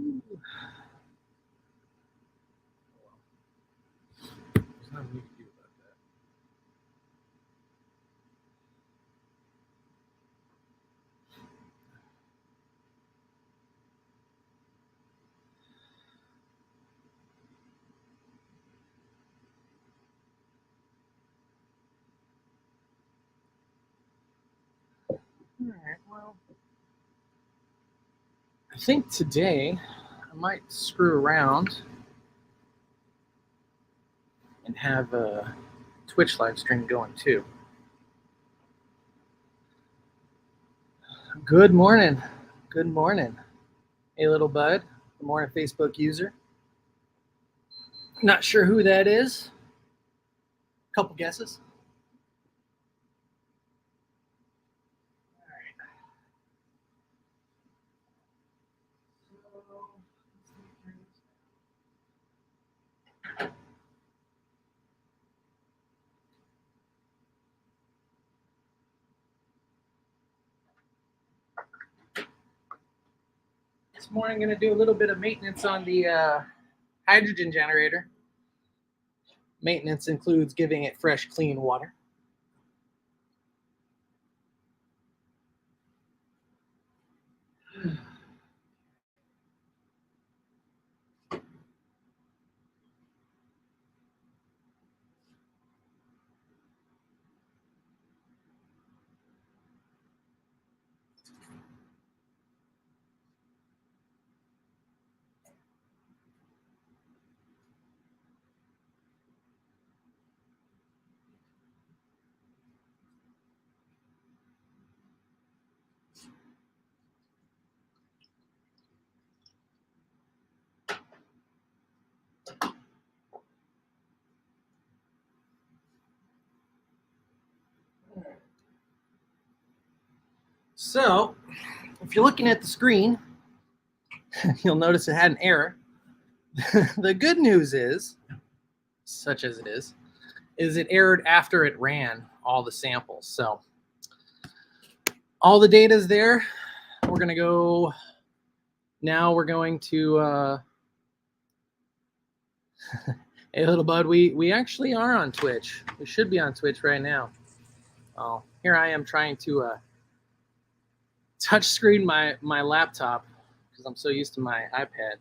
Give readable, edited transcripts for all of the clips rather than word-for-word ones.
There's nothing we can do about that. All right, well, I think today I might screw around and have a Twitch live stream going too. Good morning. Good morning. Hey, little bud. Good morning, Facebook user. Not sure who that is. Couple guesses. This morning I'm going to do a little bit of maintenance on the hydrogen generator. Maintenance includes giving it fresh, clean water. So, if you're looking at the screen, you'll notice it had an error. The good news is, such as it is it errored after it ran all the samples. So, all the data is there. We're going to go, now we're going to, hey, little bud, we actually are on Twitch. We should be on Twitch right now. Oh, here I am trying to touch screen my laptop because I'm so used to my iPad.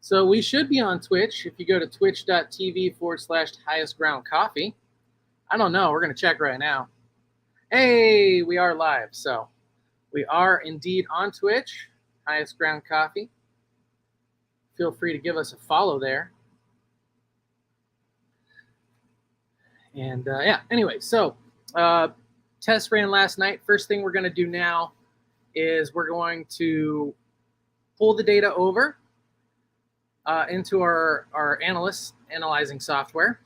So we should be on Twitch. If you go to twitch.tv/highestgroundcoffee. I don't know. We're going to check right now. Hey, we are live. So we are indeed on Twitch, Highest Ground Coffee. Feel free to give us a follow there. And yeah, anyway, so test ran last night. First thing we're going to do now is we're going to pull the data over into our analyzing software.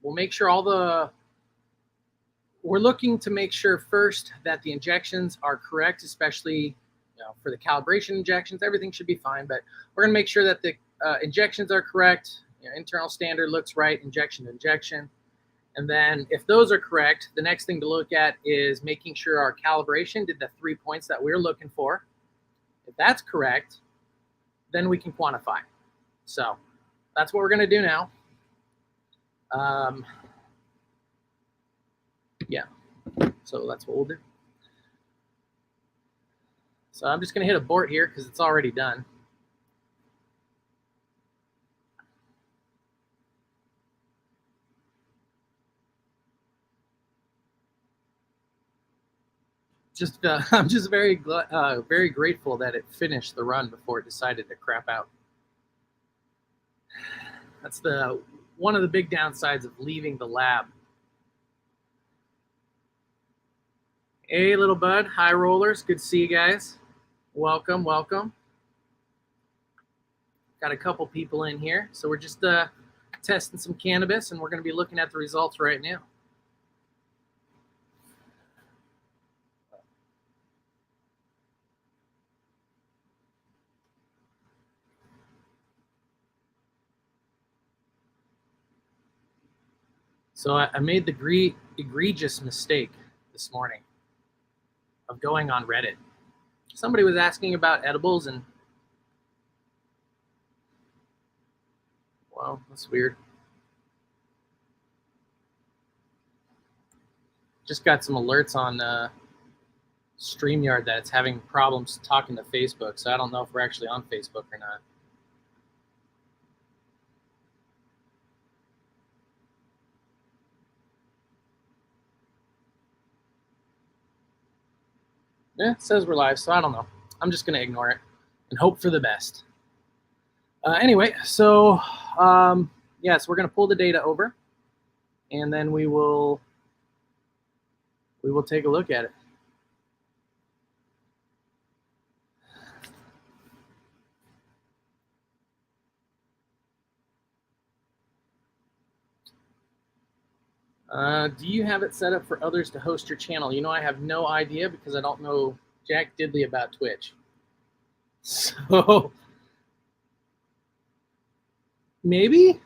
We'll make sure we're looking to make sure first that the injections are correct, especially for the calibration injections. Everything should be fine, but we're going to make sure that the injections are correct. Internal standard looks right, injection to injection. And then if those are correct, the next thing to look at is making sure our calibration did the 3 points that we're looking for. If that's correct, then we can quantify. So that's what we're going to do now. Yeah, so that's what we'll do. So I'm just going to hit abort here because it's already done. I'm just very grateful that it finished the run before it decided to crap out. That's one of the big downsides of leaving the lab. Hey, little bud, high rollers, good to see you guys. Welcome, welcome. Got a couple people in here, so we're just testing some cannabis, and we're going to be looking at the results right now. So I made the egregious mistake this morning of going on Reddit. Somebody was asking about edibles, and Well, that's weird. Just got some alerts on StreamYard that it's having problems talking to Facebook, so I don't know if we're actually on Facebook or not. Yeah, it says we're live, so I don't know. I'm just going to ignore it and hope for the best. Anyway, so yes, we're going to pull the data over, and then we will take a look at it. Do you have it set up for others to host your channel? You know, I have no idea because I don't know jack diddly about Twitch. So maybe,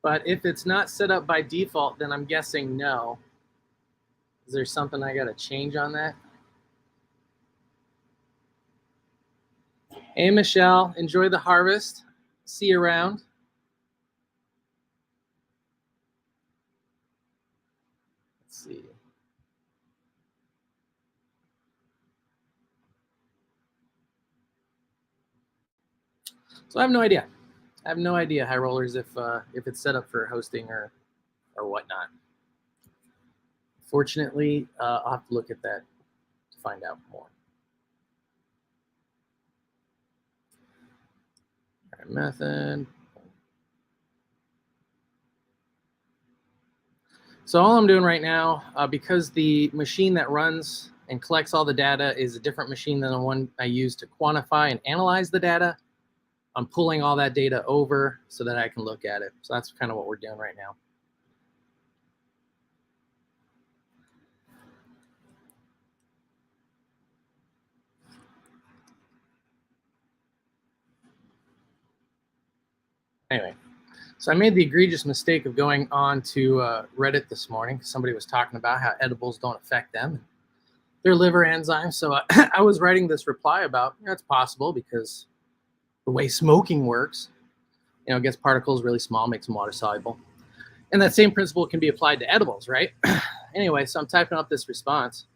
but if it's not set up by default, then I'm guessing no. Is there something I got to change on that? Hey, Michelle, enjoy the harvest. See you around. Let's see. So I have no idea. I have no idea, high rollers, if it's set up for hosting or whatnot. Fortunately, I'll have to look at that to find out more. All right, method. So all I'm doing right now, because the machine that runs and collects all the data is a different machine than the one I use to quantify and analyze the data, I'm pulling all that data over so that I can look at it. So that's kind of what we're doing right now. Anyway, so I made the egregious mistake of going on to Reddit this morning. Somebody was talking about how edibles don't affect them, their liver enzymes. So I was writing this reply about, you know, it's possible because the way smoking works, you know, it gets particles really small, makes them water soluble. And that same principle can be applied to edibles, right? Anyway, so I'm typing up this response,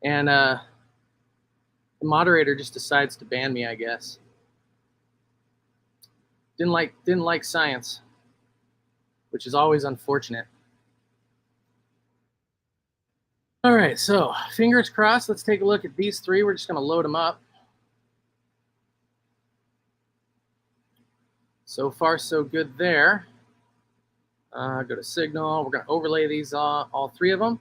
and the moderator just decides to ban me, I guess. Didn't like science, which is always unfortunate. All right, so fingers crossed. Let's take a look at these three. We're just going to load them up. So far, so good there. Go to signal. We're going to overlay these all three of them.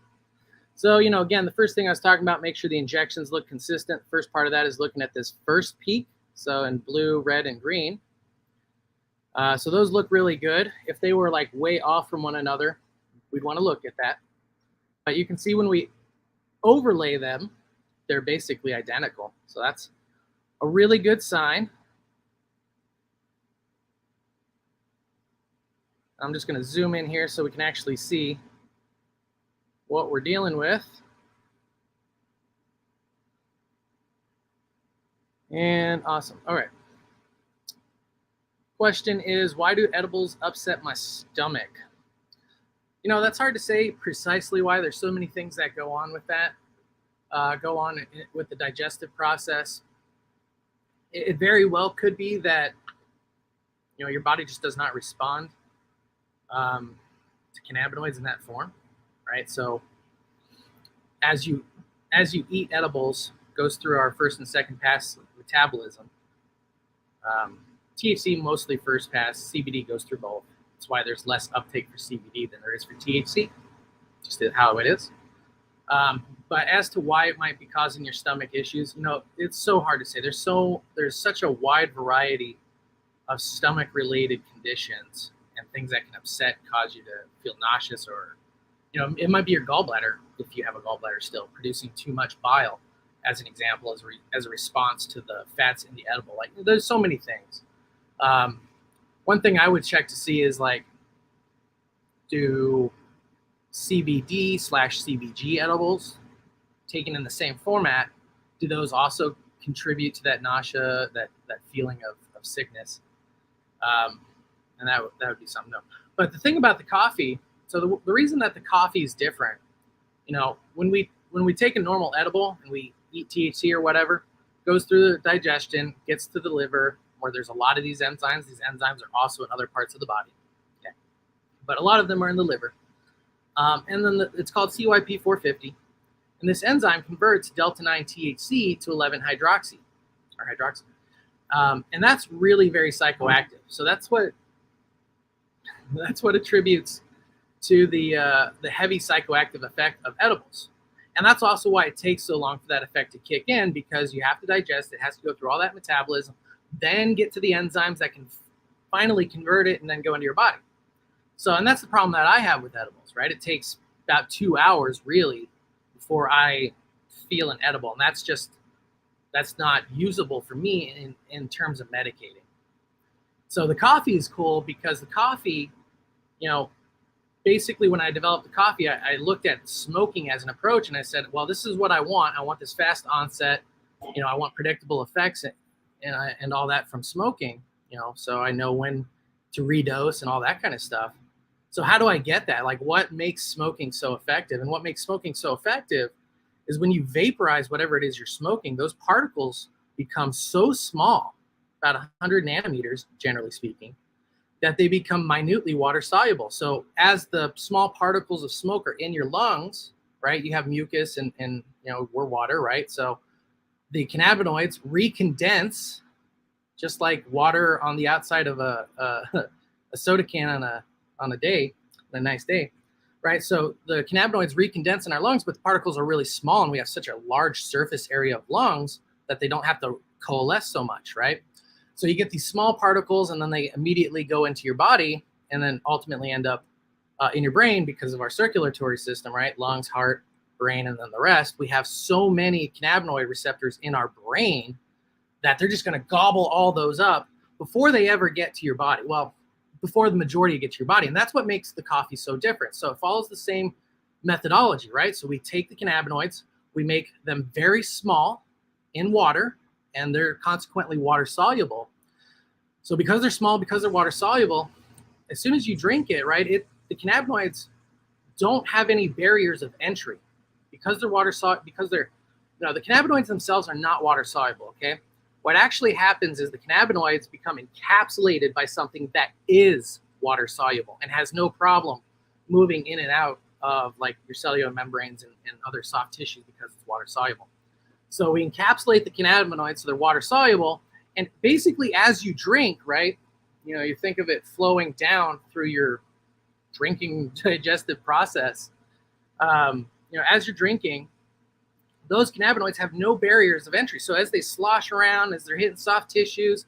So, you know, again, the first thing I was talking about, make sure the injections look consistent. First part of that is looking at this first peak. So in blue, red, and green. So those look really good. If they were like way off from one another, we'd want to look at that. But you can see when we overlay them, they're basically identical. So that's a really good sign. I'm just going to zoom in here so we can actually see what we're dealing with. And awesome. All right. Question is, why do edibles upset my stomach? You know, that's hard to say precisely why. There's so many things that go on with that, with the digestive process. It very well could be that, you know, your body just does not respond to cannabinoids in that form, right? So as you eat edibles, goes through our first and second pass metabolism. THC mostly first pass, CBD goes through both. That's why there's less uptake for CBD than there is for THC, just how it is. But as to why it might be causing your stomach issues, you know, it's so hard to say. There's such a wide variety of stomach-related conditions and things that can upset, cause you to feel nauseous, or, you know, it might be your gallbladder, if you have a gallbladder still, producing too much bile, as an example, as a response to the fats in the edible. Like, there's so many things. One thing I would check to see is, like, do CBD/CBG edibles taken in the same format, do those also contribute to that nausea, that feeling of sickness? And that would be something. No. But the thing about the coffee, so the reason that the coffee is different, when we take a normal edible and we eat THC or whatever, goes through the digestion, gets to the liver, where there's a lot of these enzymes. These enzymes are also in other parts of the body. Okay. But a lot of them are in the liver. And then it's called CYP450. And this enzyme converts delta-9 THC to 11-hydroxy, or hydroxy. And that's really very psychoactive. So that's what attributes to the heavy psychoactive effect of edibles. And that's also why it takes so long for that effect to kick in, because you have to digest it, has to go through all that metabolism, then get to the enzymes that can finally convert it and then go into your body. So, and that's the problem that I have with edibles, right? It takes about 2 hours really before I feel an edible. And that's not usable for me in terms of medicating. So the coffee is cool because the coffee, basically when I developed the coffee, I looked at smoking as an approach, and I said, well, this is what I want. I want this fast onset. I want predictable effects and all that from smoking, so I know when to redose and all that kind of stuff. So how do I get that? Like, what makes smoking so effective? And what makes smoking so effective is when you vaporize whatever it is you're smoking, those particles become so small, about 100 nanometers, generally speaking, that they become minutely water soluble. So as the small particles of smoke are in your lungs, right, you have mucus and we're water, right? So the cannabinoids recondense just like water on the outside of a soda can on a nice day, right? So the cannabinoids recondense in our lungs, but the particles are really small, and we have such a large surface area of lungs that they don't have to coalesce so much, right? So you get these small particles, and then they immediately go into your body, and then ultimately end up in your brain because of our circulatory system, right? Lungs, heart, brain, and then the rest. We have so many cannabinoid receptors in our brain that they're just going to gobble all those up before they ever get to your body. Well, before the majority get to your body. And that's what makes the coffee so different. So it follows the same methodology, right? So we take the cannabinoids, we make them very small in water, and they're consequently water soluble. So because they're small, because they're water soluble, as soon as you drink it, right, the cannabinoids don't have any barriers of entry because they're water soluble. Because the cannabinoids themselves are not water soluble. Okay, what actually happens is the cannabinoids become encapsulated by something that is water soluble and has no problem moving in and out of like your cellular membranes and other soft tissues because it's water soluble. So we encapsulate the cannabinoids so they're water soluble, and basically as you drink, right, you think of it flowing down through your drinking digestive process. As you're drinking, those cannabinoids have no barriers of entry. So as they slosh around, as they're hitting soft tissues,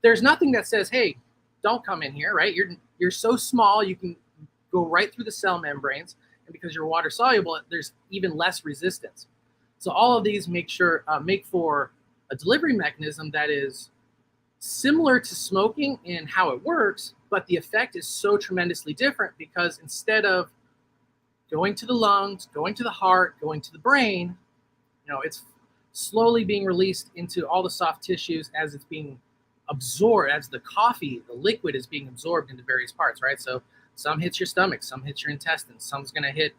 there's nothing that says, hey, don't come in here, right? You're so small, you can go right through the cell membranes. And because you're water soluble, there's even less resistance. So all of these make for a delivery mechanism that is similar to smoking in how it works, but the effect is so tremendously different because instead of going to the lungs, going to the heart, going to the brain, it's slowly being released into all the soft tissues as it's being absorbed, as the coffee, the liquid is being absorbed into various parts, right? So some hits your stomach, some hits your intestines, some's going to hit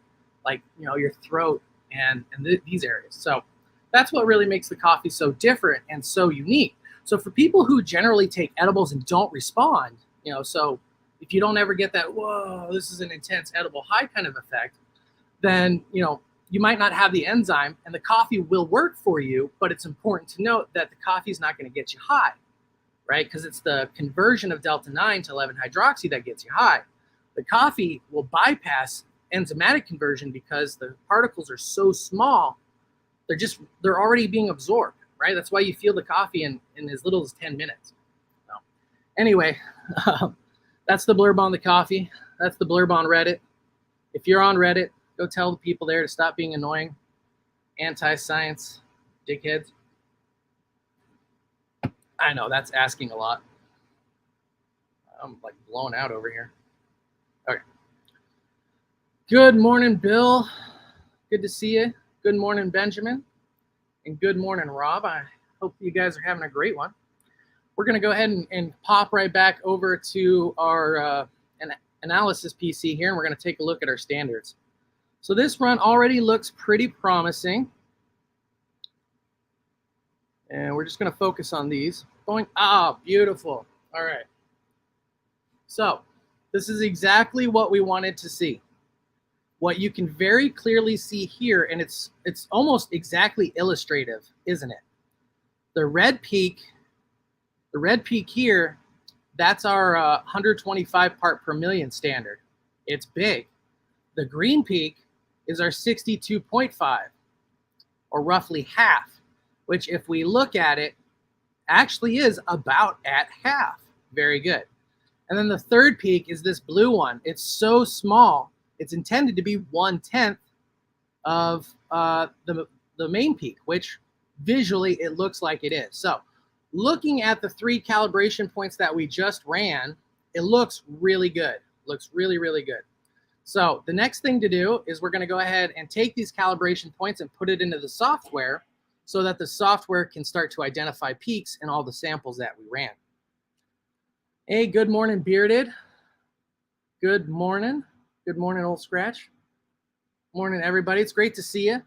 your throat and these areas. So that's what really makes the coffee so different and so unique. So for people who generally take edibles and don't respond, so if you don't ever get that, whoa, this is an intense edible high kind of effect, then, you might not have the enzyme, and the coffee will work for you, but it's important to note that the coffee is not going to get you high, right? Because it's the conversion of delta-9 to 11-hydroxy that gets you high. The coffee will bypass enzymatic conversion because the particles are so small, they're already being absorbed, right? That's why you feel the coffee in as little as 10 minutes. So, anyway, that's the blurb on the coffee. That's the blurb on Reddit. If you're on Reddit, go tell the people there to stop being annoying, anti-science dickheads. I know, that's asking a lot. I'm like blown out over here. Okay. Good morning, Bill. Good to see you. Good morning, Benjamin. And good morning, Rob. I hope you guys are having a great one. we're going to go ahead and pop right back over to our analysis PC here, and we're going to take a look at our standards. So this run already looks pretty promising. And we're just going to focus on these. Beautiful. All right. So this is exactly what we wanted to see. What you can very clearly see here, and it's almost exactly illustrative, isn't it? The red peak here, that's our 125 part per million standard. It's big. The green peak is our 62.5, or roughly half, which if we look at it, actually is about at half. Very good. And then the third peak is this blue one. It's so small, it's intended to be 1/10 of the main peak, which visually it looks like it is. So looking at the 3 calibration points that we just ran, it looks really good. Looks really, really good. So the next thing to do is we're going to go ahead and take these calibration points and put it into the software so that the software can start to identify peaks in all the samples that we ran. Hey, good morning, Bearded. Good morning. Good morning, Old Scratch. Morning, everybody. It's great to see you.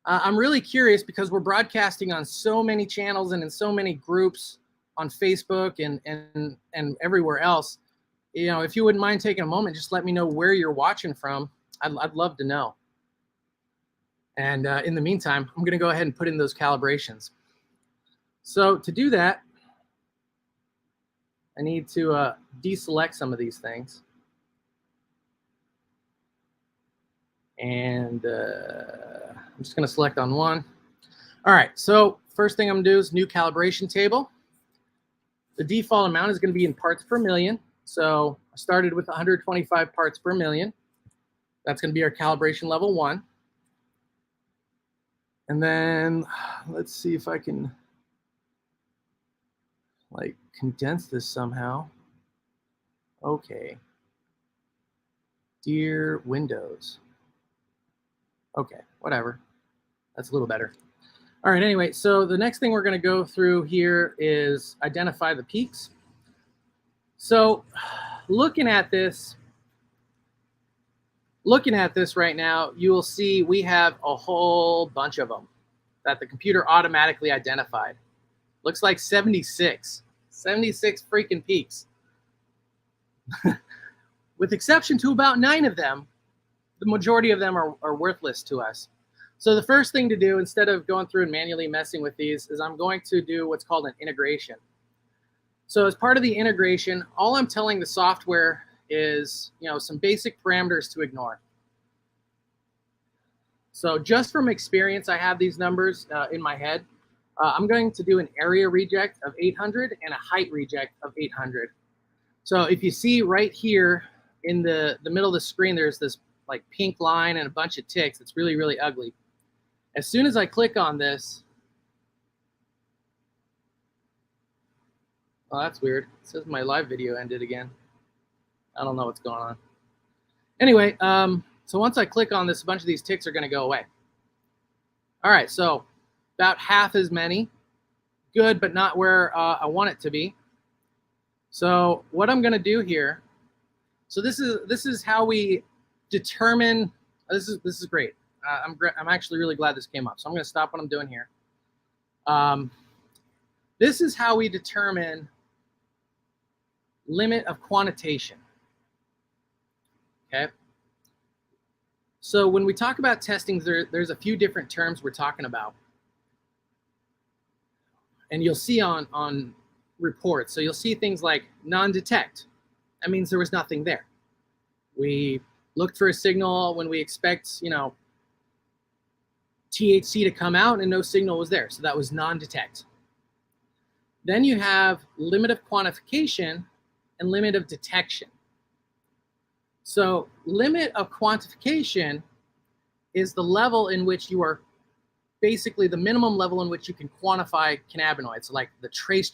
I'm really curious because we're broadcasting on so many channels and in so many groups on Facebook and everywhere else. You know, if you wouldn't mind taking a moment, just let me know where you're watching from. I'd love to know. And in the meantime, I'm going to go ahead and put in those calibrations. So to do that, I need to deselect some of these things. And I'm just going to select on one. All right, so first thing I'm going to do is new calibration table. The default amount is going to be in parts per million. So I started with 125 parts per million. That's going to be our calibration level 1. And then let's see if I can like condense this somehow. Okay. Dear Windows. Okay, whatever. That's a little better. All right, anyway, so the next thing we're going to go through here is identify the peaks. So looking at this right now, you will see we have a whole bunch of them that the computer automatically identified. Looks like 76 freaking peaks. With exception to about 9 of them, the majority of them are worthless to us. So the first thing to do, instead of going through and manually messing with these, is I'm going to do what's called an integration. So as part of the integration, all I'm telling the software is, you know, some basic parameters to ignore. So just from experience, I have these numbers in my head. I'm going to do an area reject of 800 and a height reject of 800. So if you see right here in the middle of the screen, there's this like pink line and a bunch of ticks. It's really, really ugly. As soon as I click on this, oh, that's weird. It says my live video ended again. I don't know what's going on. Anyway, so once I click on this, a bunch of these ticks are going to go away. All right, so about half as many. Good, but not where I want it to be. So what I'm going to do here, so this is how we determine. This is great. I'm actually really glad this came up. So I'm going to stop what I'm doing here. This is how we determine limit of quantitation. Okay. So when we talk about testing, there's a few different terms we're talking about. And you'll see on reports. So you'll see things like non-detect. That means there was nothing there. We looked for a signal when we expect, you know, THC to come out and no signal was there. So that was non-detect. Then you have limit of quantification and limit of detection. So limit of quantification is the level in which you are basically the minimum level in which you can quantify cannabinoids, like the trace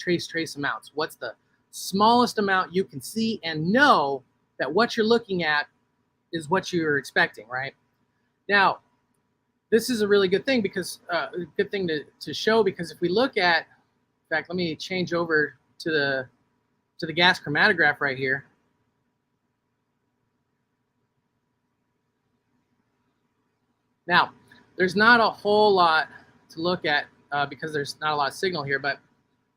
amounts. What's the smallest amount you can see and know that what you're looking at is what you're expecting, right? Now, this is a really good thing because to show, because if we look at, in fact, let me change over to the gas chromatograph right here. Now, there's not a whole lot to look at because there's not a lot of signal here, but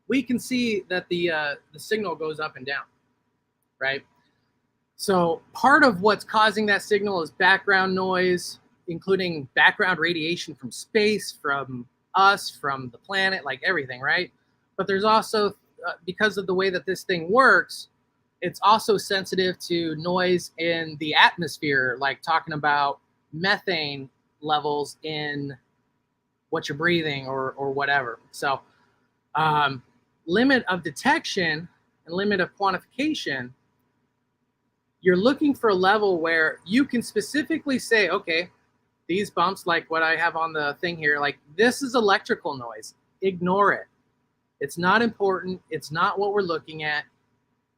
we can see that the signal goes up and down, right? So part of what's causing that signal is background noise, including background radiation from space, from us, from the planet, like everything, right? But there's also, because of the way that this thing works, it's also sensitive to noise in the atmosphere, like talking about methane levels in what you're breathing or whatever. So limit of detection and limit of quantification, you're looking for a level where you can specifically say, okay, these bumps, like what I have on the thing here, like this is electrical noise. Ignore it. It's not important. It's not what we're looking at, et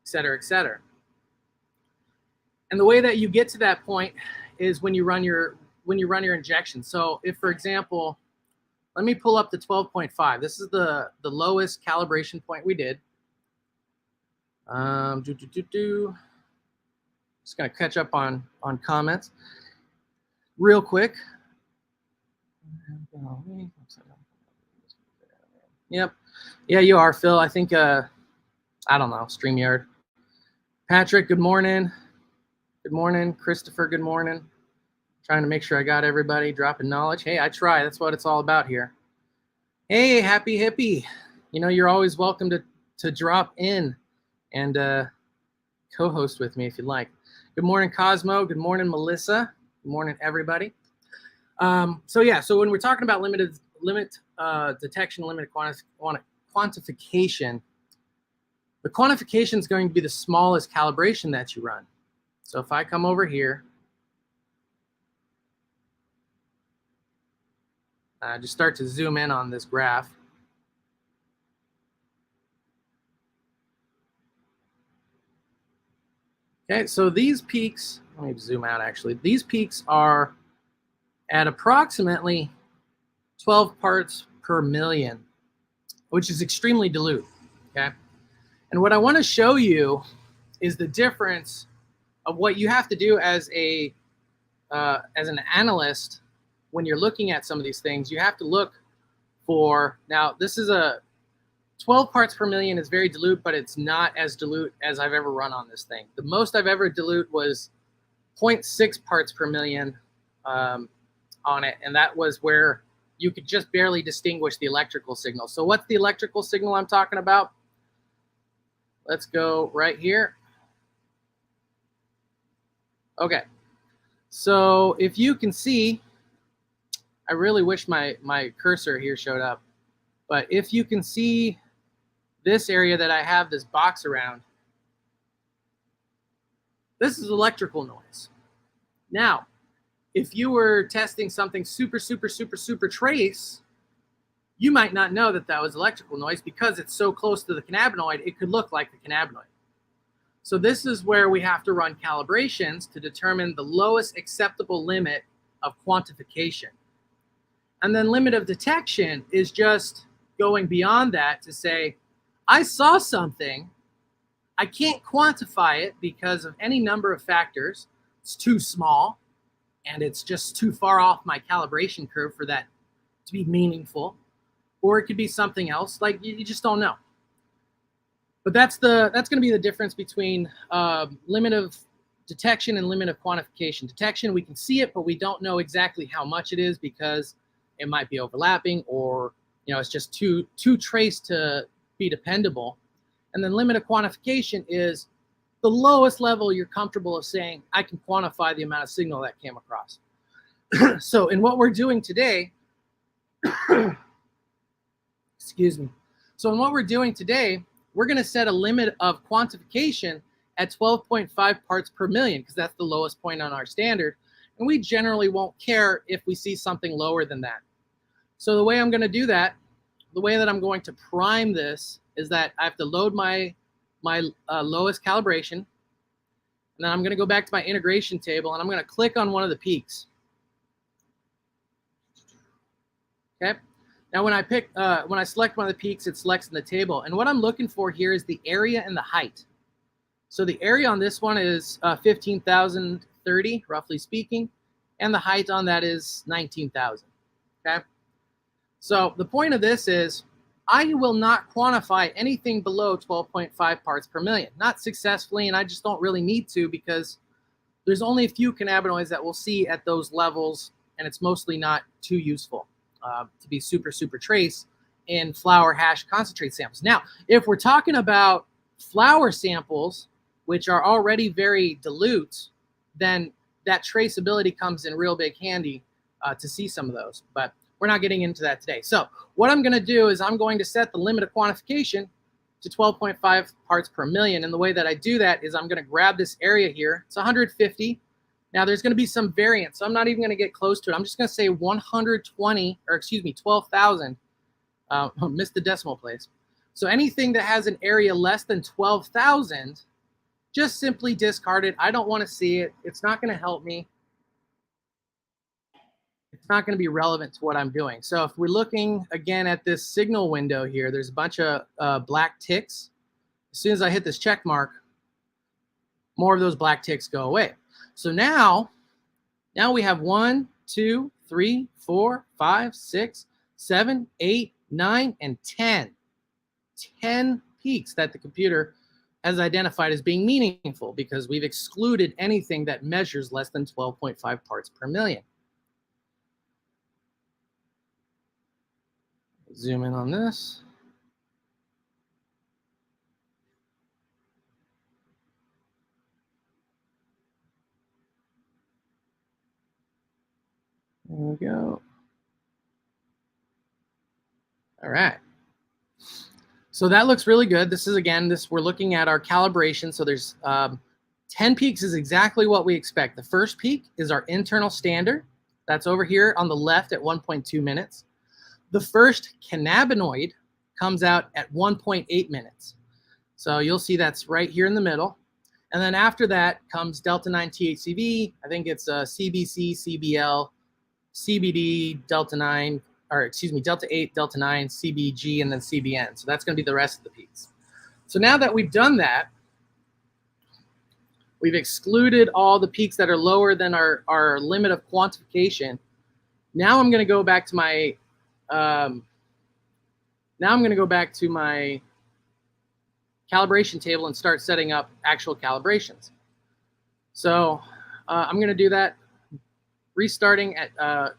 cetera, et cetera. And the way that you get to that point is when you run your injection. So if, for example, let me pull up the 12.5. This is the lowest calibration point we did. Just gonna catch up on comments real quick. Yep. Yeah, you are, Phil. I think, I don't know, StreamYard. Patrick, good morning. Good morning. Christopher, good morning. Trying to make sure I got everybody dropping knowledge. Hey, I try. That's what it's all about here. Hey, Happy Hippie. You know, you're always welcome to drop in and co-host with me if you'd like. Good morning, Cosmo. Good morning, Melissa. Good morning, everybody. So yeah, so when we're talking about limit detection, limited quantification, the quantification is going to be the smallest calibration that you run. So if I come over here, just start to zoom in on this graph. Okay, so these peaks, let me zoom out actually. These peaks are at approximately 12 parts per million, which is extremely dilute, okay? And what I want to show you is the difference of what you have to do as an analyst when you're looking at some of these things. You have to look for, now this is a 12 parts per million is very dilute, but it's not as dilute as I've ever run on this thing. The most I've ever dilute was 0.6 parts per million on it, and that was where you could just barely distinguish the electrical signal. So what's the electrical signal I'm talking about? Let's go right here. Okay, so if you can see, I really wish my cursor here showed up, but if you can see this area that I have this box around, this is electrical noise. Now, if you were testing something super trace, you might not know that that was electrical noise because it's so close to the cannabinoid, it could look like the cannabinoid. So this is where we have to run calibrations to determine the lowest acceptable limit of quantification. And then limit of detection is just going beyond that to say, I saw something, I can't quantify it because of any number of factors. It's too small, and it's just too far off my calibration curve for that to be meaningful. Or it could be something else, like you just don't know. But that's going to be the difference between limit of detection and limit of quantification. Detection, we can see it, but we don't know exactly how much it is because it might be overlapping, or it's just too trace to be dependable. And then limit of quantification is the lowest level you're comfortable of saying, I can quantify the amount of signal that came across. So in what we're doing today, excuse me. So in what we're doing today, we're going to set a limit of quantification at 12.5 parts per million because that's the lowest point on our standard. And we generally won't care if we see something lower than that. So the way I'm going to do that, the way that I'm going to prime this is that I have to load my lowest calibration. And then I'm going to go back to my integration table and I'm going to click on one of the peaks. Okay. Now, when I select one of the peaks, it selects in the table. And what I'm looking for here is the area and the height. So the area on this one is 15,030, roughly speaking. And the height on that is 19,000, okay? So the point of this is I will not quantify anything below 12.5 parts per million. Not successfully, and I just don't really need to because there's only a few cannabinoids that we'll see at those levels, and it's mostly not too useful to be super, super trace in flower hash concentrate samples. Now, if we're talking about flower samples, which are already very dilute, then that traceability comes in real big handy to see some of those. But we're not getting into that today. So what I'm going to do is I'm going to set the limit of quantification to 12.5 parts per million. And the way that I do that is I'm going to grab this area here. It's 150. Now there's going to be some variance, so I'm not even going to get close to it. I'm just going to say 120, or excuse me, 12,000. Missed the decimal place. So anything that has an area less than 12,000, just simply discard it. I don't want to see it. It's not going to help me. It's not going to be relevant to what I'm doing. So if we're looking again at this signal window here, there's a bunch of black ticks. As soon as I hit this check mark, more of those black ticks go away. So now we have 1, 2, 3, 4, 5, 6, 7, 8, 9, and 10. 10 peaks that the computer has identified as being meaningful because we've excluded anything that measures less than 12.5 parts per million. Zoom in on this. There we go. All right. So that looks really good. This is, again, we're looking at our calibration. So there's 10 peaks is exactly what we expect. The first peak is our internal standard. That's over here on the left at 1.2 minutes. The first cannabinoid comes out at 1.8 minutes. So you'll see that's right here in the middle. And then after that comes Delta 9 THCV. I think it's CBC, CBL, CBD, Delta 9, or excuse me, Delta 8, Delta 9, CBG, and then CBN. So that's going to be the rest of the peaks. So now that we've done that, we've excluded all the peaks that are lower than our limit of quantification. Now I'm going to go back to my calibration table and start setting up actual calibrations. So I'm going to do that, restarting at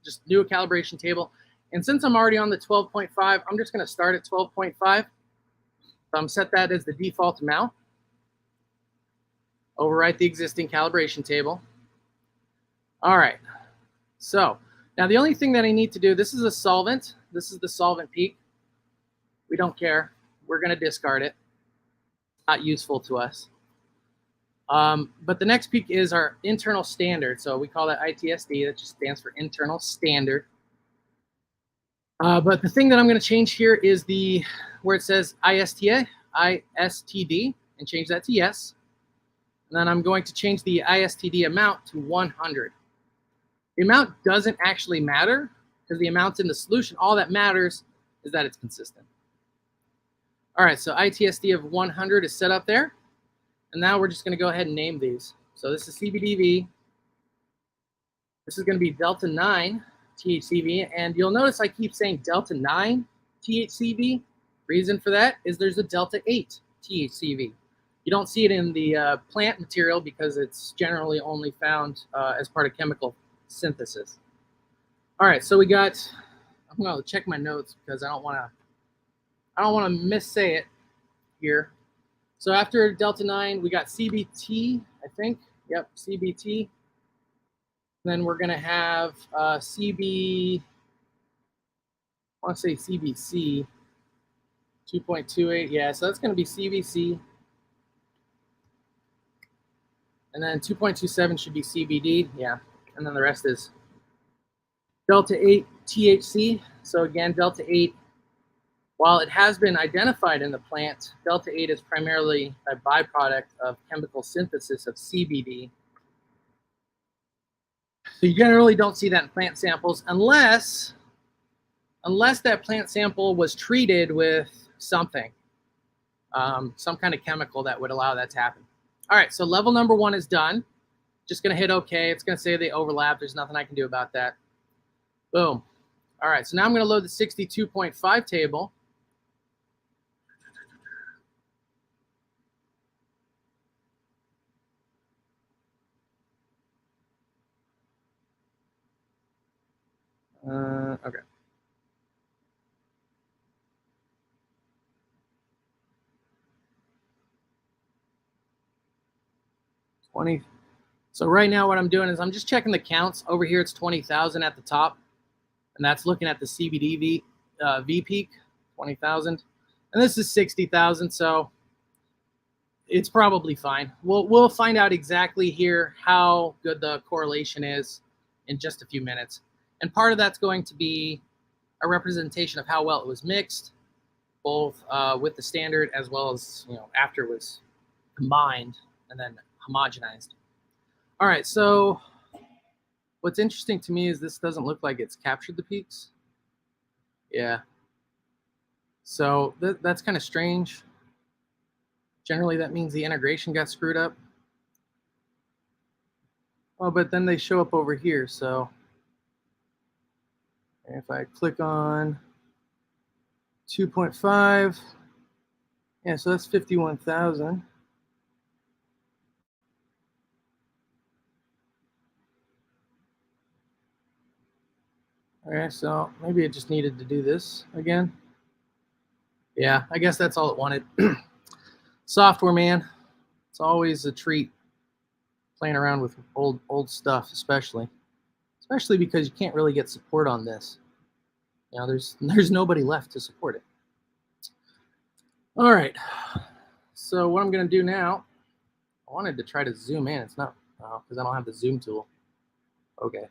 just do a calibration table. And since I'm already on the 12.5, I'm just going to start at 12.5. Set that as the default amount. Overwrite the existing calibration table. All right. So now the only thing that I need to do, this is a solvent. This is the solvent peak. We don't care. We're going to discard it. Not useful to us. But the next peak is our internal standard. So we call that ITSD. That just stands for internal standard. But the thing that I'm going to change here is where it says ISTD, and change that to yes. And then I'm going to change the ISTD amount to 100. The amount doesn't actually matter because the amount's in the solution. All that matters is that it's consistent. All right, so ITSD of 100 is set up there. And now we're just going to go ahead and name these. So this is CBDV. This is going to be Delta 9 THCV. And you'll notice I keep saying Delta 9 THCV. Reason for that is there's a Delta 8 THCV. You don't see it in the plant material because it's generally only found as part of chemical synthesis. All right, so we got, I'm going to check my notes because I don't want to missay it here. So after Delta 9, we got CBT, I think. Yep, CBT. Then we're going to have I want to say CBC, 2.28. Yeah, so that's going to be CBC. And then 2.27 should be CBD. Yeah, and then the rest is Delta 8 THC. So again, Delta 8, while it has been identified in the plant, Delta 8 is primarily a byproduct of chemical synthesis of CBD. So you generally don't see that in plant samples unless unless that plant sample was treated with something, some kind of chemical that would allow that to happen. All right, so level number 1 is done. Just gonna hit OK. It's gonna say they overlap. There's nothing I can do about that. Boom. All right, so now I'm gonna load the 62.5 table. Okay. So right now what I'm doing is I'm just checking the counts. Over here it's 20,000 at the top, and that's looking at the CBD V peak, 20,000. And this is 60,000, so it's probably fine. We'll find out exactly here how good the correlation is in just a few minutes. And part of that's going to be a representation of how well it was mixed, both with the standard as well as after it was combined and then homogenized. All right, so what's interesting to me is this doesn't look like it's captured the peaks. Yeah. So that's kind of strange. Generally, that means the integration got screwed up. Oh, but then they show up over here. So if I click on 2.5, yeah, so that's 51,000. Okay, so maybe it just needed to do this again. Yeah, I guess that's all it wanted. Software, man. It's always a treat playing around with old stuff, especially because you can't really get support on this. There's nobody left to support it. All right. So what I'm going to do now, I wanted to try to zoom in. It's not, because I don't have the zoom tool. Okay.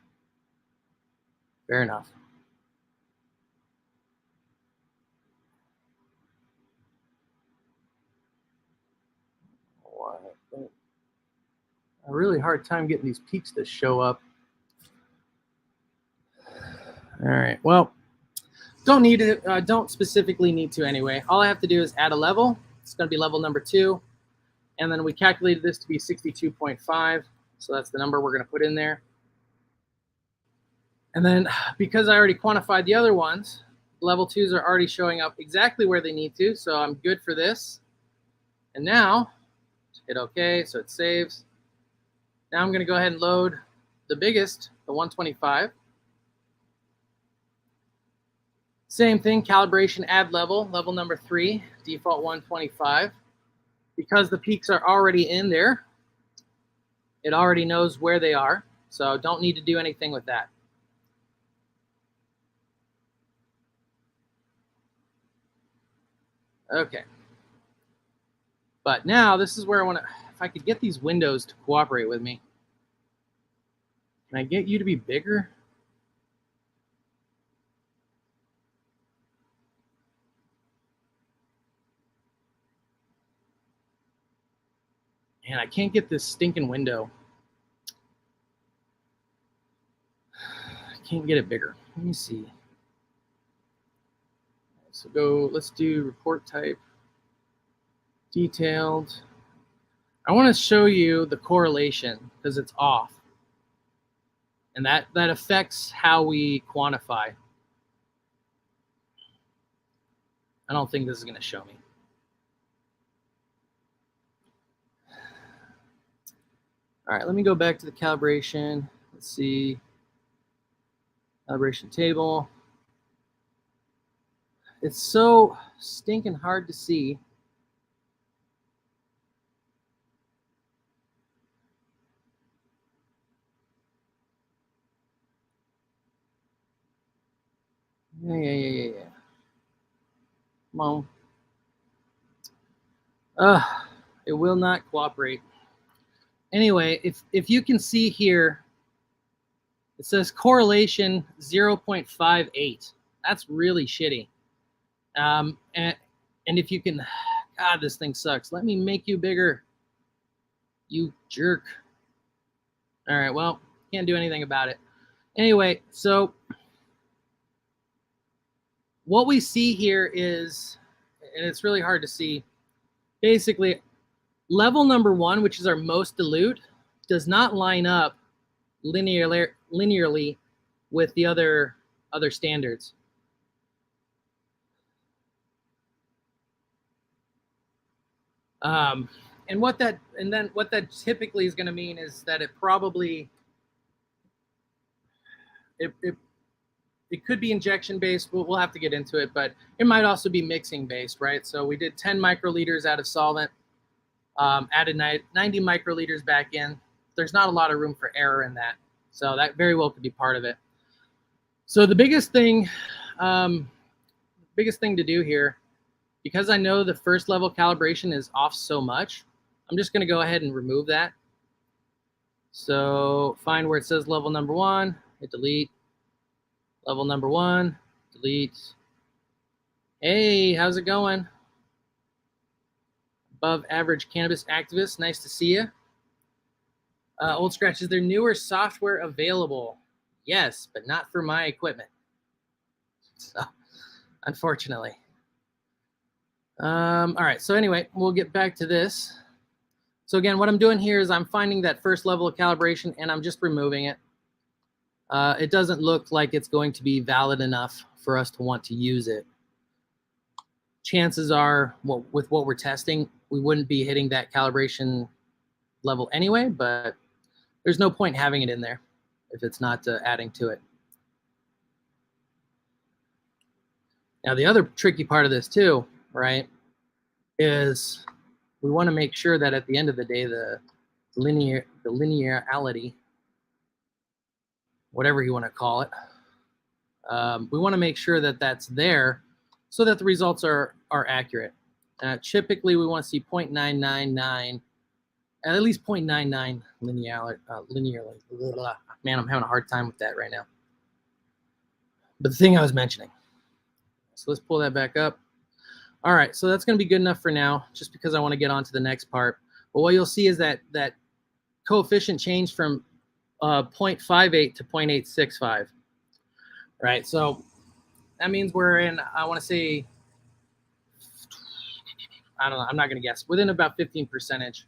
Fair enough. A really hard time getting these peaks to show up. All right. Well, don't need it. Don't specifically need to anyway. All I have to do is add a level. It's going to be level number 2. And then we calculated this to be 62.5. So that's the number we're going to put in there. And then because I already quantified the other ones, level 2s are already showing up exactly where they need to. So I'm good for this. And now hit OK. So it saves. Now I'm going to go ahead and load the biggest, the 125. Same thing, calibration, add level number 3, default 125. Because the peaks are already in there, it already knows where they are, so don't need to do anything with that. Okay. But now this is where I want to, if I could get these windows to cooperate with me. Can I get you to be bigger? Man, I can't get this stinking window. I can't get it bigger. Let me see. So let's do report type, detailed. I want to show you the correlation because it's off. And that affects how we quantify. I don't think this is going to show me. All right, let me go back to the calibration. Let's see. Calibration table. It's so stinking hard to see. Yeah. Come on. It will not cooperate. Anyway, if you can see here, it says correlation 0.58. That's really shitty. And if you can, God, this thing sucks. Let me make you bigger, you jerk. All right, well, can't do anything about it. Anyway, so what we see here is, and it's really hard to see, basically level number 1, which is our most dilute, does not line up linearly with the other standards. And what that typically is going to mean is that it probably it could be injection based. We'll have to get into it, but it might also be mixing based, right? So we did 10 microliters out of solvent, added 90 microliters back in. There's not a lot of room for error in that, so that very well could be part of it. So the biggest thing to do here, because I know the first level calibration is off so much, I'm just going to go ahead and remove that. So find where it says level number 1, hit delete. Level number 1, delete. Hey, how's it going? Above average cannabis activist, nice to see you. Old Scratch, is there newer software available? Yes, but not for my equipment. So, unfortunately. All right, so anyway, we'll get back to this. So again, what I'm doing here is I'm finding that first level of calibration and I'm just removing it. It doesn't look like it's going to be valid enough for us to want to use it. Chances are, with what we're testing, we wouldn't be hitting that calibration level anyway, but there's no point having it in there if it's not adding to it. Now, the other tricky part of this too, right, is we want to make sure that at the end of the day, the linearity, whatever you want to call it, we want to make sure that that's there so that the results are accurate. Typically, we want to see 0.999, at least 0.99 linearly. Man, I'm having a hard time with that right now. But the thing I was mentioning. So let's pull that back up. All right, so that's going to be good enough for now, just because I want to get on to the next part. But what you'll see is that coefficient changed from 0.58 to 0.865, right? So that means we're in, I want to say, I don't know, I'm not going to guess, within about 15 percentage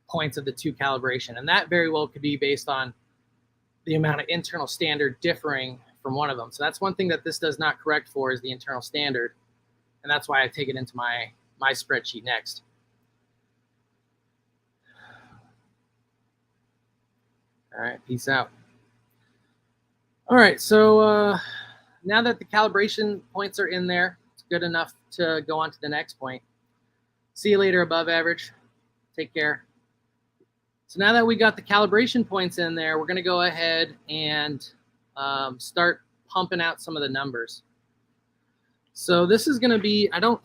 points of the two calibration. And that very well could be based on the amount of internal standard differing from one of them. So that's one thing that this does not correct for, is the internal standard. And that's why I take it into my spreadsheet next. All right, peace out. All right, so now that the calibration points are in there, it's good enough to go on to the next point. See you later, above average. Take care. So now that we got the calibration points in there, we're going to go ahead and start pumping out some of the numbers. So this is going to be, the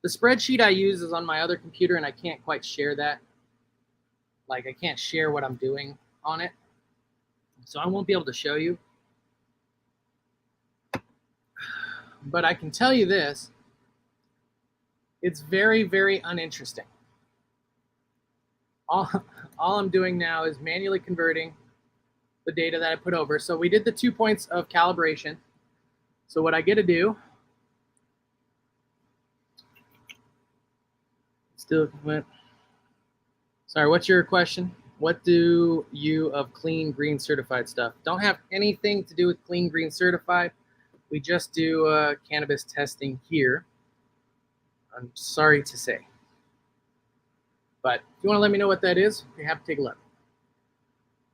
spreadsheet I use is on my other computer and I can't quite share that. Like, I can't share what I'm doing on it. So I won't be able to show you. But I can tell you this. It's very, very uninteresting. All I'm doing now is manually converting the data that I put over. So we did the 2 points of calibration. So what I get to do, sorry, what's your question? What do you of clean green certified stuff? Don't have anything to do with clean green certified. We just do cannabis testing here. I'm sorry to say. But if you want to let me know what that is, you have to take a look.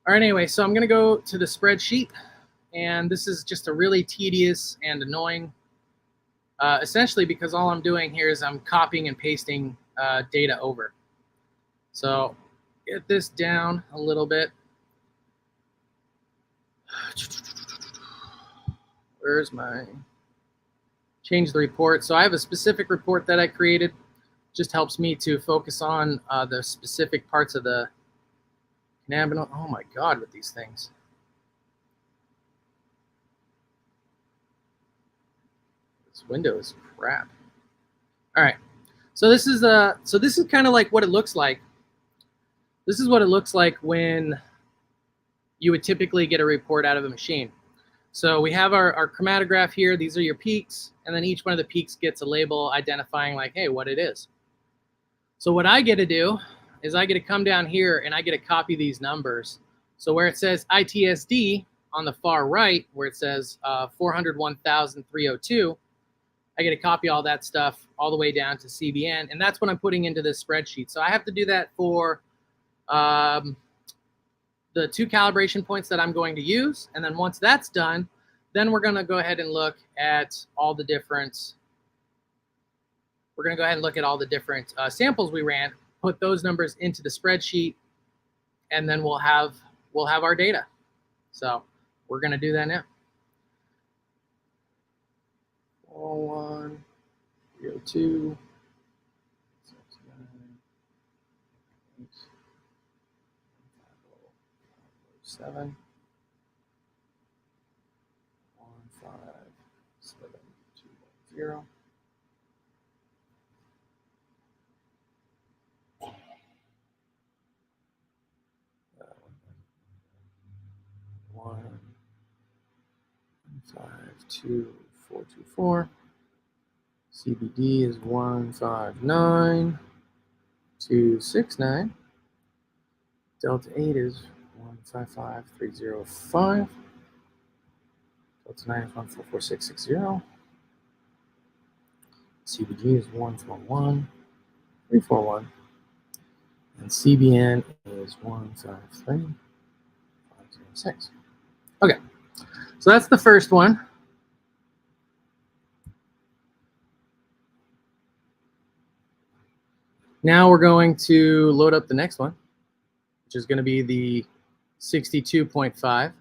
All right, anyway, so I'm going to go to the spreadsheet. And this is just a really tedious and annoying, essentially because all I'm doing here is I'm copying and pasting data over. So get this down a little bit. Where's my change the report? So I have a specific report that I created. Just helps me to focus on the specific parts of the cannabinoid. Oh my God, with these things. This window is crap. All right, so this is kind of like what it looks like. This is what it looks like when you would typically get a report out of a machine. So we have our chromatograph here. These are your peaks, and then each one of the peaks gets a label identifying like, hey, what it is. So what I get to do is I get to come down here and I get to copy these numbers. So where it says ITSD on the far right, where it says 401,302, I get to copy all that stuff all the way down to CBN, and that's what I'm putting into this spreadsheet. So I have to do that for the 2 calibration points that I'm going to use, and then once that's done, then we're going to go ahead and look at all the different. We're going to go ahead and look at all the different samples we ran, put those numbers into the spreadsheet, and then we'll have our data. So we're going to do that now. 401, 302, 7, 15720. One 52424. CBD is 159269. Delta 8 is 155305. Delta 9 is 144660. CBD is 141341. And CBN is 153506. Okay, so that's the first one. Now we're going to load up the next one, which is going to be the 62.5.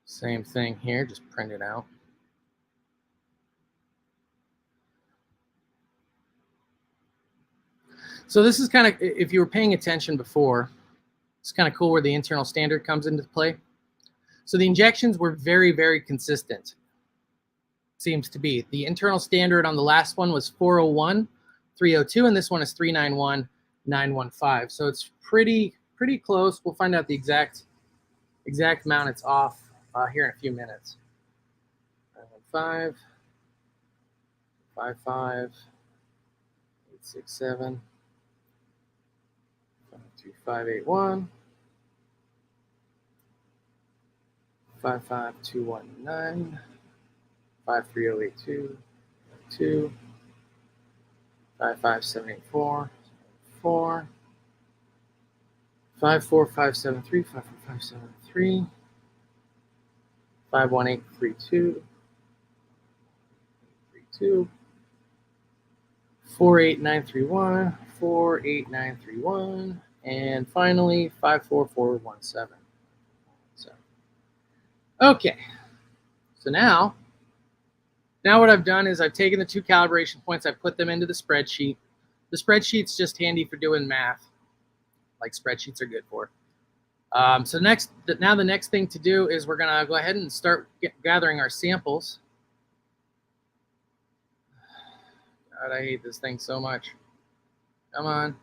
Same thing here, just print it out. So this is kind of, if you were paying attention before, it's kind of cool where the internal standard comes into play. So the injections were very, very consistent, seems to be. The internal standard on the last one was 401,302, and this one is 391,915. So it's pretty close. We'll find out the exact amount it's off here in a few minutes. 915, 55, 867, 52581, 55219, 53082, 2, 55784, 4, 54573, 54573, 51832, 48931, 48931, and finally 54417. So, okay. So now what I've done is I've taken the 2 calibration points, I've put them into the spreadsheet. The spreadsheet's just handy for doing math, like spreadsheets are good for. So now the next thing to do is we're gonna go ahead and start gathering our samples. God, I hate this thing so much. Come on,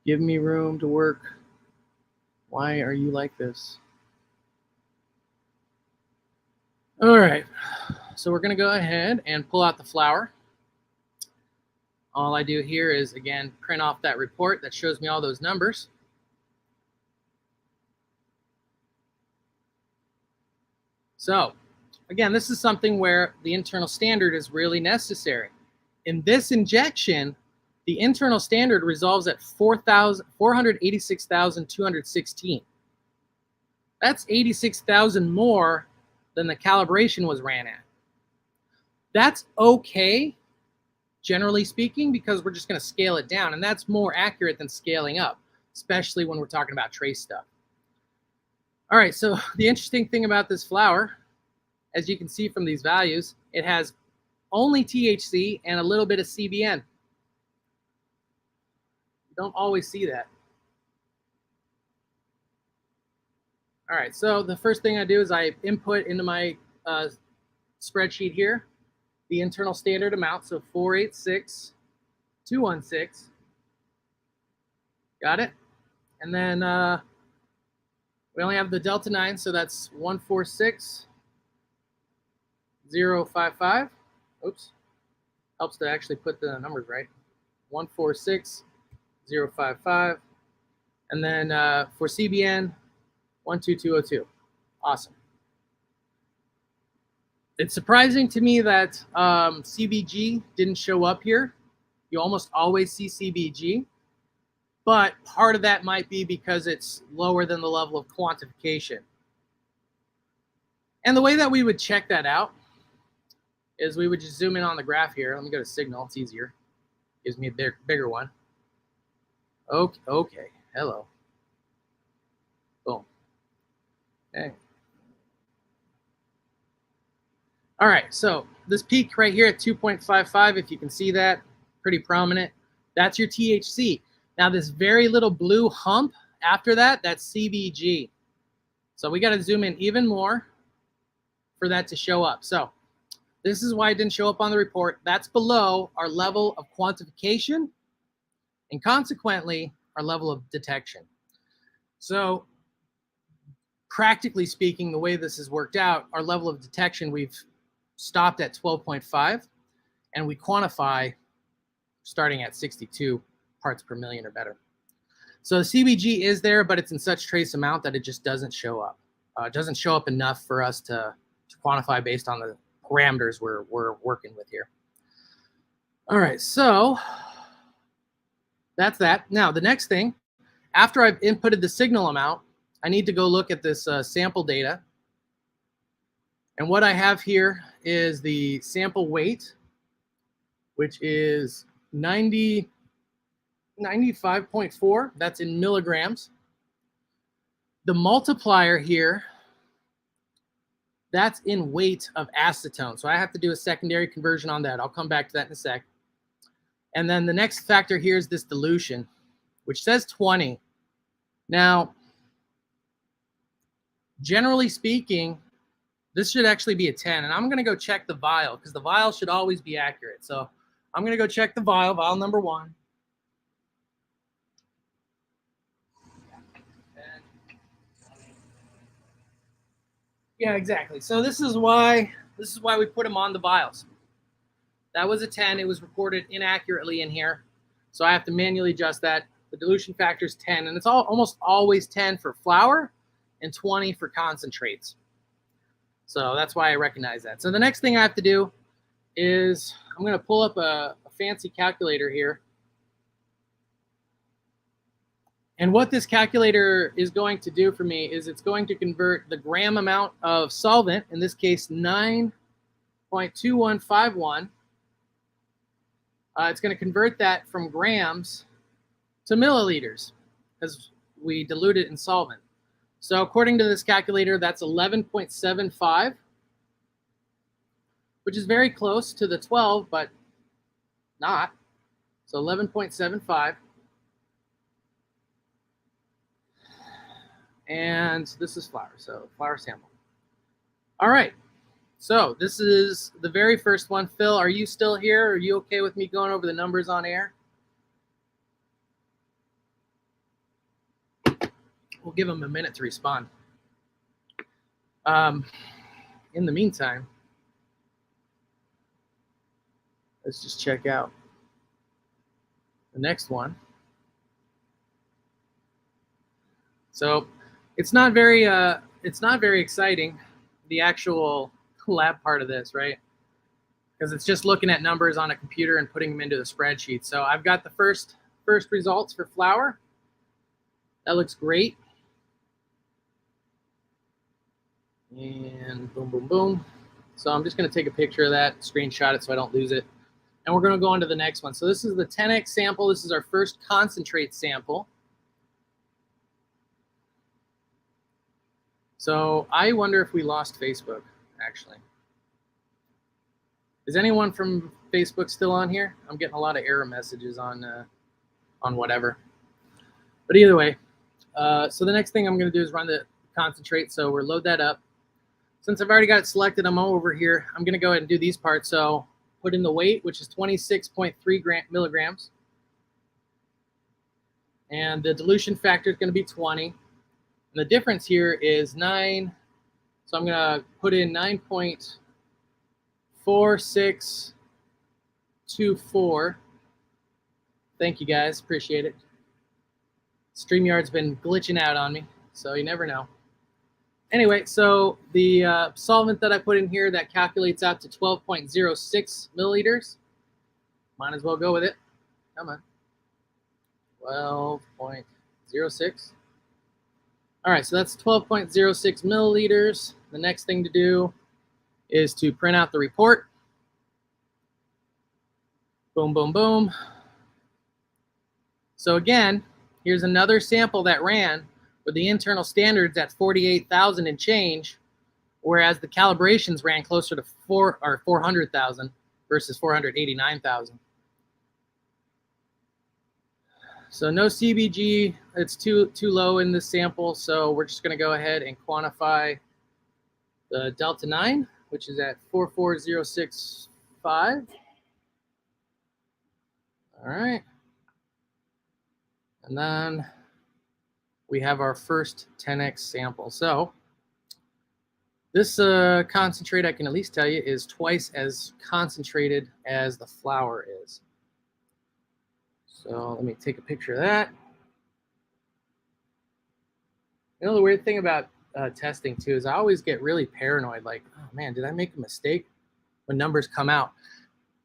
give me room to work. Why are you like this? All right, so we're gonna go ahead and pull out the flower. All I do here is, again, print off that report that shows me all those numbers. So, again, this is something where the internal standard is really necessary. In this injection, the internal standard resolves at 486,216. That's 86,000 more than the calibration was ran at. That's okay, generally speaking, because we're just going to scale it down, and that's more accurate than scaling up, especially when we're talking about trace stuff. All right, so the interesting thing about this flower, as you can see from these values, it has only THC and a little bit of CBN. You don't always see that. All right, so the first thing I do is I input into my spreadsheet here the internal standard amount, so 486,216. Got it? And then We only have the delta 9, so that's 146,055. Oops. Helps to actually put the numbers right. 146,055. And then for CBN, 12202. Awesome. It's surprising to me that CBG didn't show up here. You almost always see CBG, but part of that might be because it's lower than the level of quantification. And the way that we would check that out is we would just zoom in on the graph here. Let me go to signal, it's easier. Gives me a bigger one. Okay, hello. Boom. Okay. All right, so this peak right here at 2.55, if you can see that, pretty prominent, that's your THC. Now this very little blue hump after that, that's CBG. So we got to zoom in even more for that to show up. So this is why it didn't show up on the report. That's below our level of quantification and consequently our level of detection. So practically speaking, the way this has worked out, our level of detection, we've stopped at 12.5 and we quantify starting at 62 parts per million or better. So the CBG is there, but it's in such trace amount that it just doesn't show up. It doesn't show up enough for us to quantify based on the parameters we're working with here. All right, so that's that. Now the next thing, after I've inputted the signal amount, I need to go look at this sample data. And what I have here is the sample weight, which is 95.4. That's in milligrams. The multiplier here, that's in weight of acetone. So I have to do a secondary conversion on that. I'll come back to that in a sec. And then the next factor here is this dilution, which says 20. Now, generally speaking, this should actually be a 10. And I'm going to go check the vial because the vial should always be accurate. So I'm going to go check the vial number 1. Yeah, exactly. So this is why we put them on the vials. That was a 10. It was recorded inaccurately in here. So I have to manually adjust that. The dilution factor is 10, and it's almost always 10 for flour and 20 for concentrates. So that's why I recognize that. So the next thing I have to do is I'm going to pull up a fancy calculator here. And what this calculator is going to do for me is it's going to convert the gram amount of solvent, in this case 9.2151. It's going to convert that from grams to milliliters as we dilute it in solvent. So according to this calculator, that's 11.75, which is very close to the 12, but not. So 11.75. And this is flour, so flour sample. All right, so this is the very first one. Phil, are you still here? Are you okay with me going over the numbers on air? We'll give them a minute to respond. In the meantime, let's just check out the next one. So it's not very exciting, the actual lab part of this, right? Because it's just looking at numbers on a computer and putting them into the spreadsheet. So I've got the first results for flour. That looks great. And boom, boom, boom. So I'm just going to take a picture of that, screenshot it so I don't lose it. And we're going to go on to the next one. So this is the 10x sample. This is our first concentrate sample. So I wonder if we lost Facebook, actually. Is anyone from Facebook still on here? I'm getting a lot of error messages on whatever. But either way, so the next thing I'm going to do is run the concentrate. So we'll load that up. Since I've already got it selected, I'm over here. I'm going to go ahead and do these parts. So put in the weight, which is 26.3 milligrams. And the dilution factor is going to be 20. And the difference here is 9. So I'm going to put in 9.4624. Thank you guys. Appreciate it. StreamYard's been glitching out on me, so you never know. Anyway, so the solvent that I put in here, that calculates out to 12.06 milliliters. Might as well go with it. Come on. 12.06. All right, so that's 12.06 milliliters. The next thing to do is to print out the report. Boom, boom, boom. So again, here's another sample that ran with the internal standards at 48,000 and change, whereas the calibrations ran closer to 400,000 versus 489,000. So no CBG, it's too low in this sample, so we're just going to go ahead and quantify the delta 9, which is at 44065. All right. And then we have our first 10x sample. So this concentrate, I can at least tell you, is twice as concentrated as the flour is. So let me take a picture of that. You know, the weird thing about testing too is I always get really paranoid, like, oh man, did I make a mistake when numbers come out?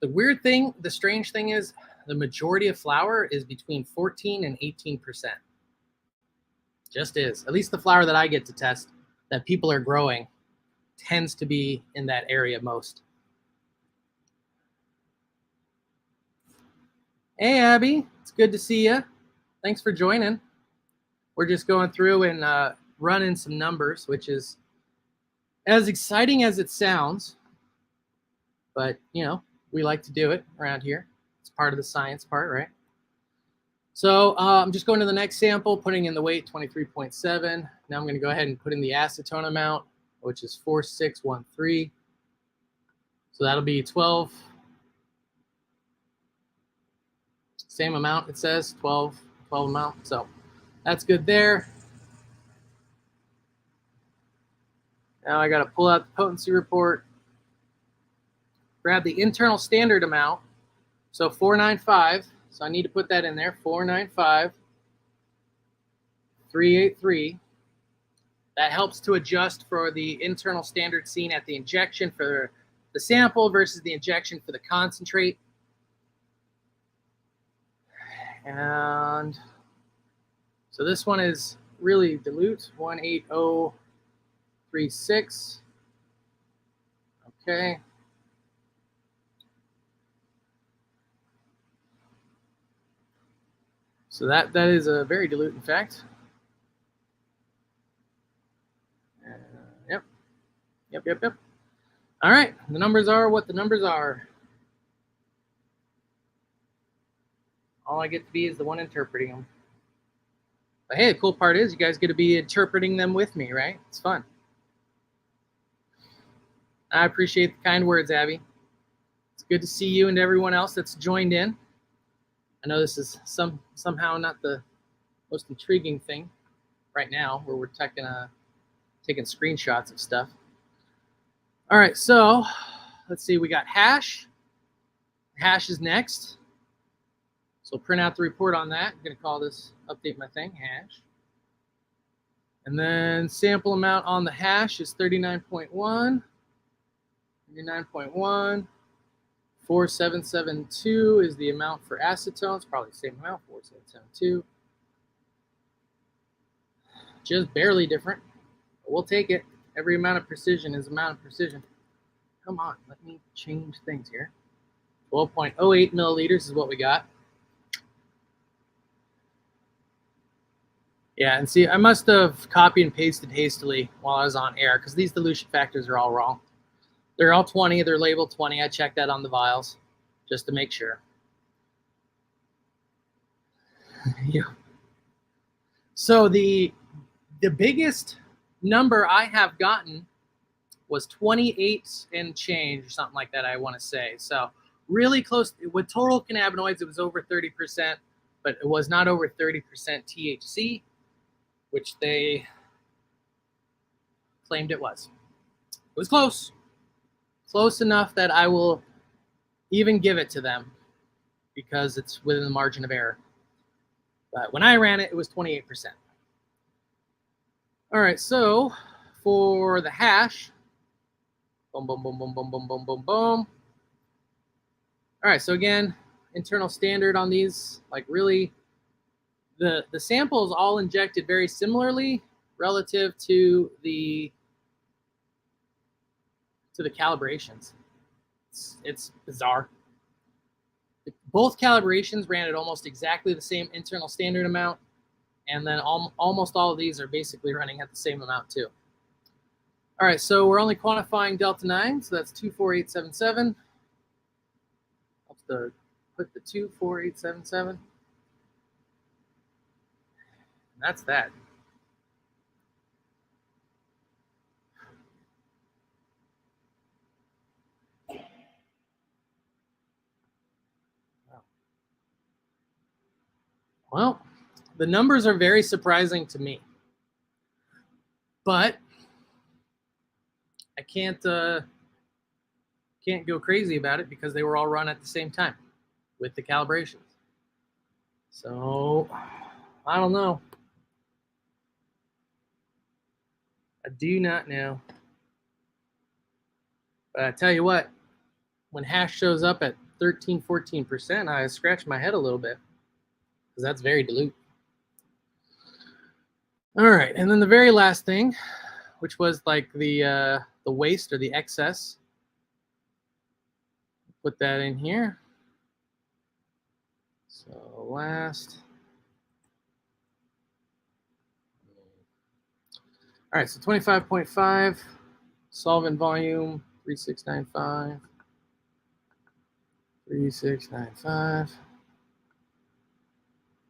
The weird thing, the strange thing is the majority of flour is between 14 and 18%. Just is. At least the flour that I get to test that people are growing tends to be in that area most. Hey, Abby, it's good to see you. Thanks for joining. We're just going through and running some numbers, which is as exciting as it sounds, but you know, we like to do it around here. It's part of the science part, right? So I'm just going to the next sample, putting in the weight, 23.7. Now I'm going to go ahead and put in the acetone amount, which is 4613. So that'll be 12. Same amount, it says 12 amount. So that's good there. Now I got to pull out the potency report, grab the internal standard amount. So 495. So I need to put that in there, 495,383. That helps to adjust for the internal standard seen at the injection for the sample versus the injection for the concentrate. And so this one is really dilute, 18036. Okay. So that is a very dilute, in fact. Yep. All right, the numbers are what the numbers are. All I get to be is the one interpreting them. But hey, the cool part is you guys get to be interpreting them with me, right? It's fun. I appreciate the kind words, Abby. It's good to see you and everyone else that's joined in. I know this is somehow not the most intriguing thing right now, where we're taking screenshots of stuff. All right, so let's see. We got hash. Hash is next. So print out the report on that. I'm going to call this, update my thing, hash. And then sample amount on the hash is 39.1. 39.1. 4772 is the amount for acetone. It's probably the same amount, 4772. Just barely different, but we'll take it. Every amount of precision is amount of precision. Come on, let me change things here. 12.08 milliliters is what we got. Yeah, and see, I must have copied and pasted hastily while I was on air because these dilution factors are all wrong. They're all 20. They're labeled 20. I checked that on the vials just to make sure. Yeah. So the biggest number I have gotten was 28 and change or something like that, I want to say. So really close. With total cannabinoids, it was over 30%, but it was not over 30% THC, which they claimed it was. It was close. Close enough that I will even give it to them because it's within the margin of error. But when I ran it, it was 28%. All right, so for the hash, boom, boom, boom, boom, boom, boom, boom, boom, boom. All right, so again, internal standard on these, like really, the samples all injected very similarly relative to the calibrations. It's bizarre. Both calibrations ran at almost exactly the same internal standard amount, and then almost all of these are basically running at the same amount too. All right, so we're only quantifying delta 9, so that's 24877. Helps to put the 24877. That's that. Well, the numbers are very surprising to me, but I can't go crazy about it because they were all run at the same time with the calibrations. So I don't know. I do not know. But I tell you what, when hash shows up at 13, 14%, I scratch my head a little bit because that's very dilute. All right, and then the very last thing, which was like the waste or the excess, put that in here. So last. All right, so 25.5, solvent volume 3695. 3695.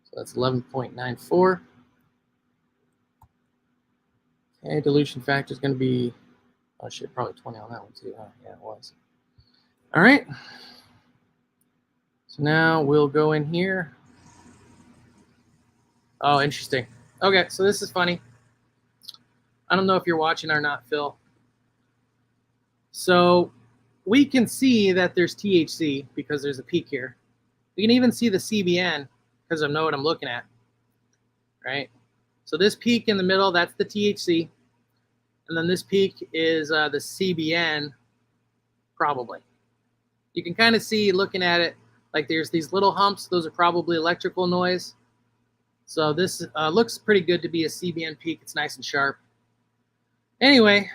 So that's 11.94. Okay, dilution factor is going to be, oh shit, probably 20 on that one too. Oh, yeah, it was. All right. So now we'll go in here. Oh, interesting. Okay, so this is funny. I don't know if you're watching or not, Phil. So we can see that there's THC because there's a peak here. We can even see the CBN because I know what I'm looking at, right? So this peak in the middle, that's the THC. And then this peak is the CBN, probably. You can kind of see looking at it, like there's these little humps. Those are probably electrical noise. So this looks pretty good to be a CBN peak. It's nice and sharp. Anyway,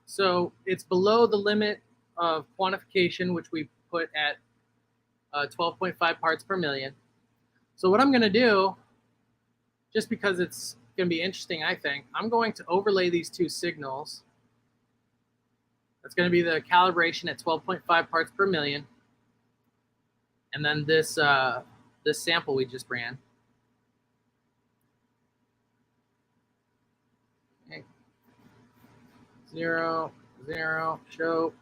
so it's below the limit of quantification, which we put at 12.5 parts per million. So what I'm going to do, just because it's going to be interesting, I think, I'm going to overlay these two signals. That's going to be the calibration at 12.5 parts per million. And then this sample we just ran. Okay. 0, 0, show.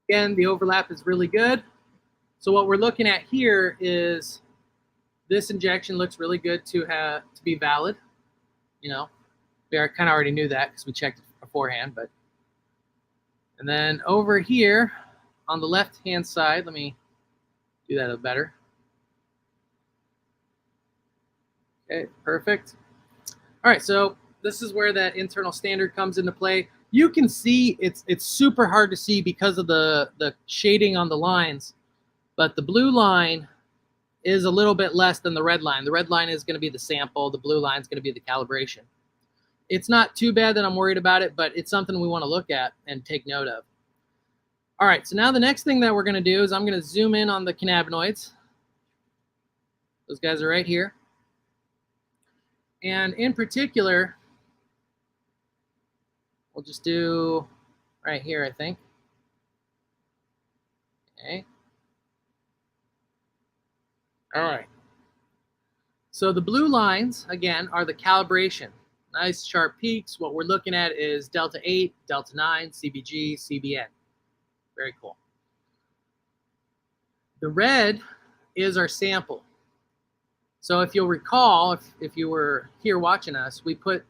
Again, the overlap is really good. So what we're looking at here is this injection looks really good to be valid. You know, we kind of already knew that because we checked it beforehand. But and then over here on the left-hand side, let me do that a little better. Okay, perfect. All right, so this is where that internal standard comes into play. You can see it's super hard to see because of the shading on the lines, but the blue line is a little bit less than the red line. The red line is going to be the sample. The blue line is going to be the calibration. It's not too bad that I'm worried about it, but it's something we want to look at and take note of. All right, so now the next thing that we're going to do is I'm going to zoom in on the cannabinoids. Those guys are right here. And in particular, we'll just do right here, I think. Okay. All right. So the blue lines, again, are the calibration. Nice sharp peaks. What we're looking at is delta 8, delta 9, CBG, CBN. Very cool. The red is our sample. So if you'll recall, if you were here watching us, we put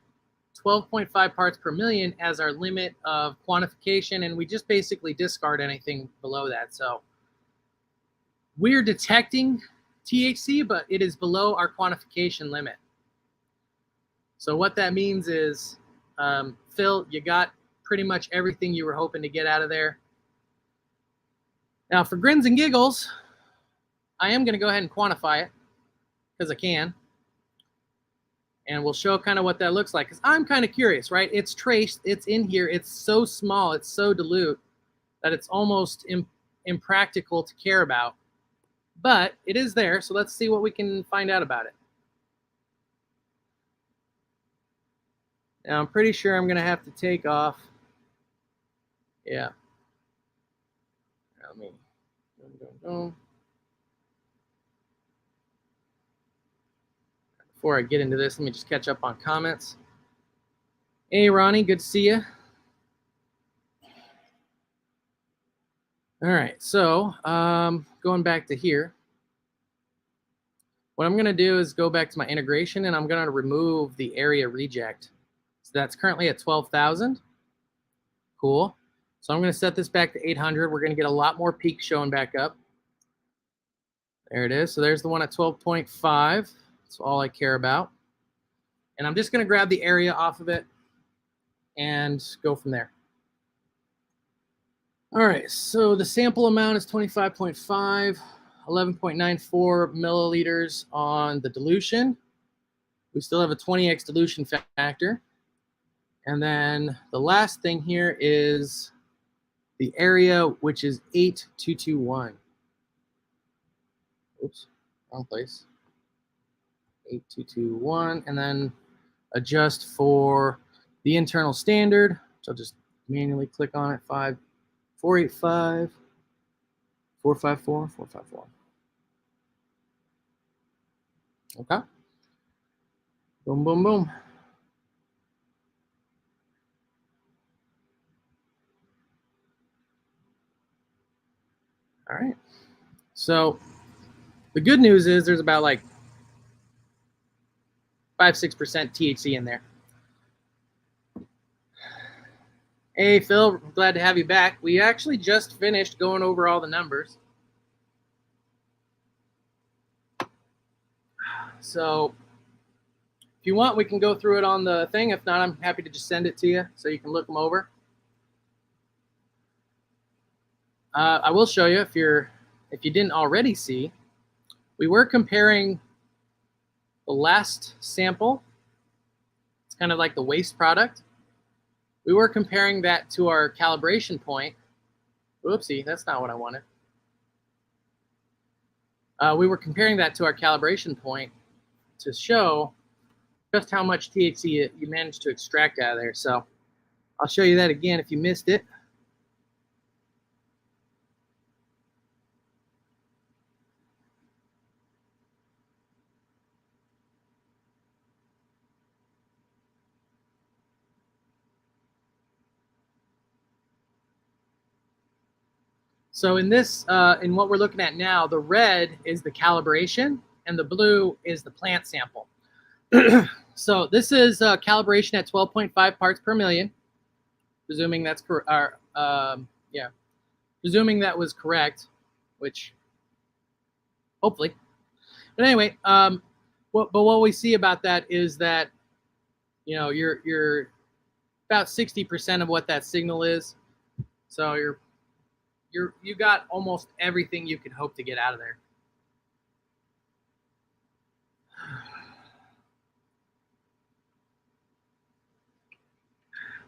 12.5 parts per million as our limit of quantification, and we just basically discard anything below that. So we're detecting THC, but it is below our quantification limit. So what that means is, Phil, you got pretty much everything you were hoping to get out of there. Now, for grins and giggles, I am going to go ahead and quantify it because I can. And we'll show kind of what that looks like, because I'm kind of curious, right? It's traced, it's in here, it's so small, it's so dilute that it's almost impractical to care about. But it is there, so let's see what we can find out about it. Now, I'm pretty sure I'm going to have to take off. Yeah. Let me. Before I get into this, let me just catch up on comments. Hey, Ronnie, good to see you. All right, so going back to here, what I'm going to do is go back to my integration, and I'm going to remove the area reject. So that's currently at 12,000. Cool. So I'm going to set this back to 800. We're going to get a lot more peaks showing back up. There it is. So there's the one at 12.5. That's all I care about. And I'm just going to grab the area off of it and go from there. All right, so the sample amount is 25.5, 11.94 milliliters on the dilution. We still have a 20x dilution factor. And then the last thing here is the area, which is 8221. Oops, wrong place. 8221, and then adjust for the internal standard, which I'll just manually click on it, 485, 454, 454. Okay. Boom, boom, boom. All right. So the good news is there's about like 5-6% THC in there. Hey, Phil, glad to have you back. We actually just finished going over all the numbers. So if you want, we can go through it on the thing. If not, I'm happy to just send it to you so you can look them over. I will show you if you didn't already see, we were comparing the last sample. It's kind of like the waste product. We were comparing that to our calibration point. Whoopsie, that's not what I wanted. We were comparing that to our calibration point to show just how much THC you managed to extract out of there. So I'll show you that again if you missed it. So in this, in what we're looking at now, the red is the calibration and the blue is the plant sample. So this is calibration at 12.5 parts per million, presuming that's presuming that was correct, which hopefully. But anyway, what we see about that is that, you know, you're about 60% of what that signal is. So you got almost everything you could hope to get out of there.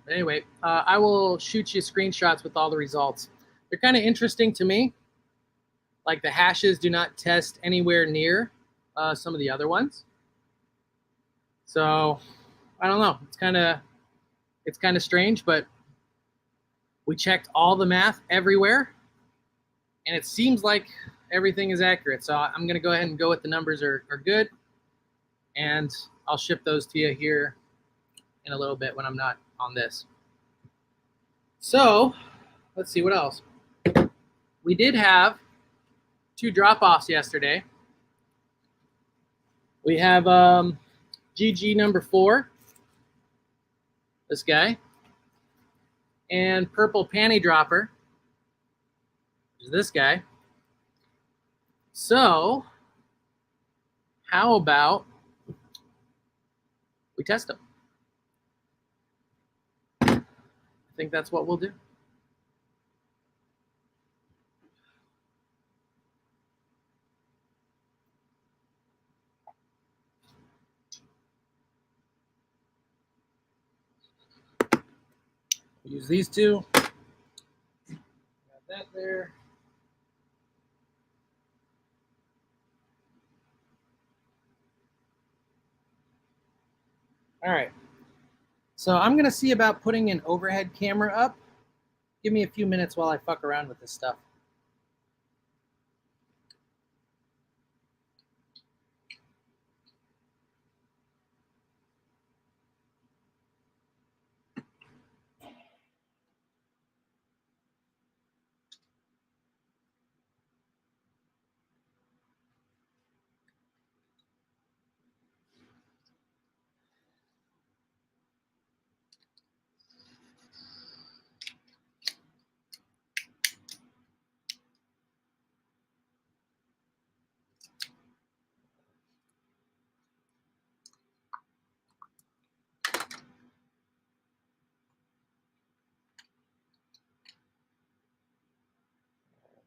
Anyway, I will shoot you screenshots with all the results. They're kind of interesting to me. Like the hashes do not test anywhere near some of the other ones. So I don't know. It's kind of strange, but we checked all the math everywhere, and it seems like everything is accurate. So I'm going to go ahead and go with the numbers are good, and I'll ship those to you here in a little bit when I'm not on this. So let's see what else. We did have 2 drop-offs yesterday. We have GG number 4. this guy, and purple panty dropper, which is this guy. So how about we test them? I think that's what we'll do. Use these two. Got that there. All right. So I'm going to see about putting an overhead camera up. Give me a few minutes while I fuck around with this stuff.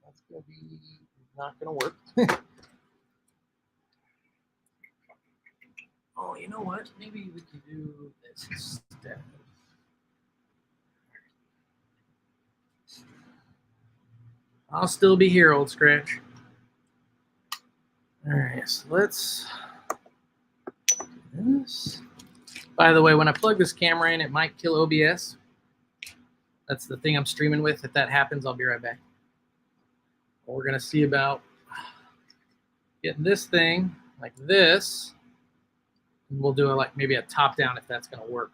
That's going to be not going to work. Oh, you know what? Maybe we could do this instead. I'll still be here, Old Scratch. All right, so let's do this. By the way, when I plug this camera in, it might kill OBS. That's the thing I'm streaming with. If that happens, I'll be right back. We're going to see about getting this thing like this. And we'll do like maybe a top down if that's going to work.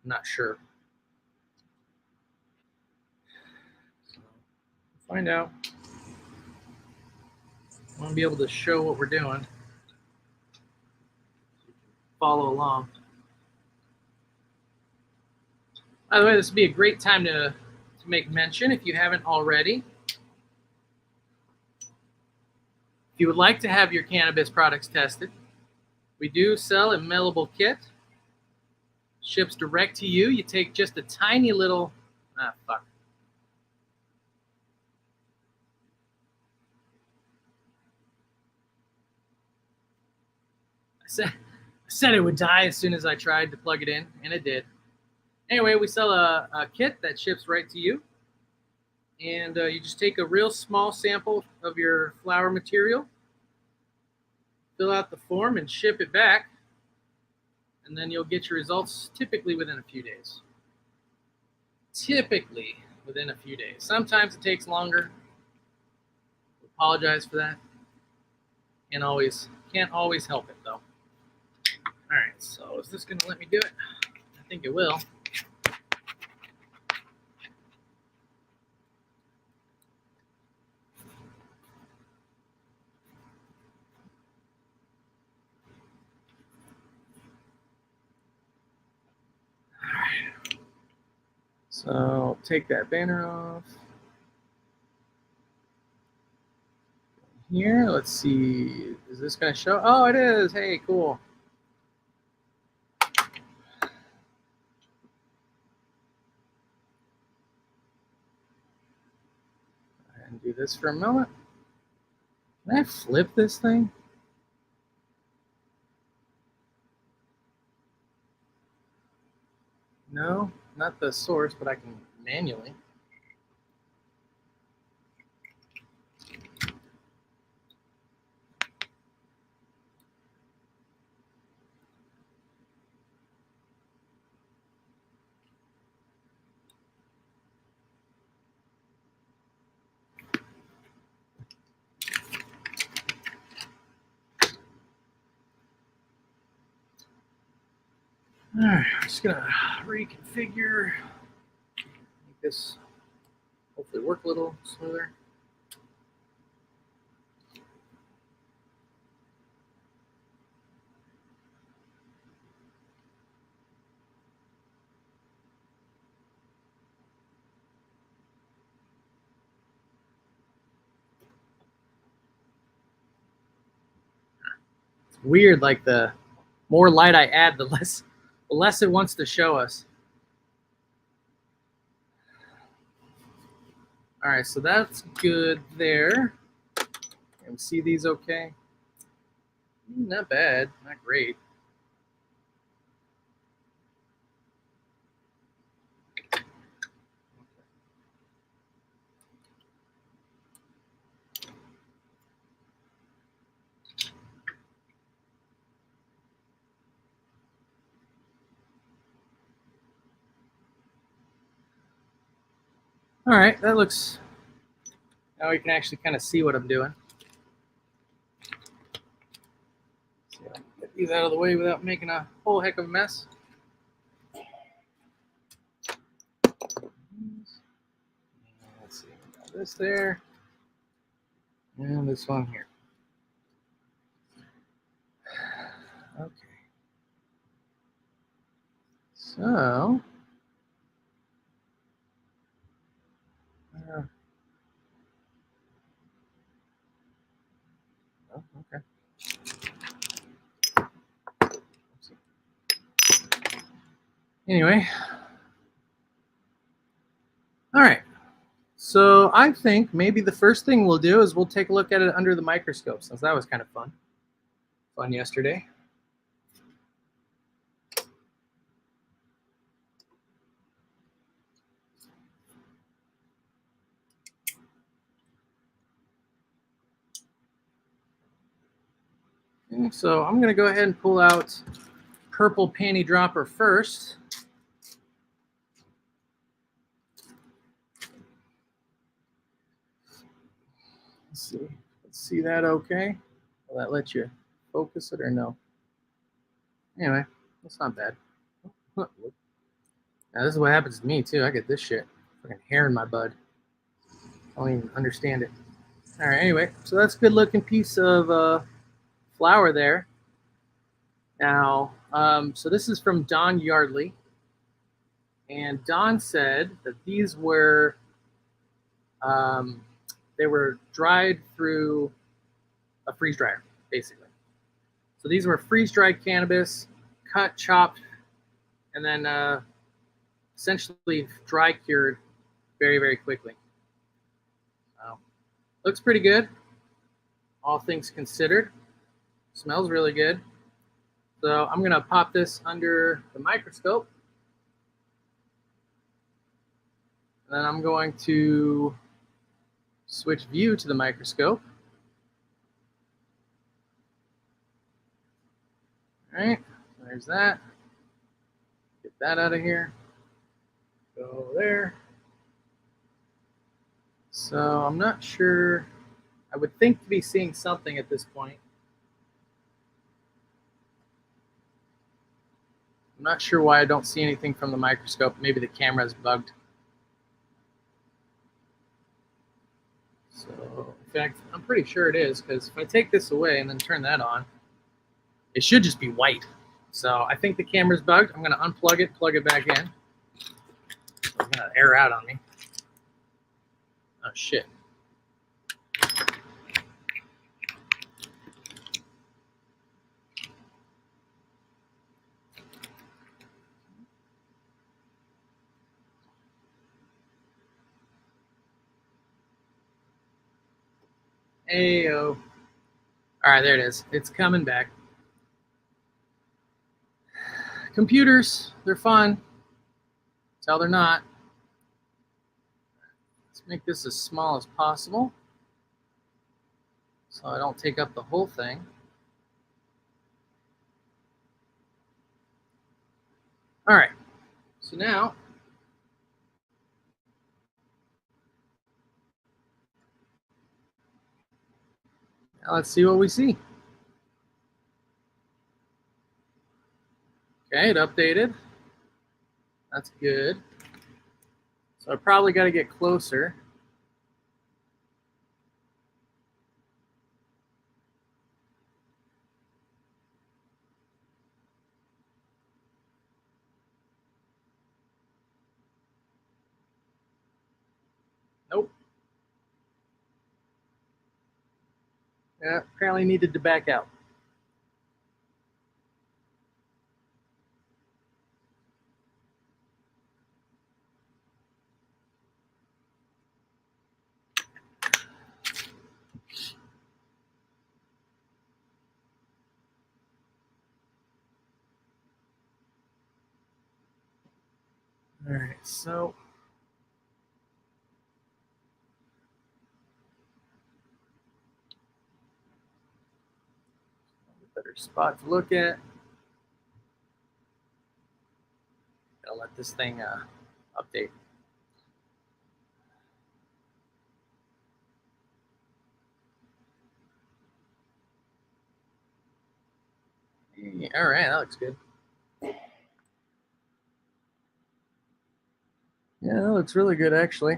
I'm not sure. So, find out. I want to be able to show what we're doing. Follow along. By the way, this would be a great time to make mention if you haven't already. If you would like to have your cannabis products tested, we do sell a mailable kit. Ships direct to you. You take just a tiny little, fuck. I said it would die as soon as I tried to plug it in, and it did. Anyway, we sell a kit that ships right to you. And you just take a real small sample of your flower material, fill out the form, and ship it back. And then you'll get your results typically within a few days. Typically within a few days. Sometimes it takes longer. Apologize for that. Can't always help it though. All right, so is this gonna let me do it? I think it will. All right. So take that banner off. Here, let's see. Is this gonna show? Oh, it is. Hey, cool. And do this for a moment. Can I flip this thing? No, not the source, but I can manually. All right, I'm just gonna reconfigure, make this hopefully work a little smoother. weird, like the more light I add, the less it wants to show us. All right, so that's good there. Can we see these okay? Not bad, not great. All right, that looks, now we can actually kind of see what I'm doing. So get these out of the way without making a whole heck of a mess. Let's see, we got this there, and this one here. Okay. So, oh, okay. Anyway, all right. So I think maybe the first thing we'll do is we'll take a look at it under the microscope, since that was kind of fun yesterday. Okay, so I'm going to go ahead and pull out purple panty dropper first. Let's see that okay? Will that let you focus it or no? Anyway, that's not bad. Now this is what happens to me too. I get this shit. Fucking hair in my bud. I don't even understand it. All right, anyway, so that's a good looking piece of flower there. Now, so this is from Don Yardley. And Don said that these were, they were dried through a freeze dryer, basically. So these were freeze-dried cannabis, cut, chopped, and then essentially dry cured very, very quickly. So, looks pretty good, all things considered. Smells really good. So I'm gonna pop this under the microscope. And then I'm going to switch view to the microscope. All right, there's that. Get that out of here. Go there. So I'm not sure. I would think to be seeing something at this point. I'm not sure why I don't see anything from the microscope. Maybe the camera is bugged. So, in fact, I'm pretty sure it is, because if I take this away and then turn that on, it should just be white. So I think the camera's bugged. I'm going to unplug it, plug it back in. It's going to air out on me. Oh, shit. Ayo. All right, there it is. It's coming back. Computers, they're fun. Until they're not. Let's make this as small as possible so I don't take up the whole thing. All right, so now let's see what we see. Okay, it updated. That's good. So I probably got to get closer. Nope. Yeah, apparently needed to back out. All right, so better spot to look at. I'll let this thing update. All right, that looks good. Yeah, that looks really good, actually.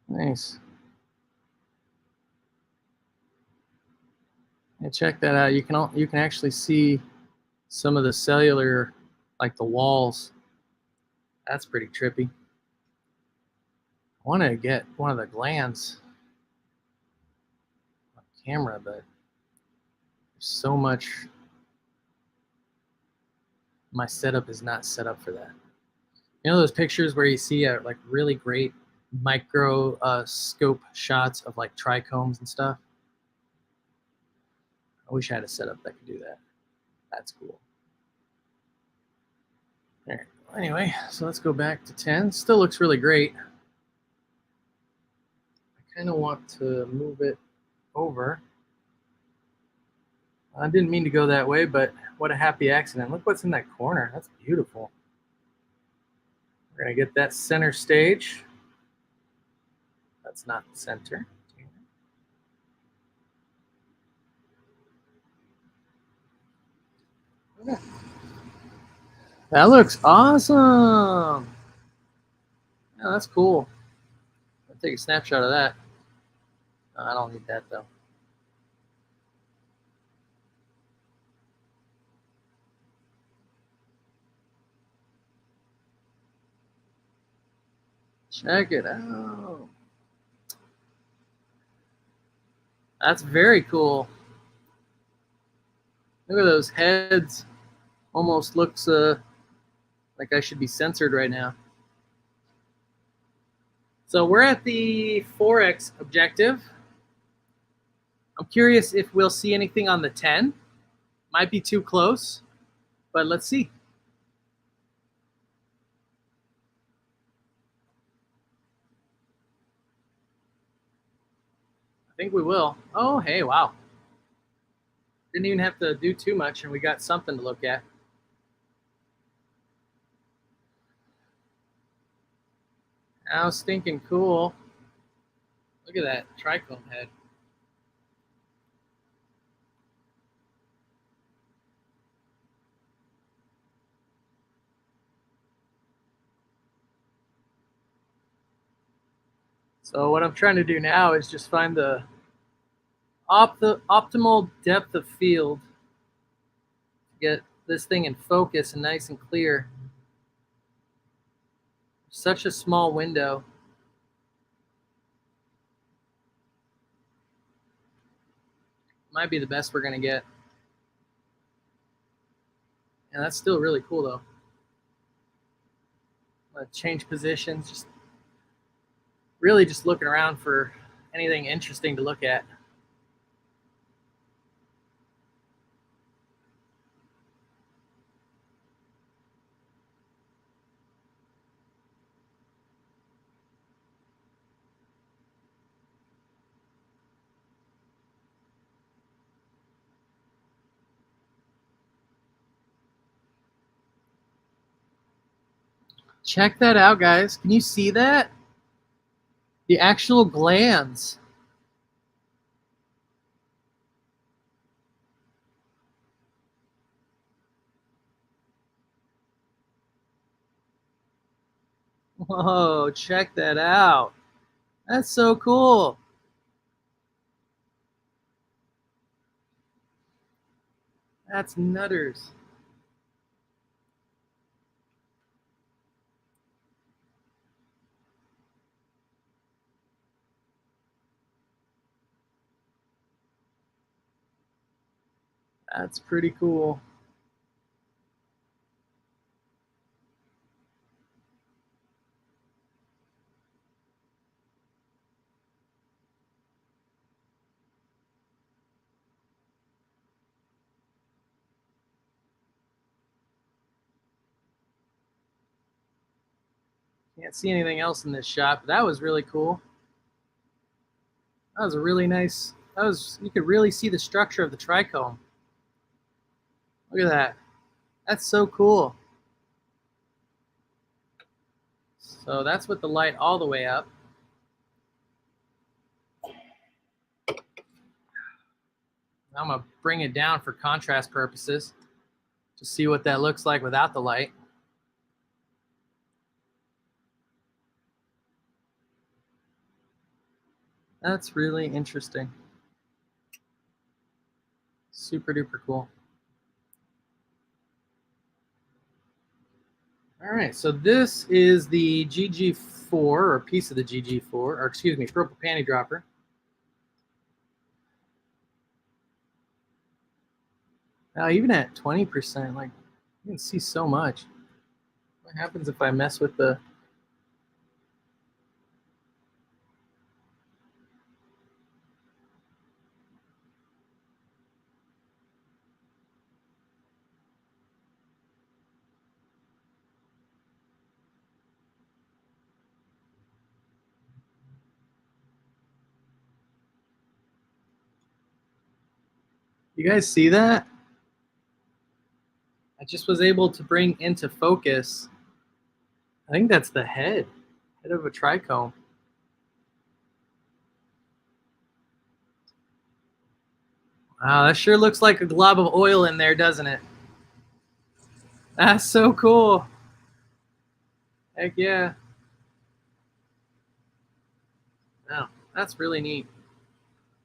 Nice. Yeah, check that out. You can actually see some of the cellular, like the walls. That's pretty trippy. I want to get one of the glands on camera, but there's so much. My setup is not set up for that. You know those pictures where you see like really great micro scope shots of like trichomes and stuff? I wish I had a setup that could do that. That's cool. All right. Well, anyway, so let's go back to 10. Still looks really great. I kind of want to move it over. I didn't mean to go that way, but what a happy accident. Look what's in that corner. That's beautiful. We're going to get that center stage. That's not the center. That looks awesome. Yeah, that's cool. I'll take a snapshot of that. No, I don't need that though. Check it out. That's very cool. Look at those heads. Almost looks like I should be censored right now. So we're at the 4x objective. I'm curious if we'll see anything on the 10. Might be too close, but let's see. I think we will. Oh, hey, wow. Didn't even have to do too much, and we got something to look at. How stinking cool. Look at that trichome head. So what I'm trying to do now is just find the optimal depth of field to get this thing in focus and nice and clear. Such a small window. Might be the best we're gonna get. And that's still really cool though. I'm gonna change positions, just really just looking around for anything interesting to look at. Check that out, guys. Can you see that? The actual glands. Whoa, check that out. That's so cool. That's nutters. That's pretty cool. Can't see anything else in this shot, but that was really cool. That was a really nice, you could really see the structure of the trichome. Look at that. That's so cool. So that's with the light all the way up. I'm gonna bring it down for contrast purposes to see what that looks like without the light. That's really interesting. Super duper cool. All right, so this is the GG4, or a piece of the GG4, or excuse me, purple panty dropper. Now, even at 20%, like, you can see so much. What happens if I mess with the... You guys see that? I just was able to bring into focus, I think that's the head of a trichome. Wow, that sure looks like a glob of oil in there, doesn't it? That's so cool. Heck yeah. Wow, that's really neat.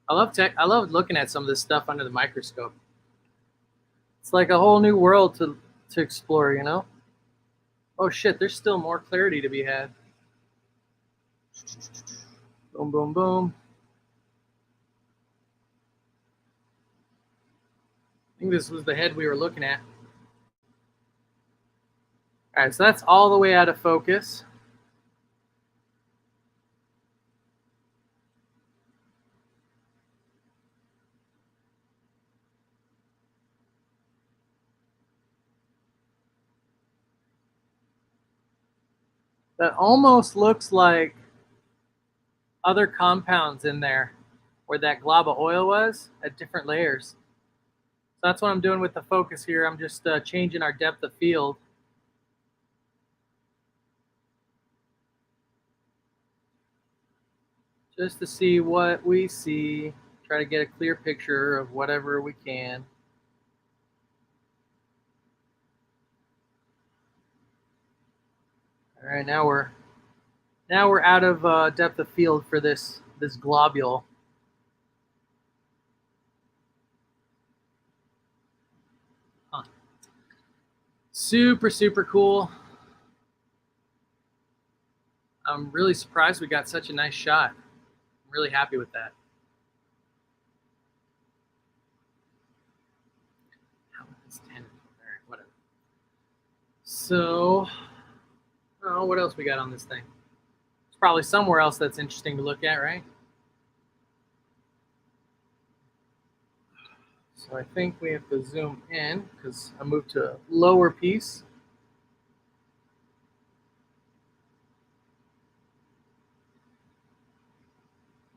I love looking at some of this stuff under the microscope. It's like a whole new world to explore, you know? Oh shit, there's still more clarity to be had. Boom, boom, boom. I think this was the head we were looking at. All right, so that's all the way out of focus. That almost looks like other compounds in there where that glob of oil was at different layers. So that's what I'm doing with the focus here. I'm just changing our depth of field. Just to see what we see. Try to get a clear picture of whatever we can. All right, now we're out of depth of field for this globule. Huh. Super, super cool. I'm really surprised we got such a nice shot. I'm really happy with that. How is 10? All right, whatever. So, oh, what else we got on this thing? It's probably somewhere else that's interesting to look at, right? So I think we have to zoom in because I moved to a lower piece.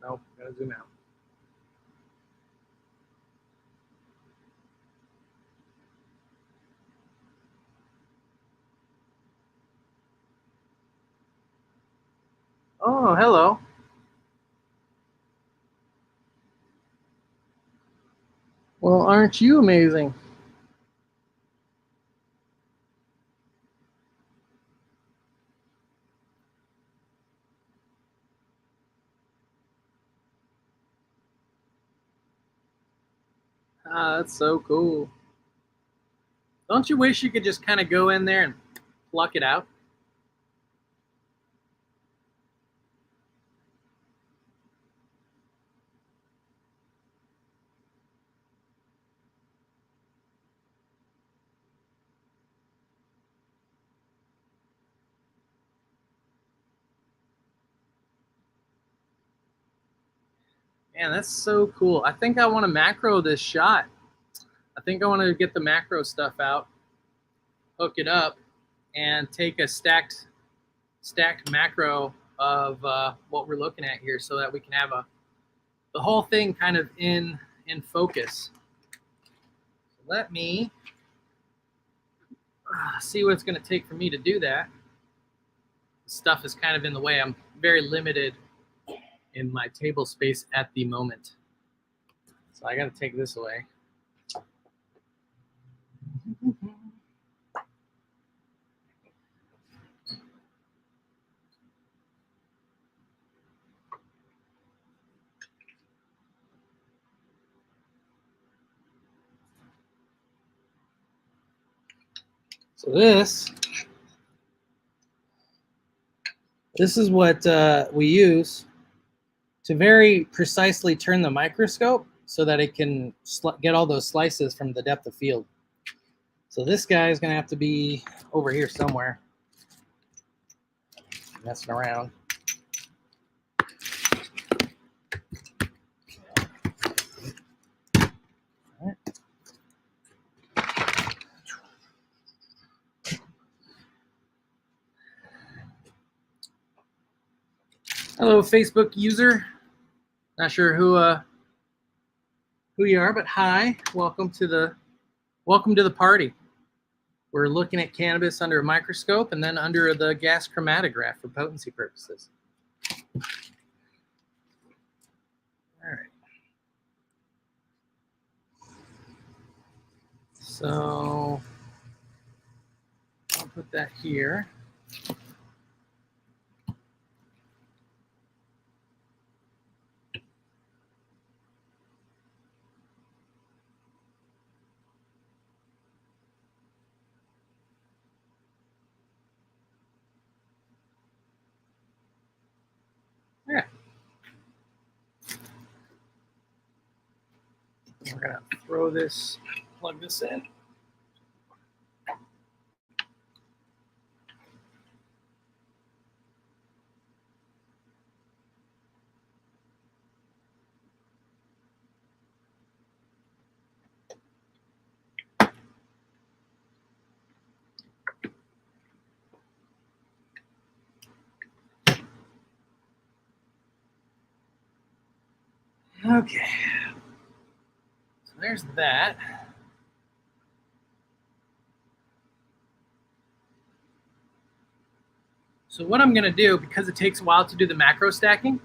Nope, gotta zoom out. Oh, hello. Well, aren't you amazing? Ah, that's so cool. Don't you wish you could just kind of go in there and pluck it out? Man, that's so cool. I think I want to macro this shot. I think I want to get the macro stuff out, hook it up, and take a stacked stacked macro of what we're looking at here, so that we can have the whole thing kind of in focus. So let me see what it's going to take for me to do that. Stuff is kind of in the way. I'm very limited in my table space at the moment, so I got to take this away. So this is what we use to very precisely turn the microscope so that it can get all those slices from the depth of field. So this guy is going to have to be over here somewhere, messing around. All right. Hello, Facebook user. Not sure who you are, but hi. Welcome to the party. We're looking at cannabis under a microscope and then under the gas chromatograph for potency purposes. All right. So I'll put that here. Yeah. We're gonna throw this, plug this in. Okay. So there's that. So what I'm gonna do, because it takes a while to do the macro stacking,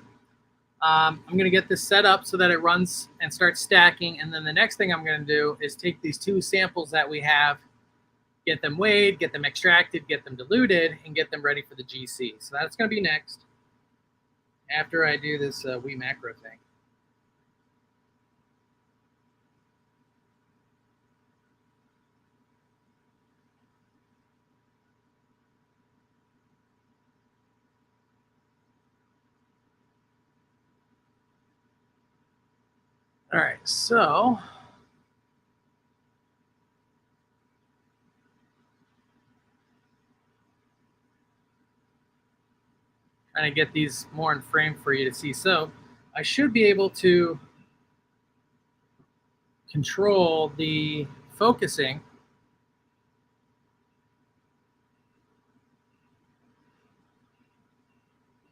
I'm gonna get this set up so that it runs and starts stacking. And then the next thing I'm gonna do is take these two samples that we have, get them weighed, get them extracted, get them diluted, and get them ready for the GC. So that's gonna be next, after I do this wee macro thing. All right, so trying to get these more in frame for you to see. So I should be able to control the focusing.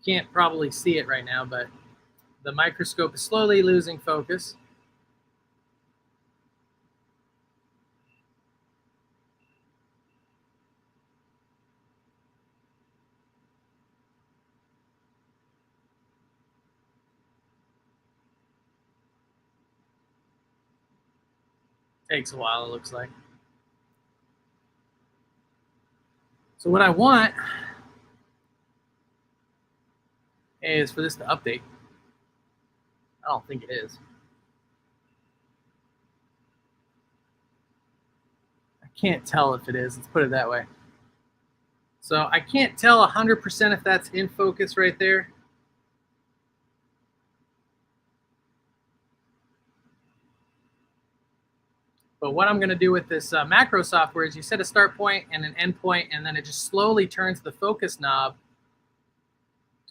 Can't probably see it right now, but the microscope is slowly losing focus. Takes a while, it looks like. So what I want is for this to update. I don't think it is. I can't tell if it is. Let's put it that way. So I can't tell 100% if that's in focus right there. But what I'm going to do with this macro software is you set a start point and an end point, and then it just slowly turns the focus knob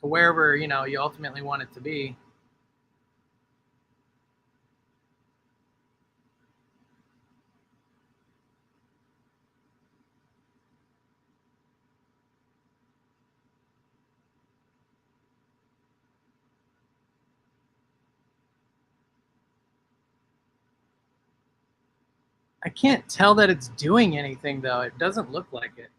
to wherever you ultimately want it to be. I can't tell that it's doing anything though. It doesn't look like it.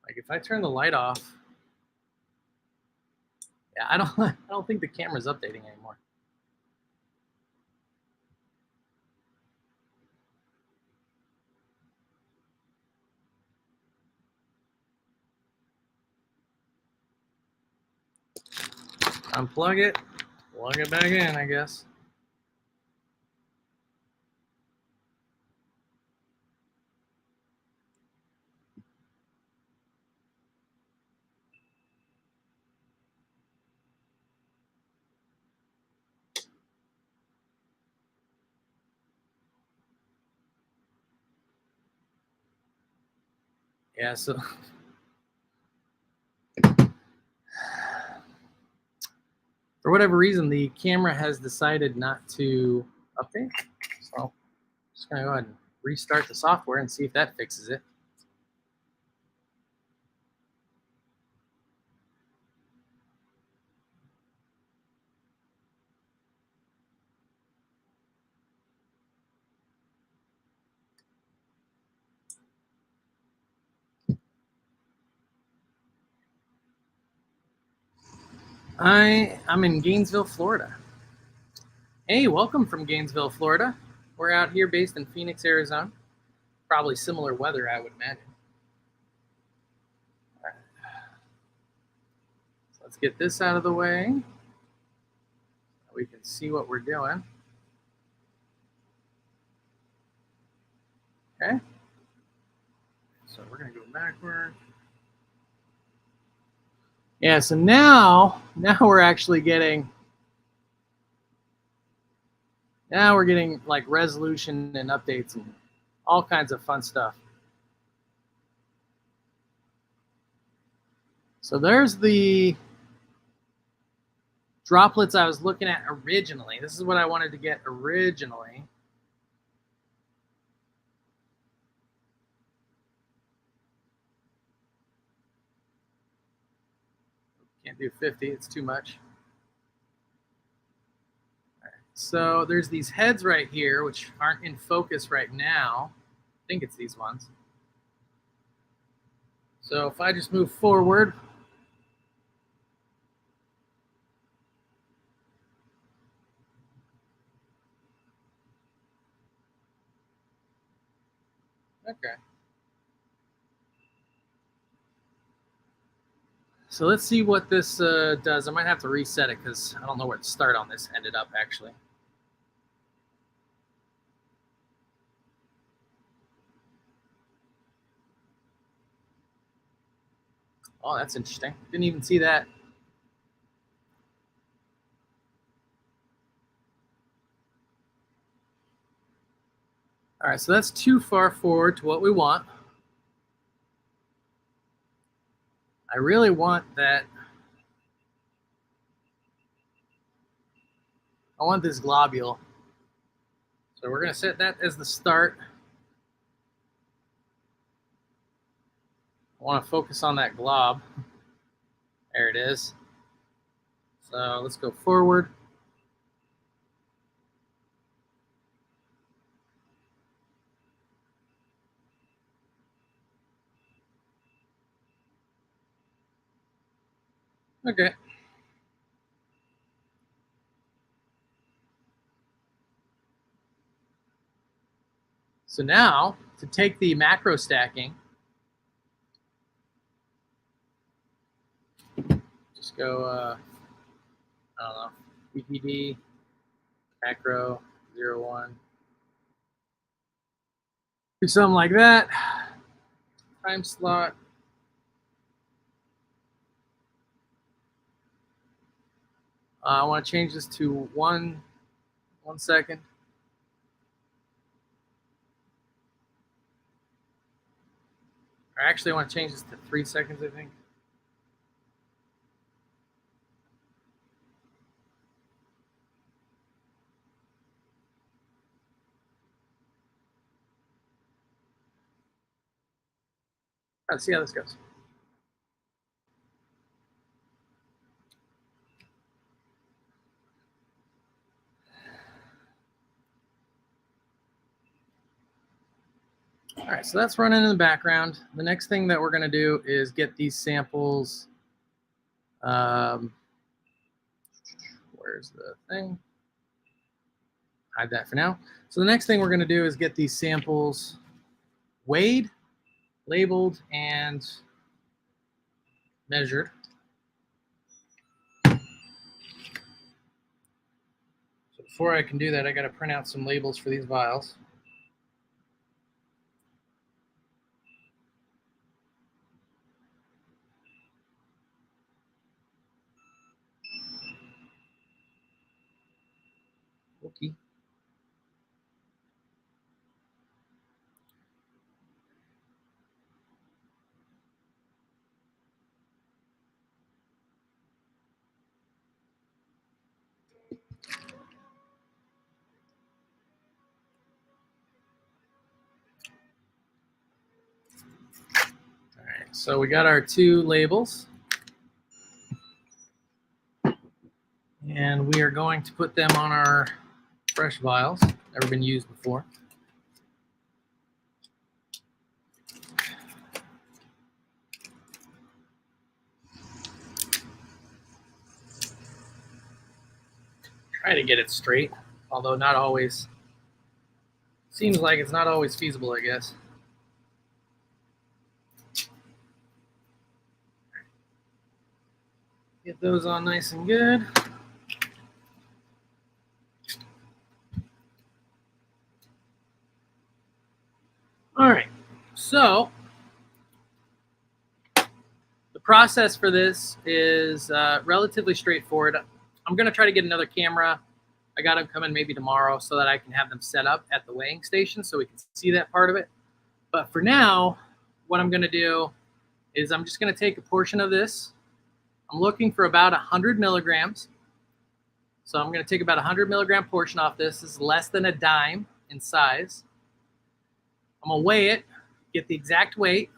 Like if I turn the light off, yeah, I don't think the camera's updating anymore. Unplug it, plug it back in, I guess. Yeah, so for whatever reason, the camera has decided not to update. So I'm just gonna go ahead and restart the software and see if that fixes it. I'm in Gainesville, Florida. Hey, welcome from Gainesville, Florida. We're out here based in Phoenix, Arizona. Probably similar weather, I would imagine. All right. So let's get this out of the way. We can see what we're doing. Okay. So we're gonna go backward. Yeah, so now we're actually getting like resolution and updates and all kinds of fun stuff. So there's the droplets I was looking at originally. This is what I wanted to get originally. Can't do 50, it's too much. All right. So there's these heads right here, which aren't in focus right now. I think it's these ones. So if I just move forward, okay. So let's see what this does. I might have to reset it because I don't know where the start on this ended up actually. Oh, that's interesting. Didn't even see that. All right, so that's too far forward to what we want. I really want that. I want this globule. So we're going to set that as the start. I want to focus on that glob. There it is. So let's go forward. Okay. So now to take the macro stacking, just go, I don't know, PPD, macro, 0, 1. Do something like that. Time slot. I want to change this to 1 second. Or actually, I want to change this to 3 seconds, I think. Let's see how this goes. All right, so that's running in the background. The next thing that we're going to do is get these samples. Where's the thing? Hide that for now. So the next thing we're going to do is get these samples weighed, labeled, and measured. So before I can do that, I got to print out some labels for these vials. Okay. All right, so we got our 2 labels. And we are going to put them on our fresh vials, never been used before. Try to get it straight, although not always. Seems like it's not always feasible, I guess. Get those on nice and good. All right, so the process for this is relatively straightforward. I'm going to try to get another camera. I got them coming maybe tomorrow so that I can have them set up at the weighing station so we can see that part of it. But for now, what I'm going to do is I'm just going to take a portion of this. I'm looking for about 100 milligrams. So I'm going to take about 100 milligram portion off this. This is less than a dime in size. I'm going to weigh it, get the exact weight,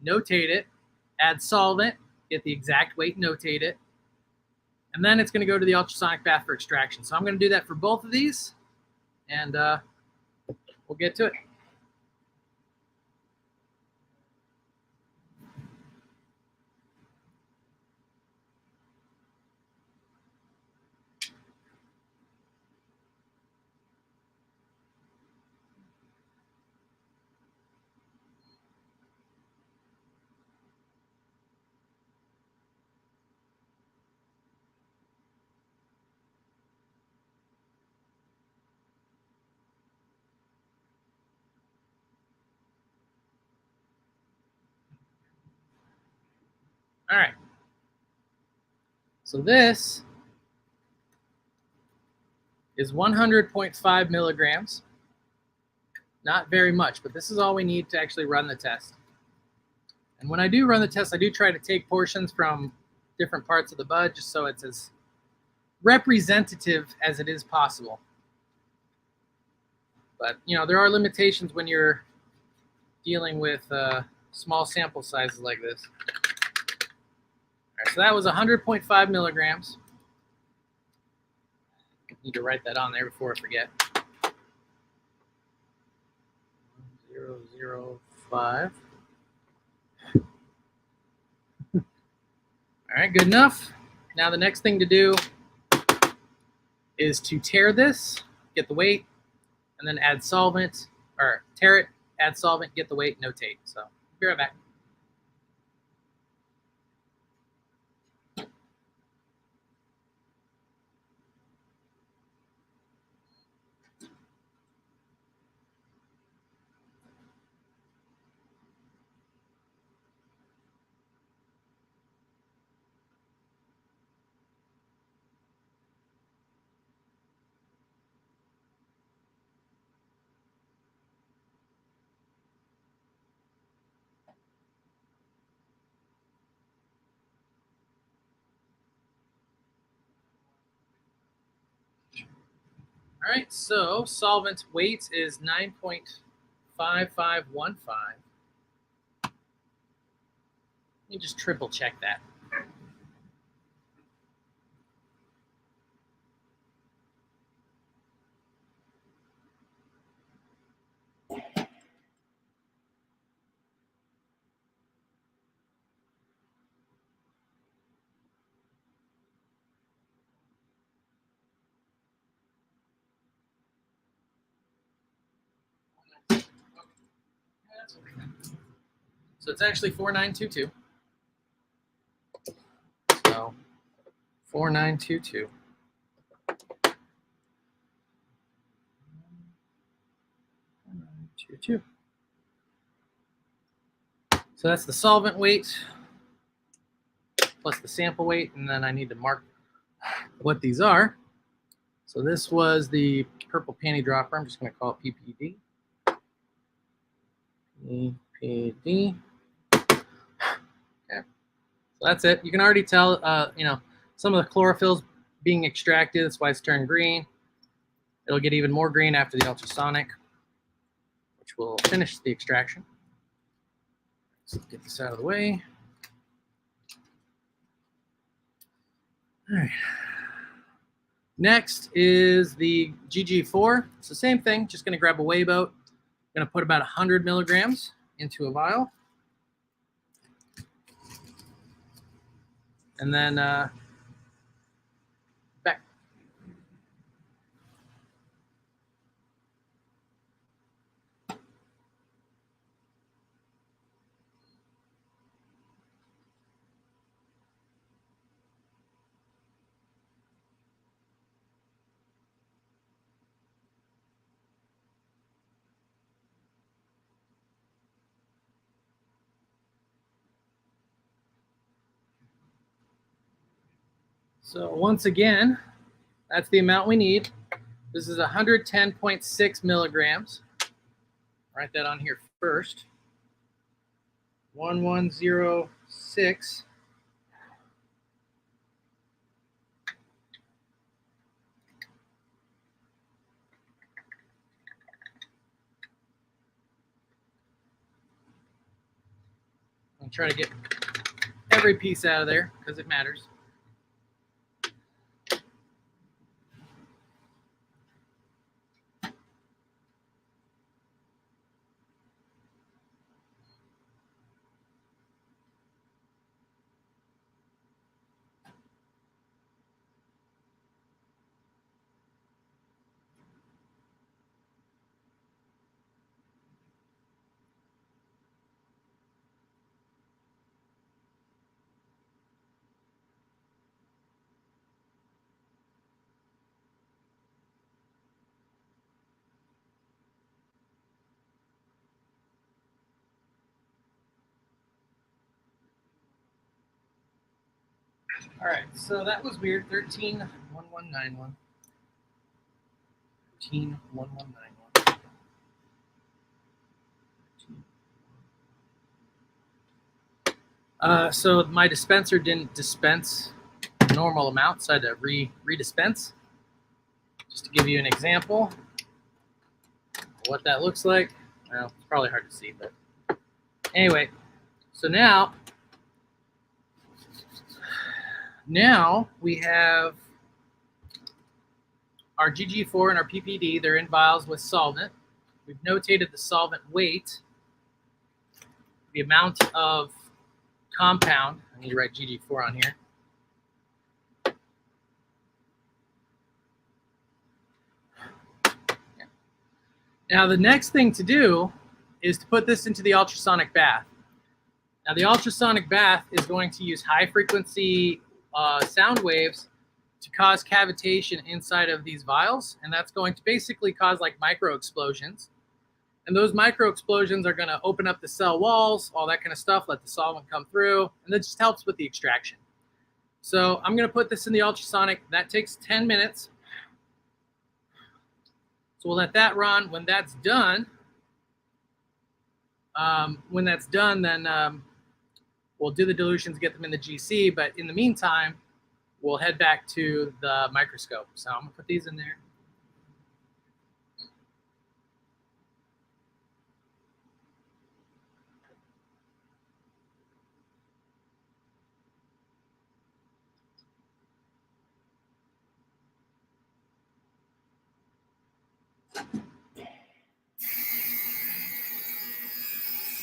notate it, add solvent, get the exact weight, notate it, and then it's going to go to the ultrasonic bath for extraction. So I'm going to do that for both of these, and we'll get to it. All right. So this is 100.5 milligrams. Not very much, but this is all we need to actually run the test. And when I do run the test, I do try to take portions from different parts of the bud just so it's as representative as it is possible. But, you know, there are limitations when you're dealing with small sample sizes like this. All right, so that was 100.5 milligrams. Need to write that on there before I forget. 0.005. All right, good enough. Now the next thing to do is to tare this, get the weight, and then add solvent, or tare it, add solvent, get the weight, notate. So be right back. All right, so solvent weight is 9.5515. Let me just triple check that. So it's actually 4922. So 4922. So that's the solvent weight plus the sample weight, and then I need to mark what these are. So this was the purple panty dropper. I'm just going to call it PPD. PPD. Okay. So that's it. You can already tell, some of the chlorophyll's being extracted. That's why it's turned green. It'll get even more green after the ultrasonic, which will finish the extraction. So let's get this out of the way. All right. Next is the GG4. It's the same thing, just going to grab a weigh boat. I'm going to put about 100 milligrams into a vial. And then back. So once again, that's the amount we need. This is 110.6 milligrams. Write that on here first. 1106. I'll try to get every piece out of there because it matters. All right, so that was weird. 131191. 131191. So my dispenser didn't dispense the normal amount, so I had to redispense. Just to give you an example of what that looks like. Well, it's probably hard to see, but anyway. So now we have our GG4 and our PPD. They're in vials with solvent. We've notated the solvent weight, the amount of compound. I need to write GG4 on here. Now the next thing to do is to put this into the ultrasonic bath. Now the ultrasonic bath is going to use high frequency sound waves to cause cavitation inside of these vials, and that's going to basically cause like micro explosions. And those micro explosions are going to open up the cell walls, all that kind of stuff, let the solvent come through, and that just helps with the extraction. So I'm going to put this in the ultrasonic. That takes 10 minutes. So we'll let that run. When that's done, then we'll do the dilutions, get them in the GC. But in the meantime, we'll head back to the microscope. So I'm going to put these in there.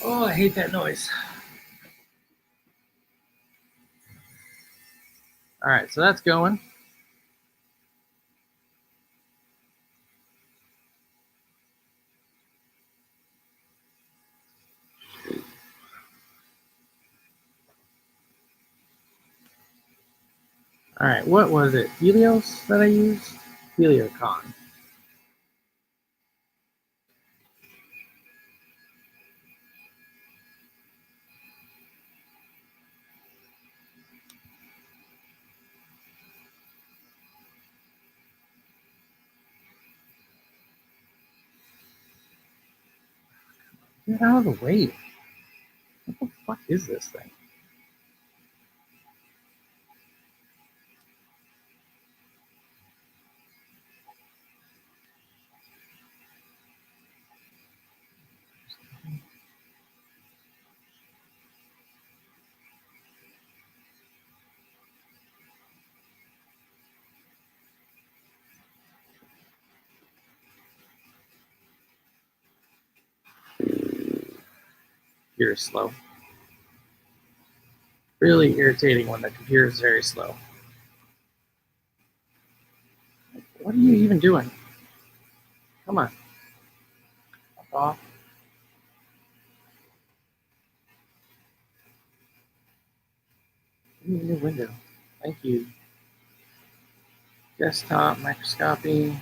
Oh, I hate that noise. All right, so that's going. All right, what was it? Helios that I used? Heliocon. Get out of the way. What the fuck is this thing? Computer is slow. Really irritating when the computer is very slow. What are you even doing? Come on. Fuck off. Give me a new window. Thank you. Desktop, microscopy.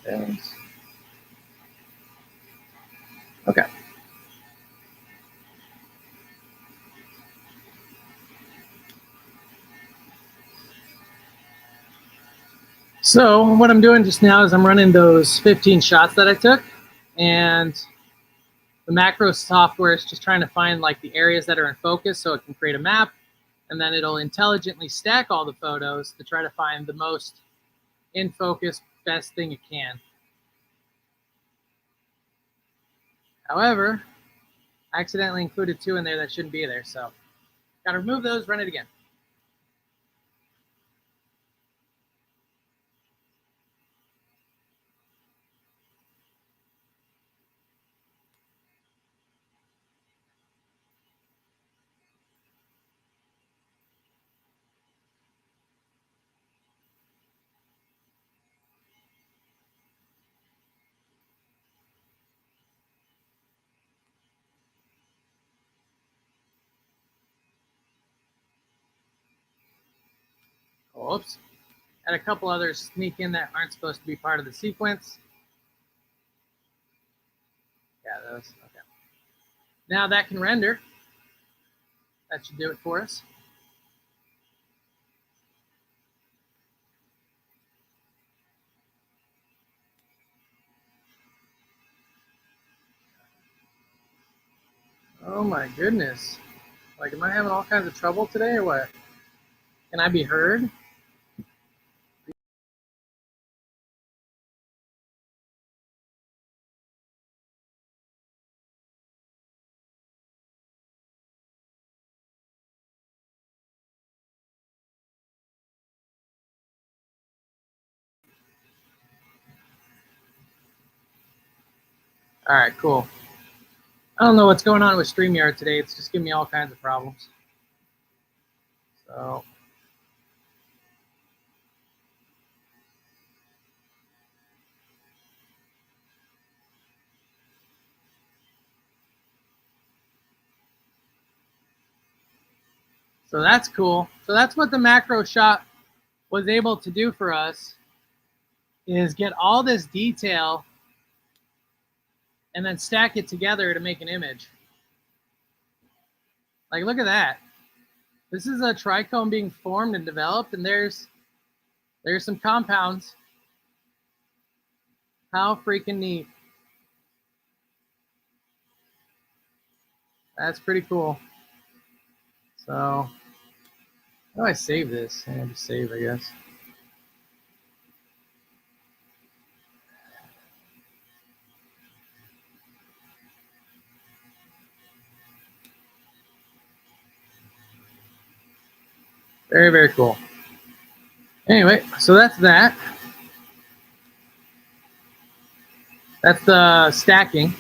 Yes. Okay. So what I'm doing just now is I'm running those 15 shots that I took, and the macro software is just trying to find like the areas that are in focus so it can create a map, and then it'll intelligently stack all the photos to try to find the most in focus best thing it can. However, I accidentally included 2 in there that shouldn't be there, so gotta remove those, run it again. Oops. Had a couple others sneak in that aren't supposed to be part of the sequence. Yeah, those, okay. Now that can render. That should do it for us. Oh my goodness. Like, am I having all kinds of trouble today or what? Can I be heard? All right, cool. I don't know what's going on with StreamYard today. It's just giving me all kinds of problems. So that's cool. So that's what the macro shot was able to do for us, is get all this detail and then stack it together to make an image. Like, look at that. This is a trichome being formed and developed, and there's some compounds. How freaking neat. That's pretty cool. So how do I save this? I just save, I guess. Very, very cool. Anyway, so that's that. That's the stacking.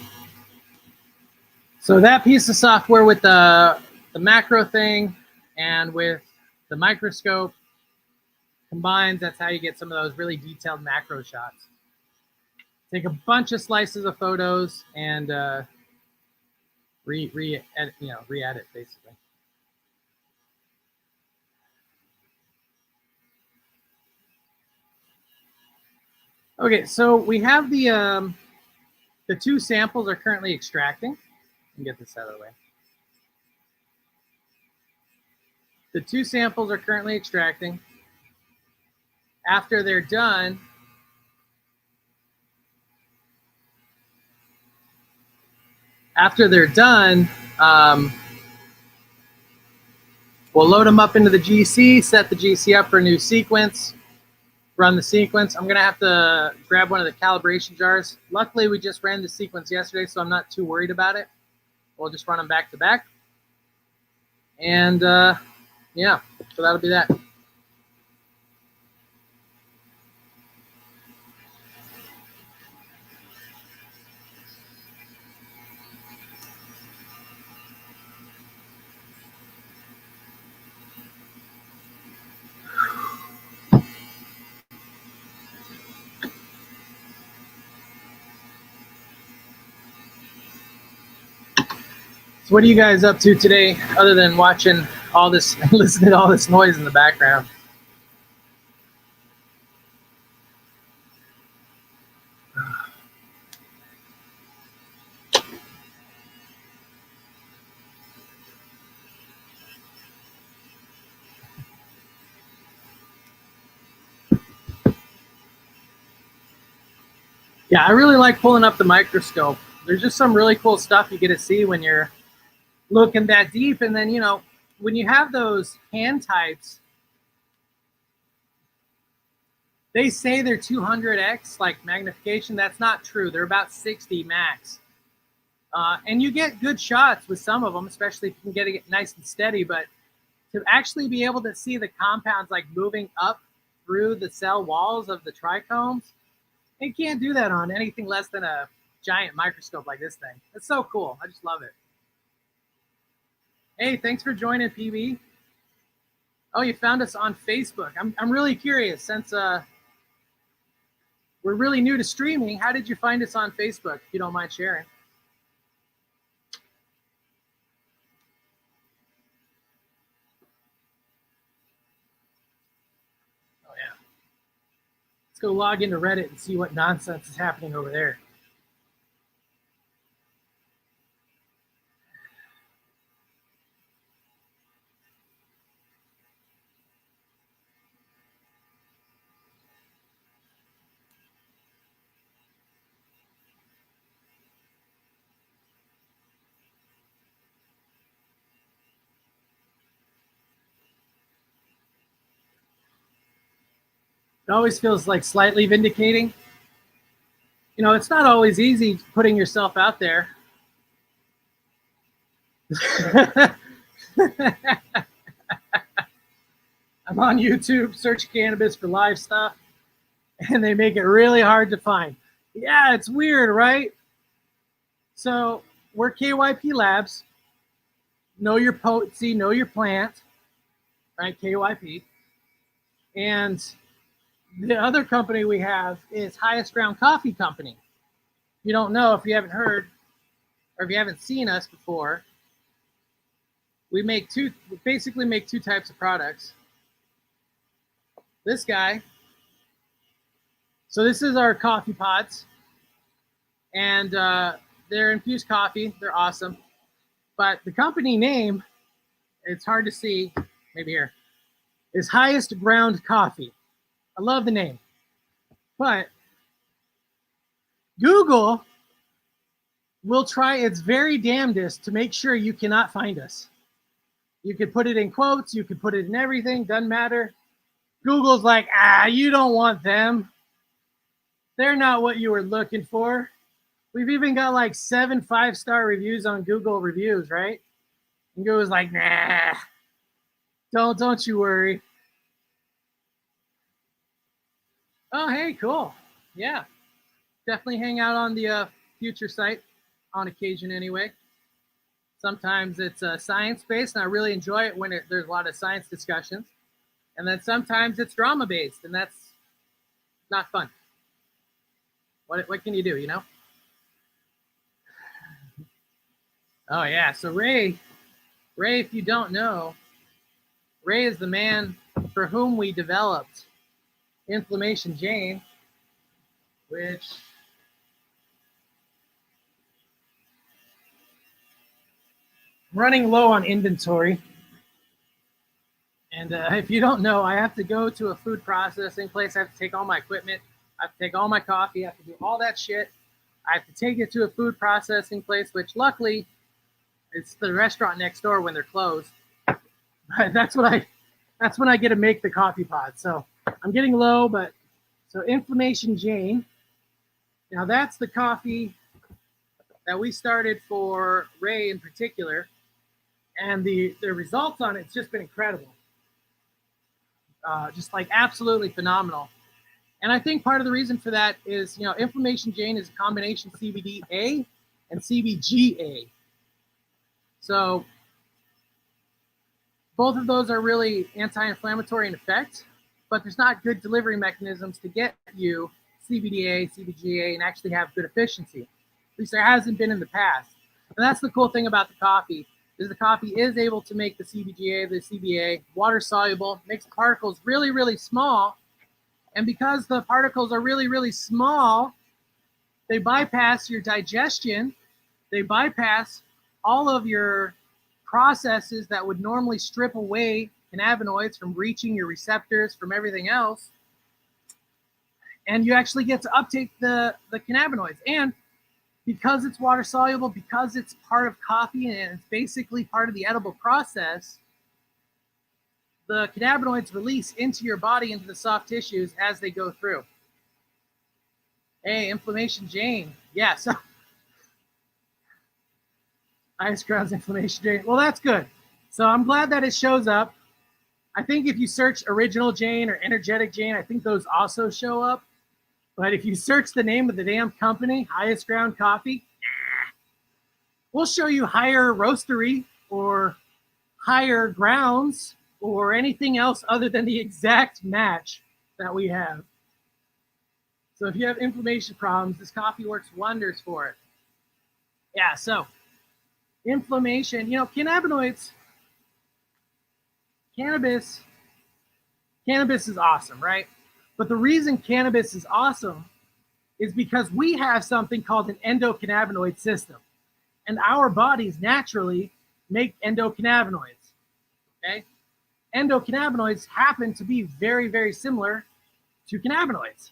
So that piece of software with the macro thing and with the microscope combines, that's how you get some of those really detailed macro shots. Take a bunch of slices of photos and re-edit basically. Okay, so we have the two samples are currently extracting. Let me get this out of the way. The two samples are currently extracting. After they're done, we'll load them up into the GC, set the GC up for a new sequence, run the sequence. I'm gonna have to grab one of the calibration jars. Luckily, we just ran the sequence yesterday, so I'm not too worried about it. We'll just run them back to back. And yeah, so that'll be that. So what are you guys up to today other than watching all this, listening to all this noise in the background? Yeah, I really like pulling up the microscope. There's just some really cool stuff you get to see when you're looking that deep. And then, you know, when you have those hand types, they say they're 200x like magnification. That's not true. They're about 60 max. And you get good shots with some of them, especially if you can get it nice and steady. But to actually be able to see the compounds like moving up through the cell walls of the trichomes, you can't do that on anything less than a giant microscope like this thing. It's so cool. I just love it. Hey, thanks for joining, PB. Oh, you found us on Facebook. I'm really curious since we're really new to streaming. How did you find us on Facebook, if you don't mind sharing? Oh, yeah. Let's go log into Reddit and see what nonsense is happening over there. It always feels like slightly vindicating. You know, it's not always easy putting yourself out there. I'm on YouTube, search cannabis for live stuff, and they make it really hard to find. Yeah, it's weird, right? So we're KYP Labs. Know your potency, know your plant, right? KYP. And the other company we have is Highest Ground Coffee Company. You don't know if you haven't heard or if you haven't seen us before. We basically make two types of products. This guy. So this is our coffee pods, and they're infused coffee. They're awesome. But the company name, it's hard to see, maybe here, is Highest Ground Coffee. I love the name. But Google will try its very damnedest to make sure you cannot find us. You could put it in quotes, you could put it in everything, doesn't matter. Google's like, you don't want them. They're not what you were looking for. We've even got like 7 5-star reviews on Google reviews, right? And Google's like, nah. Don't you worry. Oh, hey, cool. Yeah, definitely hang out on the future site on occasion anyway. Sometimes it's science based, and I really enjoy it when there's a lot of science discussions. And then sometimes it's drama based, and that's not fun. What can you do, you know? Oh yeah. So Ray, if you don't know, Ray is the man for whom we developed Inflammation Jane, which I'm running low on inventory. And if you don't know, I have to go to a food processing place. I have to take all my equipment. I have to take all my coffee. I have to do all that shit. I have to take it to a food processing place, which luckily it's the restaurant next door when they're closed. But that's when I get to make the coffee pod. So I'm getting low, but so Inflammation Jane. Now that's the coffee that we started for Ray in particular, and the results on it's just been incredible. Just like absolutely phenomenal. And I think part of the reason for that is, Inflammation Jane is a combination CBDA and CBGA. So both of those are really anti-inflammatory in effect, but there's not good delivery mechanisms to get you CBDA, CBGA, and actually have good efficiency. At least there hasn't been in the past. And that's the cool thing about the coffee, is the coffee is able to make the CBGA, the CBA water soluble, makes the particles really, really small. And because the particles are really, really small, they bypass your digestion. They bypass all of your processes that would normally strip away cannabinoids from reaching your receptors, from everything else. And you actually get to uptake the cannabinoids. And because it's water soluble, because it's part of coffee and it's basically part of the edible process, the cannabinoids release into your body, into the soft tissues as they go through. Hey, Inflammation Jane. Yeah, so Ice Grounds Inflammation Jane. Well, that's good. So I'm glad that it shows up. I think if you search Original Jane or Energetic Jane, I think those also show up. But if you search the name of the damn company, Highest Ground Coffee, we'll show you Higher Roastery or Higher Grounds or anything else other than the exact match that we have. So if you have inflammation problems, this coffee works wonders for it. Yeah, so inflammation, cannabinoids, cannabis is awesome, right? But the reason cannabis is awesome is because we have something called an endocannabinoid system. And our bodies naturally make endocannabinoids, okay? Endocannabinoids happen to be very, very similar to cannabinoids.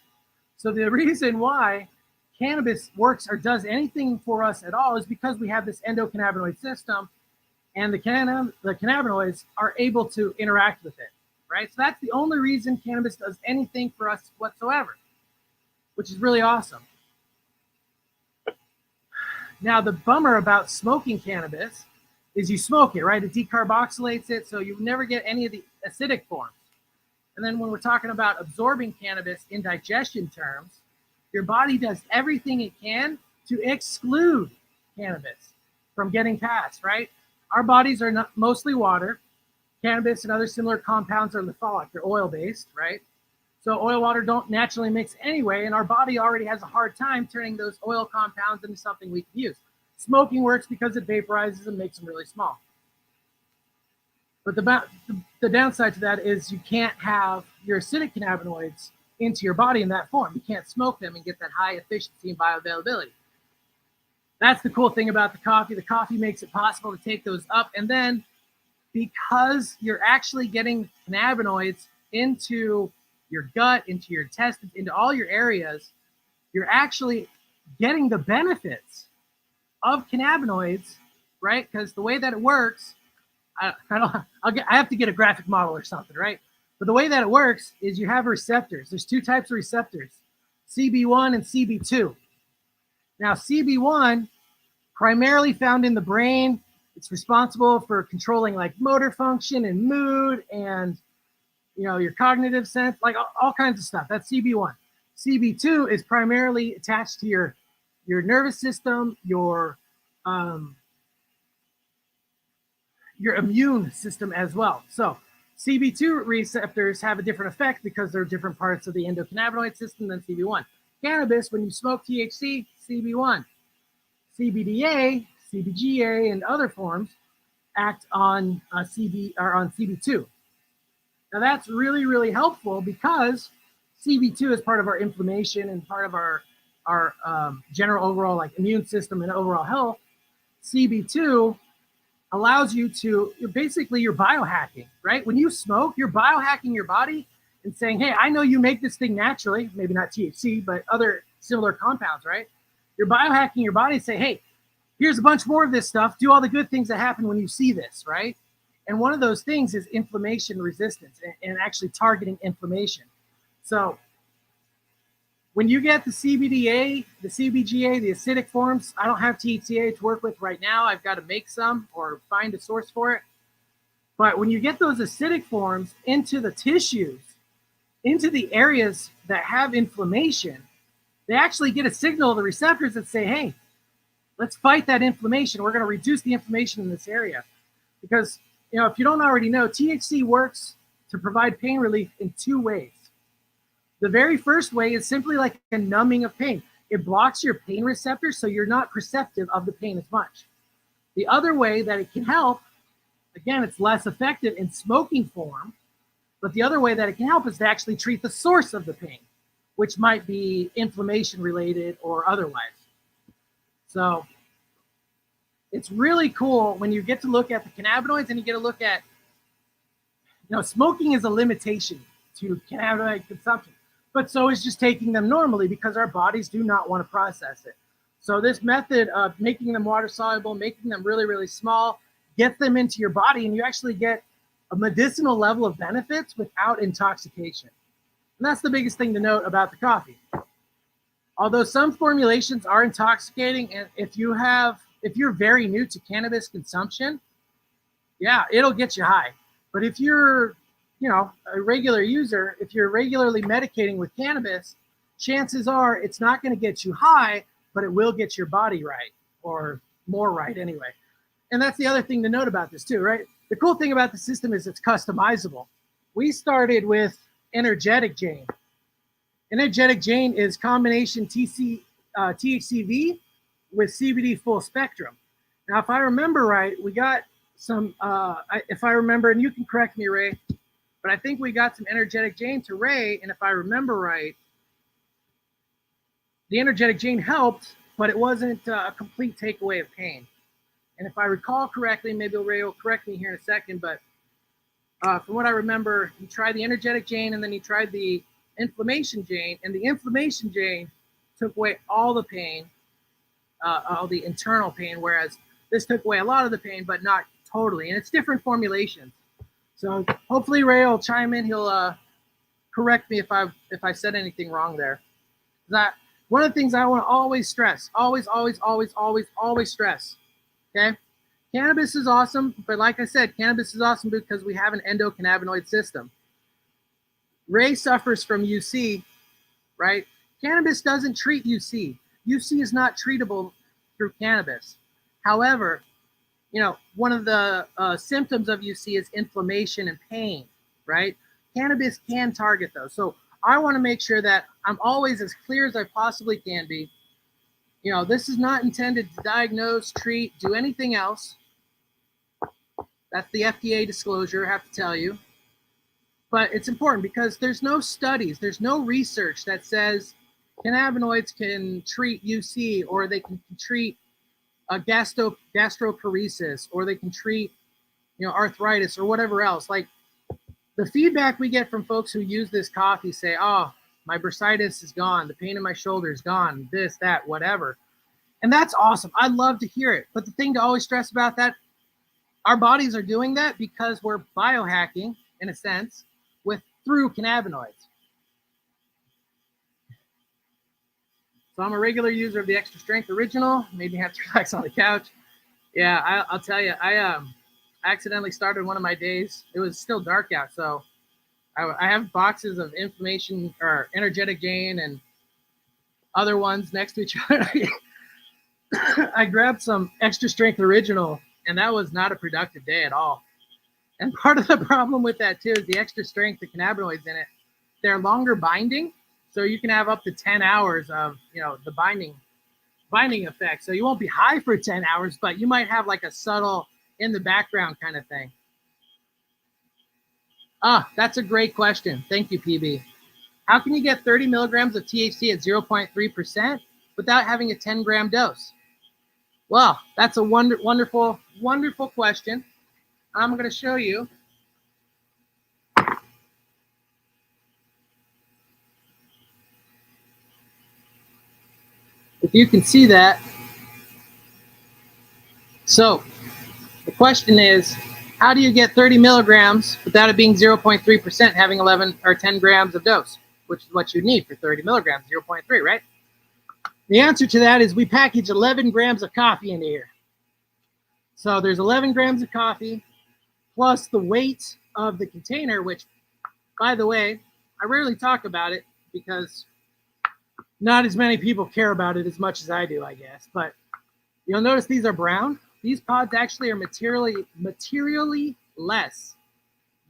So the reason why cannabis works or does anything for us at all is because we have this endocannabinoid system, and the cannabinoids are able to interact with it, right? So that's the only reason cannabis does anything for us whatsoever, which is really awesome. Now, the bummer about smoking cannabis is you smoke it, right? It decarboxylates it, so you never get any of the acidic forms. And then when we're talking about absorbing cannabis in digestion terms, your body does everything it can to exclude cannabis from getting past, right? Our bodies are mostly water. Cannabis and other similar compounds are litholic. They're oil-based, right? So oil water don't naturally mix anyway, and our body already has a hard time turning those oil compounds into something we can use. Smoking works because it vaporizes and makes them really small. But the downside to that is you can't have your acidic cannabinoids into your body in that form. You can't smoke them and get that high efficiency and bioavailability. That's the cool thing about the coffee. The coffee makes it possible to take those up. And then because you're actually getting cannabinoids into your gut, into your intestines, into all your areas, you're actually getting the benefits of cannabinoids, right? Because the way that it works, I have to get a graphic model or something, right? But the way that it works is you have receptors. There's two types of receptors, CB1 and CB2. Now, CB1, primarily found in the brain It's responsible for controlling like motor function and mood and your cognitive sense, like all kinds of stuff. That's CB1. CB2 is primarily attached to your nervous system, your immune system as well. So CB2 receptors have a different effect because they're different parts of the endocannabinoid system than CB1. Cannabis, when you smoke THC, CB1. CBDA, CBGA, and other forms act on CB2. Now that's really, really helpful because CB2 is part of our inflammation and part of our general overall like immune system and overall health. CB2 allows you to, you're biohacking, right? When you smoke, you're biohacking your body and saying, hey, I know you make this thing naturally, maybe not THC, but other similar compounds, right? You're biohacking your body and say, hey, here's a bunch more of this stuff. Do all the good things that happen when you see this, right? And one of those things is inflammation resistance and actually targeting inflammation. So when you get the CBDA, the CBGA, the acidic forms, I don't have THCA to work with right now. I've got to make some or find a source for it. But when you get those acidic forms into the tissues, into the areas that have inflammation, they actually get a signal of the receptors that say, hey, let's fight that inflammation. We're going to reduce the inflammation in this area. Because, if you don't already know, THC works to provide pain relief in two ways. The very first way is simply like a numbing of pain. It blocks your pain receptors, so you're not perceptive of the pain as much. The other way that it can help, again, it's less effective in smoking form, but the other way that it can help is to actually treat the source of the pain, which might be inflammation related or otherwise. So it's really cool when you get to look at the cannabinoids and you get to look at, smoking is a limitation to cannabinoid consumption, but so is just taking them normally because our bodies do not want to process it. So this method of making them water soluble, making them really, really small, get them into your body, and you actually get a medicinal level of benefits without intoxication. And that's the biggest thing to note about the coffee. Although some formulations are intoxicating, and if you're very new to cannabis consumption, yeah, it'll get you high. But if you're, a regular user, if you're regularly medicating with cannabis, chances are it's not going to get you high, but it will get your body right, or more right anyway. And that's the other thing to note about this too, right? The cool thing about the system is it's customizable. We started with Energetic Jane. Energetic Jane is combination THCV with CBD full spectrum. Now, if I remember right, we got some, if I remember, and you can correct me, Ray, but I think we got some Energetic Jane to Ray, and if I remember right, the Energetic Jane helped, but it wasn't a complete takeaway of pain. And if I recall correctly, maybe Ray will correct me here in a second, but from what I remember, he tried the Energetic Jane, and then he tried the Inflammation Jane, and the Inflammation Jane took away all the pain, all the internal pain, whereas this took away a lot of the pain, but not totally. And it's different formulations. So hopefully Ray will chime in. He'll correct me if I said anything wrong there. That one of the things I want to always stress, always stress. Okay, cannabis is awesome, but like I said, cannabis is awesome because we have an endocannabinoid system. Ray suffers from UC, right? Cannabis doesn't treat UC. UC is not treatable through cannabis. However, one of the symptoms of UC is inflammation and pain, right? Cannabis can target those. So I want to make sure that I'm always as clear as I possibly can be. This is not intended to diagnose, treat, do anything else. That's the FDA disclosure, I have to tell you. But it's important because there's no studies, there's no research that says cannabinoids can treat UC, or they can treat gastroparesis, or they can treat arthritis or whatever else. Like the feedback we get from folks who use this coffee say, oh, my bursitis is gone, the pain in my shoulder is gone, this, that, whatever. And that's awesome. I love to hear it. But the thing to always stress about that, our bodies are doing that because we're biohacking, in a sense, through cannabinoids. So I'm a regular user of the Extra Strength Original. Made me have to relax on the couch. Yeah, I'll tell you, I accidentally started one of my days. It was still dark out, so I have boxes of inflammation or energetic gain and other ones next to each other. I grabbed some extra strength original, and that was not a productive day at all. And part of the problem with that too is the extra strength, the cannabinoids in it, they're longer binding, so you can have up to 10 hours of the binding effect. So you won't be high for 10 hours, but you might have like a subtle in the background kind of thing. Ah, that's a great question. Thank you, PB. How can you get 30 milligrams of THC at 0.3% without having a 10-gram dose? Well, that's a wonderful, wonderful question. I'm going to show you. If you can see that. So the question is, how do you get 30 milligrams without it being 0.3%, having 11 or 10 grams of dose, which is what you need for 30 milligrams, 0.3, right? The answer to that is we package 11 grams of coffee into here. So there's 11 grams of coffee plus the weight of the container, which, by the way, I rarely talk about it because not as many people care about it as much as I do, I guess. But you'll notice these are brown. These pods actually are materially less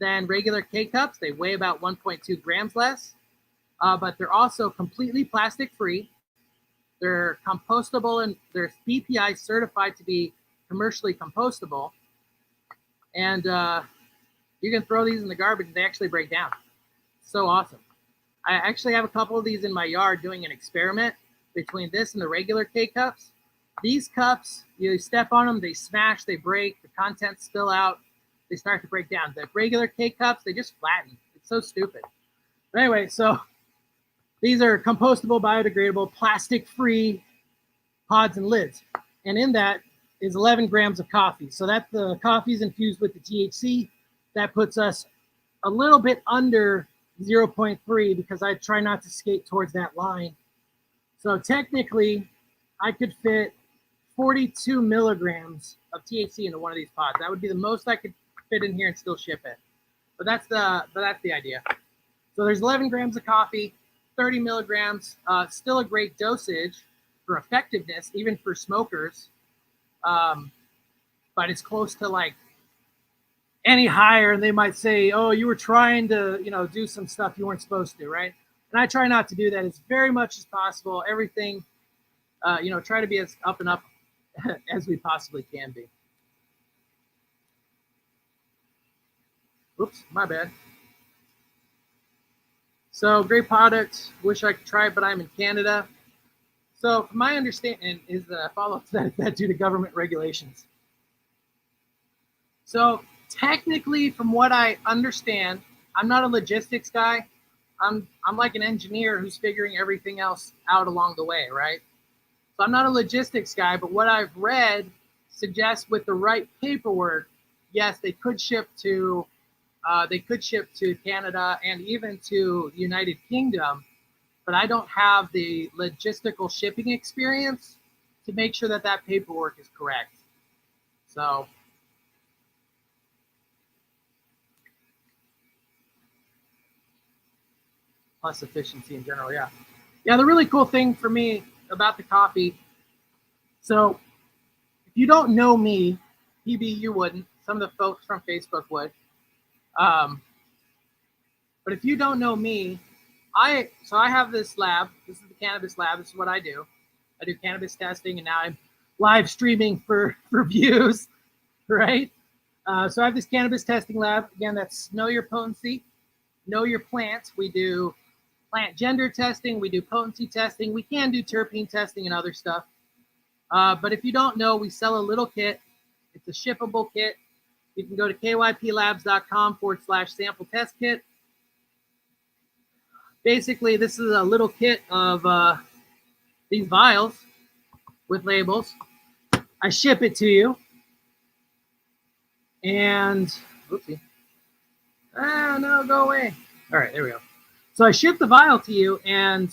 than regular K-cups. They weigh about 1.2 grams less, but they're also completely plastic free. They're compostable and they're BPI certified to be commercially compostable. And you can throw these in the garbage and they actually break down. So awesome. I actually have a couple of these in my yard doing an experiment between this and the regular K-cups. These cups, you step on them, they smash, they break, the contents spill out, they start to break down. The regular K-cups, they just flatten. It's so stupid. But anyway, so these are compostable, biodegradable, plastic-free pods and lids. And in that is 11 grams of coffee. So that the coffee is infused with the THC. That puts us a little bit under 0.3 because I try not to skate towards that line. So technically, I could fit 42 milligrams of THC into one of these pods. That would be the most I could fit in here and still ship it. But that's the idea. So there's 11 grams of coffee, 30 milligrams, still a great dosage for effectiveness, even for smokers. But it's close to like any higher, and they might say, "Oh, you were trying to, do some stuff you weren't supposed to," right? And I try not to do that as very much as possible. Everything, try to be as up and up as we possibly can be. Oops, my bad. So great product. Wish I could try it, but I'm in Canada. So from my understanding is that I follow that due to government regulations. So technically, from what I understand, I'm not a logistics guy. I'm like an engineer who's figuring everything else out along the way, right? So I'm not a logistics guy, but what I've read suggests with the right paperwork, yes, they could ship to Canada and even to the United Kingdom, but I don't have the logistical shipping experience to make sure that paperwork is correct. So plus efficiency in general, yeah. Yeah, the really cool thing for me about the coffee, so if you don't know me, PB, you wouldn't. Some of the folks from Facebook would. But if you don't know me, I have this lab. This is the cannabis lab. This is what I do. I do cannabis testing, and now I'm live streaming for views, right? So I have this cannabis testing lab. Again, that's Know Your Potency, Know Your Plant. We do plant gender testing. We do potency testing. We can do terpene testing and other stuff. But if you don't know, we sell a little kit. It's a shippable kit. You can go to kyplabs.com/sample test kit. Basically, this is a little kit of these vials with labels. I ship it to you. And, oopsie. Ah, no, go away. All right, there we go. So I ship the vial to you, I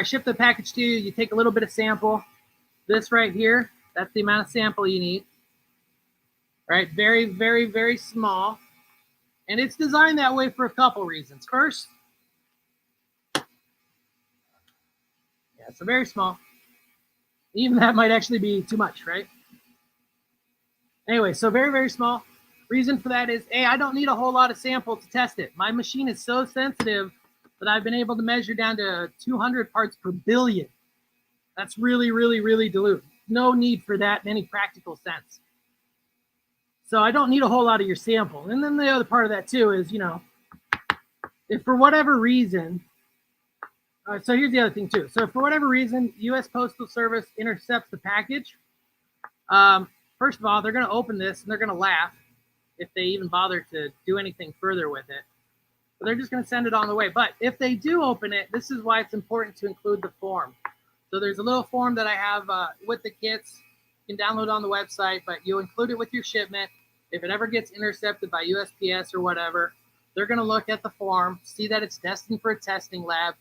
ship the package to you. You take a little bit of sample. This right here That's the amount of sample you need. Right? Very, very, very small. And it's designed that way for a couple reasons. First, yeah, so very small. Even that might actually be too much, right? Anyway, so very, very small. Reason for that is, I don't need a whole lot of sample to test it. My machine is so sensitive that I've been able to measure down to 200 parts per billion. That's really, really, really dilute. No need for that in any practical sense. So I don't need a whole lot of your sample. And then the other part of that too is, if for whatever reason, so here's the other thing too. So for whatever reason, U.S. Postal Service intercepts the package. First of all, they're going to open this and they're going to laugh if they even bother to do anything further with it. But they're just going to send it on the way. But if they do open it, this is why it's important to include the form. So there's a little form that I have with the kits. You can download on the website, but you include it with your shipment. If it ever gets intercepted by USPS or whatever, they're going to look at the form, see that it's destined for a testing lab.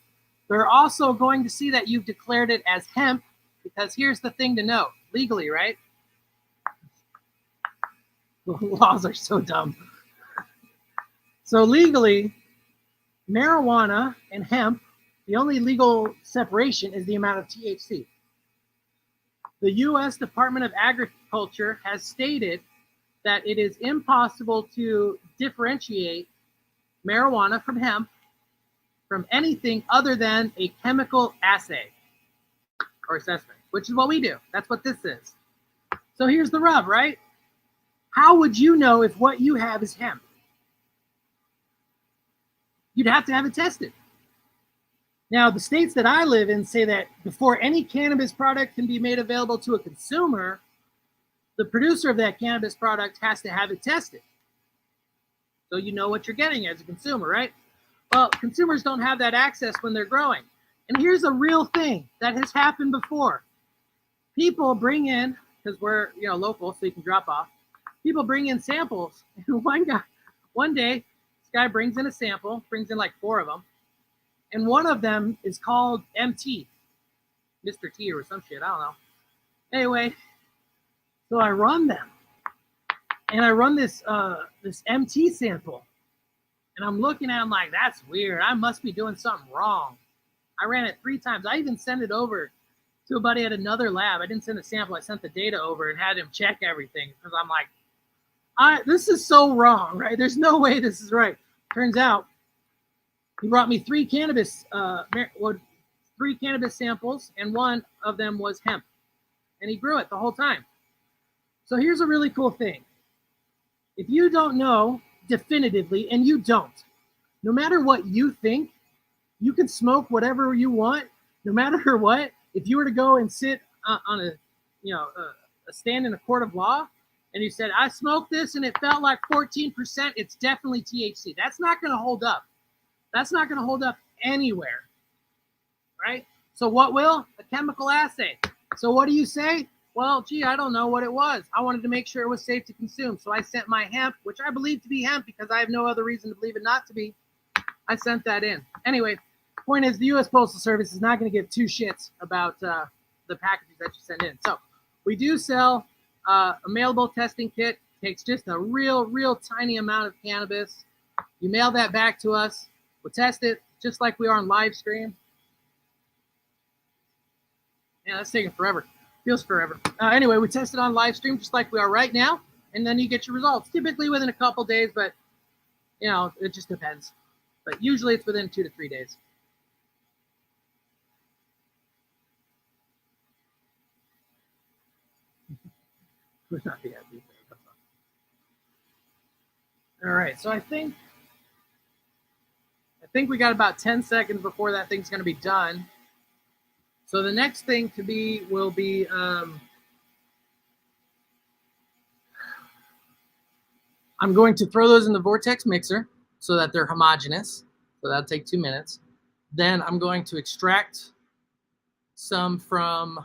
They're also going to see that you've declared it as hemp, because here's the thing to note, legally, right? The laws are so dumb. So legally, marijuana and hemp, the only legal separation is the amount of THC. The U.S. Department of Agriculture has stated that it is impossible to differentiate marijuana from hemp from anything other than a chemical assay or assessment, which is what we do. That's what this is. So here's the rub, right? How would you know if what you have is hemp? You'd have to have it tested. Now, the states that I live in say that before any cannabis product can be made available to a consumer, the producer of that cannabis product has to have it tested. So you know what you're getting as a consumer, right? Well, consumers don't have that access when they're growing. And here's a real thing that has happened before. People bring in, because we're local, so you can drop off. People bring in samples. And one day, this guy brings in a sample, brings in like 4 of them. And one of them is called MT, Mr. T or some shit, I don't know. Anyway, so I run them. And I run this MT sample. And I'm looking at it, I'm like, that's weird. I must be doing something wrong. I ran it 3 times. I even sent it over to a buddy at another lab. I didn't send a sample. I sent the data over and had him check everything. Because I'm like, this is so wrong, right? There's no way this is right. Turns out, he brought me 3 cannabis samples, and one of them was hemp. And he grew it the whole time. So here's a really cool thing. If you don't know definitively, and you don't, no matter what you think, you can smoke whatever you want, no matter what. If you were to go and sit on a stand in a court of law, and you said, I smoked this and it felt like 14%, it's definitely THC. That's not going to hold up. That's not going to hold up anywhere, right? So what will? A chemical assay. So what do you say? Well, gee, I don't know what it was. I wanted to make sure it was safe to consume. So I sent my hemp, which I believe to be hemp because I have no other reason to believe it not to be. I sent that in. Anyway, point is the U.S. Postal Service is not going to give 2 shits about the packages that you send in. So we do sell a mailable testing kit. Takes just a real tiny amount of cannabis. You mail that back to us. We'll test it just like we are on live stream. Yeah, that's taking forever. Feels forever. Anyway, we test it on live stream just like we are right now, and then you get your results. Typically within a couple days, but it just depends. But usually it's within 2 to 3 days. All right, so I think we got about 10 seconds before that thing's going to be done. So the next thing will be I'm going to throw those in the vortex mixer so that they're homogeneous. So that'll take 2 minutes. Then I'm going to extract some from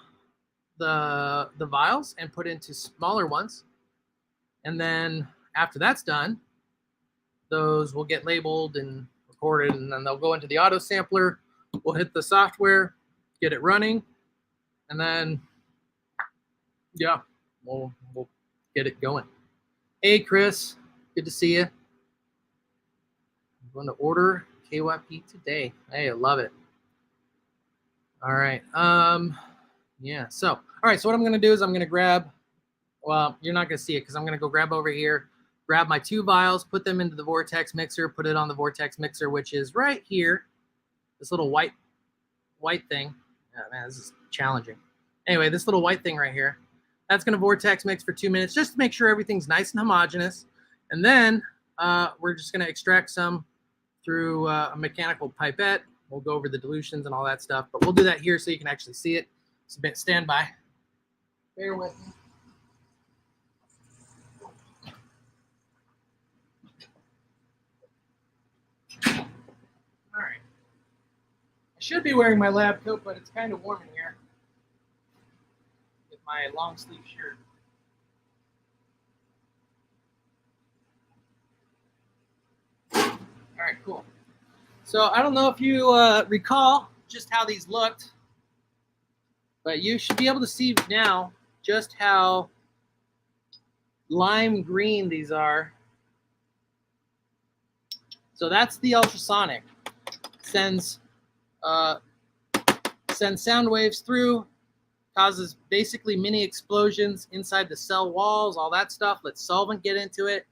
the vials and put into smaller ones. And then after that's done, those will get labeled and recorded, and then they'll go into the auto sampler. We'll hit the software, get it running, and then Yeah, we'll get it going. Hey, Chris, good to see you. I'm going to order KYP today. Hey, I love it. All right. Yeah. So, all right. So what I'm going to do is I'm going to grab. Well, you're not going to see it because I'm going to go grab over here, grab my 2 vials, put them into the vortex mixer, put it on the vortex mixer, which is right here. This little white thing. Oh, man, this is challenging. Anyway, this little white thing right here. That's going to vortex mix for 2 minutes just to make sure everything's nice and homogeneous. And then we're just going to extract some through a mechanical pipette. We'll go over the dilutions and all that stuff, but we'll do that here so you can actually see it. So stand by. Bear with me. All right. I should be wearing my lab coat, but it's kind of warm in here with my long sleeve shirt. All right, cool. So I don't know if you recall just how these looked, but you should be able to see now just how lime green these are. So that's the ultrasonic. Sends sound waves through, causes basically mini explosions inside the cell walls, all that stuff. Let solvent get into it.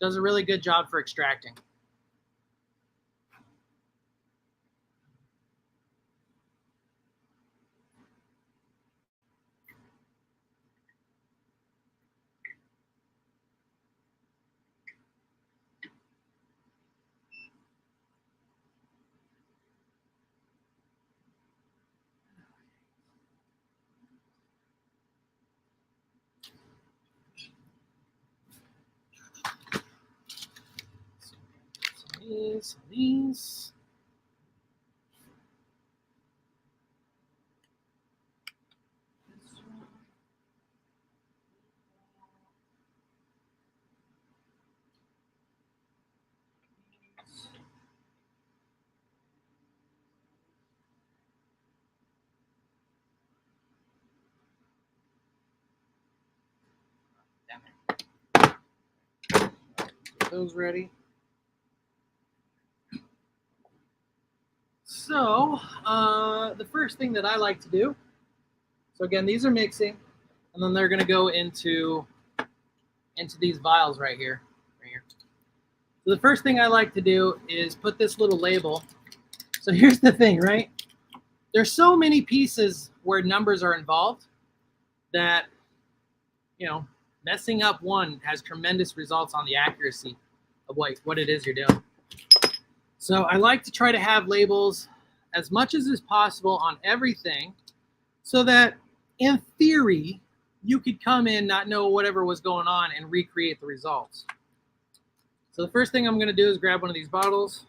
Does a really good job for extracting. These. Get those ready. So the first thing that I like to do, so again, these are mixing, and then they're going to go into these vials right here. So the first thing I like to do is put this little label. So here's the thing, right? There's so many pieces where numbers are involved that, you know, messing up one has tremendous results on the accuracy of what it is you're doing. So I like to try to have labels as much as is possible on everything so that in theory, you could come in, not know whatever was going on and recreate the results. So the first thing I'm going to do is grab one of these bottles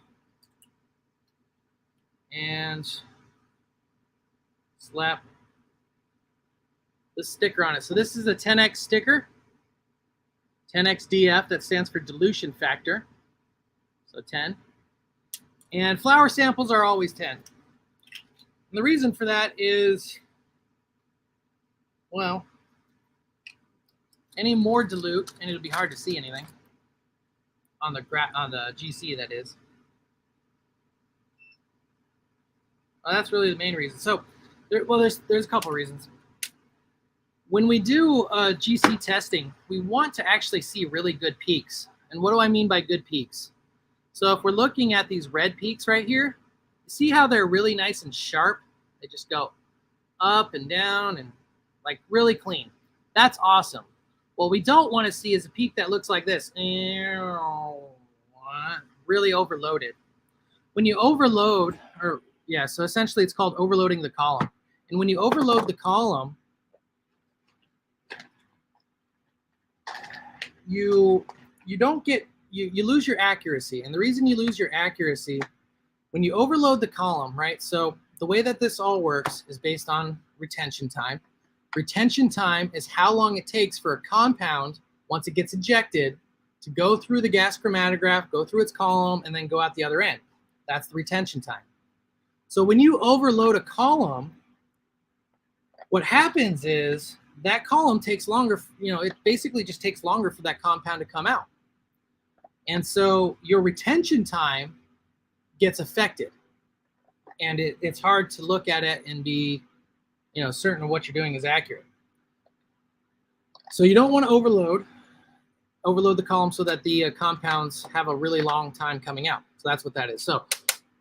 and slap this sticker on it. So this is a 10x sticker, 10x DF, that stands for dilution factor, so 10. And flower samples are always 10. And the reason for that is, well, any more dilute, and it'll be hard to see anything on the GC, that is. Well, that's really the main reason. So, there's a couple of reasons. When we do GC testing, we want to actually see really good peaks. And what do I mean by good peaks? So if we're looking at these red peaks right here, see how they're really nice and sharp? They just go up and down and like really clean. That's awesome. What we don't want to see is a peak that looks like this. Really overloaded. When you overload, so essentially it's called overloading the column. And when you overload the column, you lose your accuracy. And the reason you lose your accuracy, when you overload the column, right? So the way that this all works is based on retention time. Retention time is how long it takes for a compound, once it gets ejected, to go through the gas chromatograph, go through its column, and then go out the other end. That's the retention time. So when you overload a column, what happens is that column takes longer, it basically just takes longer for that compound to come out. And so your retention time gets affected. And it's hard to look at it and be, certain of what you're doing is accurate. So you don't want to overload the column so that the compounds have a really long time coming out. So that's what that is. So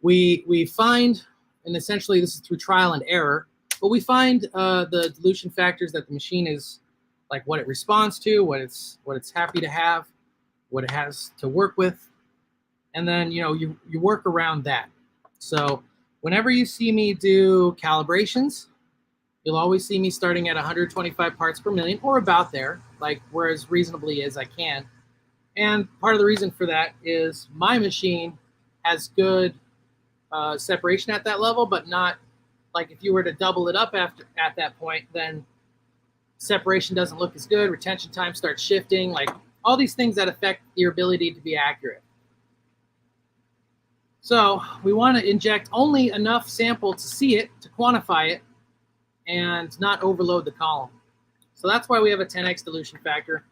we find, and essentially this is through trial and error, but we find the dilution factors that the machine is like, what it responds to, what it's happy to have, what it has to work with, and then you work around that. So whenever you see me do calibrations, you'll always see me starting at 125 parts per million, or about there, like where as reasonably as I can. And part of the reason for that is my machine has good separation at that level, but not like if you were to double it up at that point, then separation doesn't look as good. Retention time starts shifting, like all these things that affect your ability to be accurate. So we want to inject only enough sample to see it, to quantify it, and not overload the column. So that's why we have a 10x dilution factor.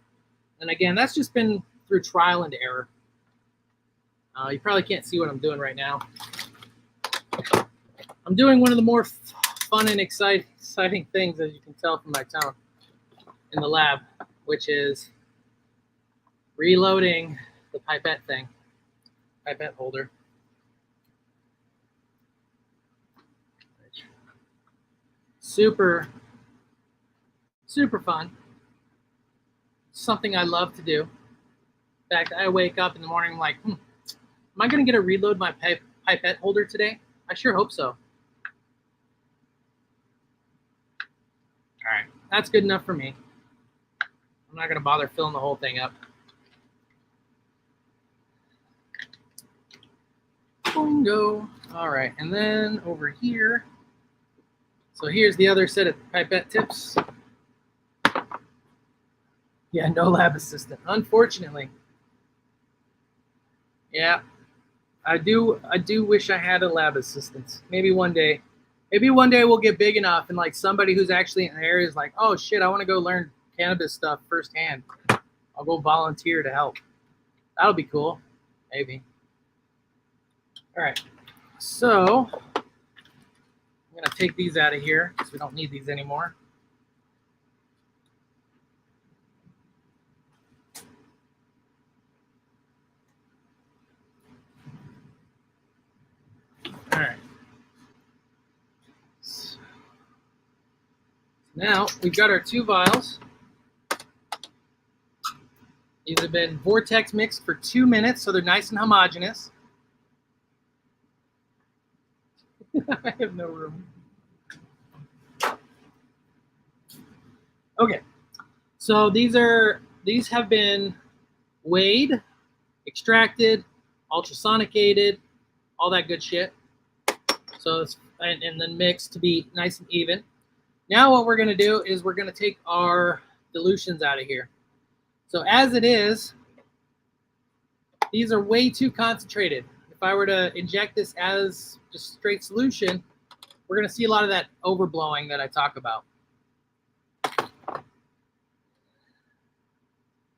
And again, that's just been through trial and error. You probably can't see what I'm doing right now. I'm doing one of the more fun and exciting things, as you can tell from my tone, in the lab, which is reloading the pipette holder. Super fun. Something I love to do. In fact, I wake up in the morning like, am I going to get to reload my pipette holder today? I sure hope so. All right, that's good enough for me. I'm not going to bother filling the whole thing up. Bingo. All right, and then over here, so here's the other set of pipette tips. Yeah, no lab assistant, unfortunately. Yeah, I do wish I had a lab assistant. Maybe one day we'll get big enough and like somebody who's actually in the area is like, oh shit, I want to go learn cannabis stuff firsthand. I'll go volunteer to help. That'll be cool, maybe. All right, so I'm gonna take these out of here because we don't need these anymore. All right. So now we've got our 2 vials. These have been vortex mixed for 2 minutes, so they're nice and homogeneous. I have no room. Okay, so these have been weighed, extracted, ultrasonicated, all that good shit. So it's and then mixed to be nice and even. Now what we're going to do is we're going to take our dilutions out of here. So as it is, these are way too concentrated. If I were to inject this as just straight solution, we're going to see a lot of that overblowing that I talk about.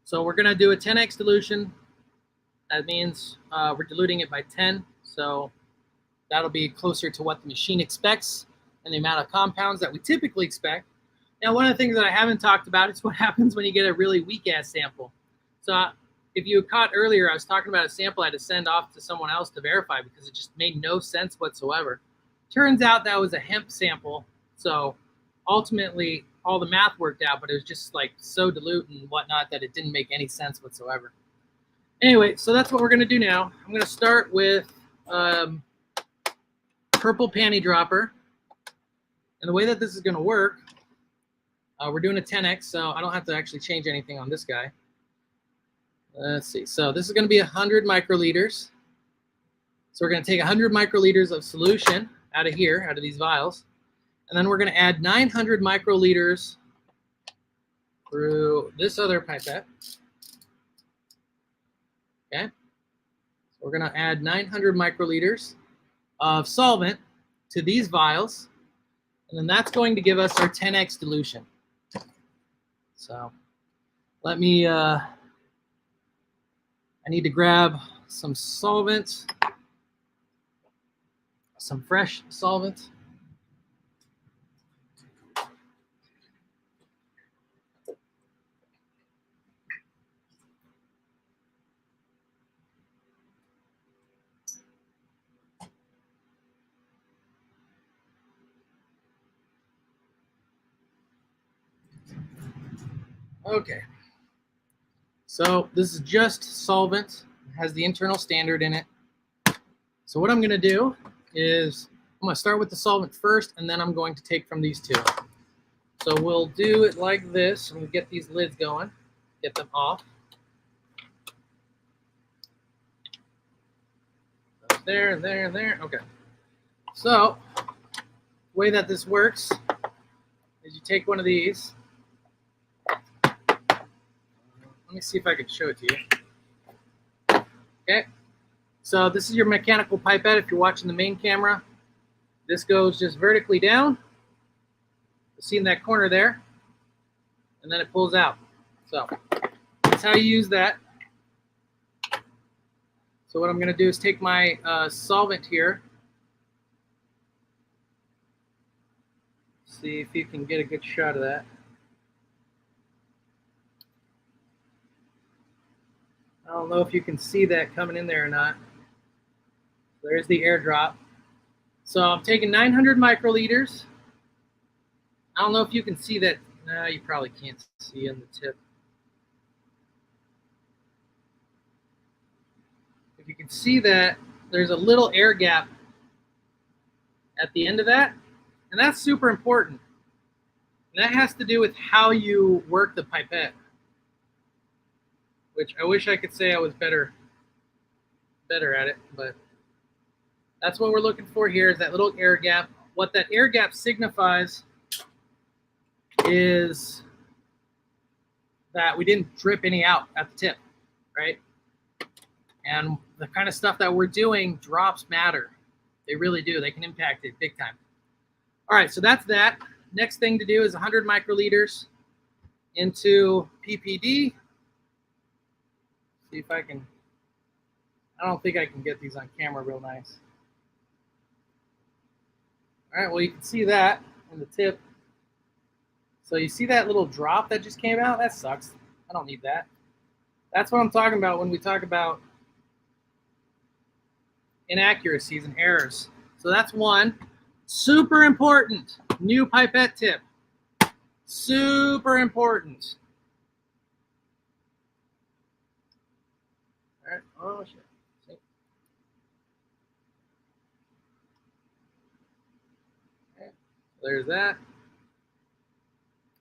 So we're going to do a 10x dilution. That means we're diluting it by 10. So that'll be closer to what the machine expects and the amount of compounds that we typically expect. Now, one of the things that I haven't talked about is what happens when you get a really weak-ass sample. So if you caught earlier, I was talking about a sample I had to send off to someone else to verify because it just made no sense whatsoever. Turns out that was a hemp sample. So ultimately, all the math worked out, but it was just like so dilute and whatnot that it didn't make any sense whatsoever. Anyway, so that's what we're going to do now. I'm going to start with purple panty dropper. And the way that this is going to work, we're doing a 10x, so I don't have to actually change anything on this guy. Let's see. So this is going to be 100 microliters. So we're going to take 100 microliters of solution out of here, out of these vials. And then we're going to add 900 microliters through this other pipette. Okay. So we're going to add 900 microliters of solvent to these vials. And then that's going to give us our 10x dilution. So let me, I need to grab some solvent, some fresh solvent. Okay. So this is just solvent. It has the internal standard in it. So what I'm going to do is I'm going to start with the solvent first, and then I'm going to take from these two. So we'll do it like this. I'm going to get these lids going, get them off. There, there, there. Okay. So the way that this works is you take one of these. Let me see if I can show it to you. Okay. So this is your mechanical pipette if you're watching the main camera. This goes just vertically down. You see in that corner there. And then it pulls out. So that's how you use that. So what I'm going to do is take my solvent here. See if you can get a good shot of that. I don't know if you can see that coming in there or not. There's the airdrop. So I'm taking 900 microliters. I don't know if you can see that. No, you probably can't see in the tip. If you can see that, there's a little air gap at the end of that. And that's super important. And that has to do with how you work the pipette. Which I wish I could say I was better at it, but that's what we're looking for here is that little air gap. What that air gap signifies is that we didn't drip any out at the tip, right? And the kind of stuff that we're doing, drops matter. They really do. They can impact it big time. All right, so that's that. Next thing to do is 100 microliters into PPD. See if I can, I don't think I can get these on camera real nice. All right, well, you can see that on the tip. So you see that little drop that just came out? That sucks. I don't need that. That's what I'm talking about when we talk about inaccuracies and errors. So that's one. Super important. New pipette tip. Super important. All right. Oh, shit. See? Okay. There's that.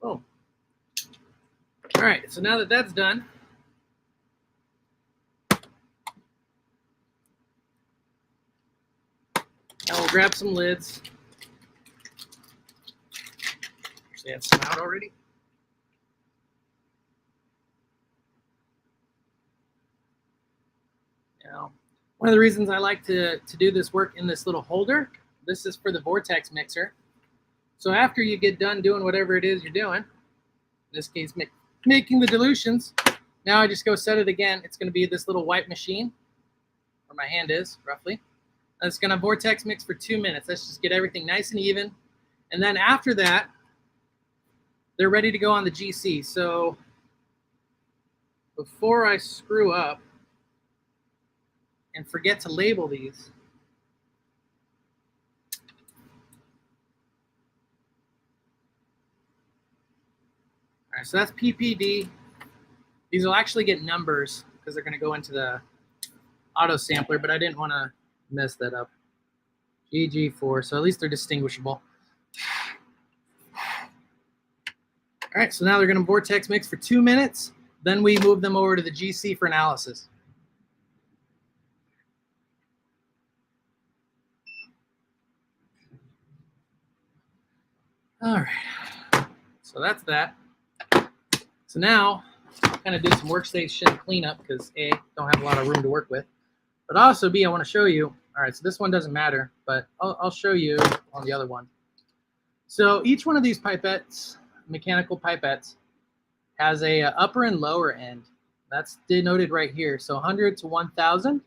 Oh. All right. So now that that's done, now we'll grab some lids. Actually, had some out already. Now, one of the reasons I like to do this work in this little holder, this is for the vortex mixer. So after you get done doing whatever it is you're doing, in this case, making the dilutions, now I just go set it again. It's going to be this little white machine, where my hand is, roughly. And it's going to vortex mix for 2 minutes. Let's just get everything nice and even. And then after that, they're ready to go on the GC. So before I screw up and forget to label these, all right, so that's PPD. These will actually get numbers because they're going to go into the auto sampler, but I didn't want to mess that up. GG4, so at least they're distinguishable. All right, so now they're going to vortex mix for 2 minutes. Then we move them over to the GC for analysis. All right, so that's that. So now I'm going to do some workstation cleanup because A, don't have a lot of room to work with, but also B, I want to show you. All right, so this one doesn't matter, but I'll show you on the other one. So each one of these pipettes, mechanical pipettes, has a upper and lower end. That's denoted right here. So 100 to 1,000, and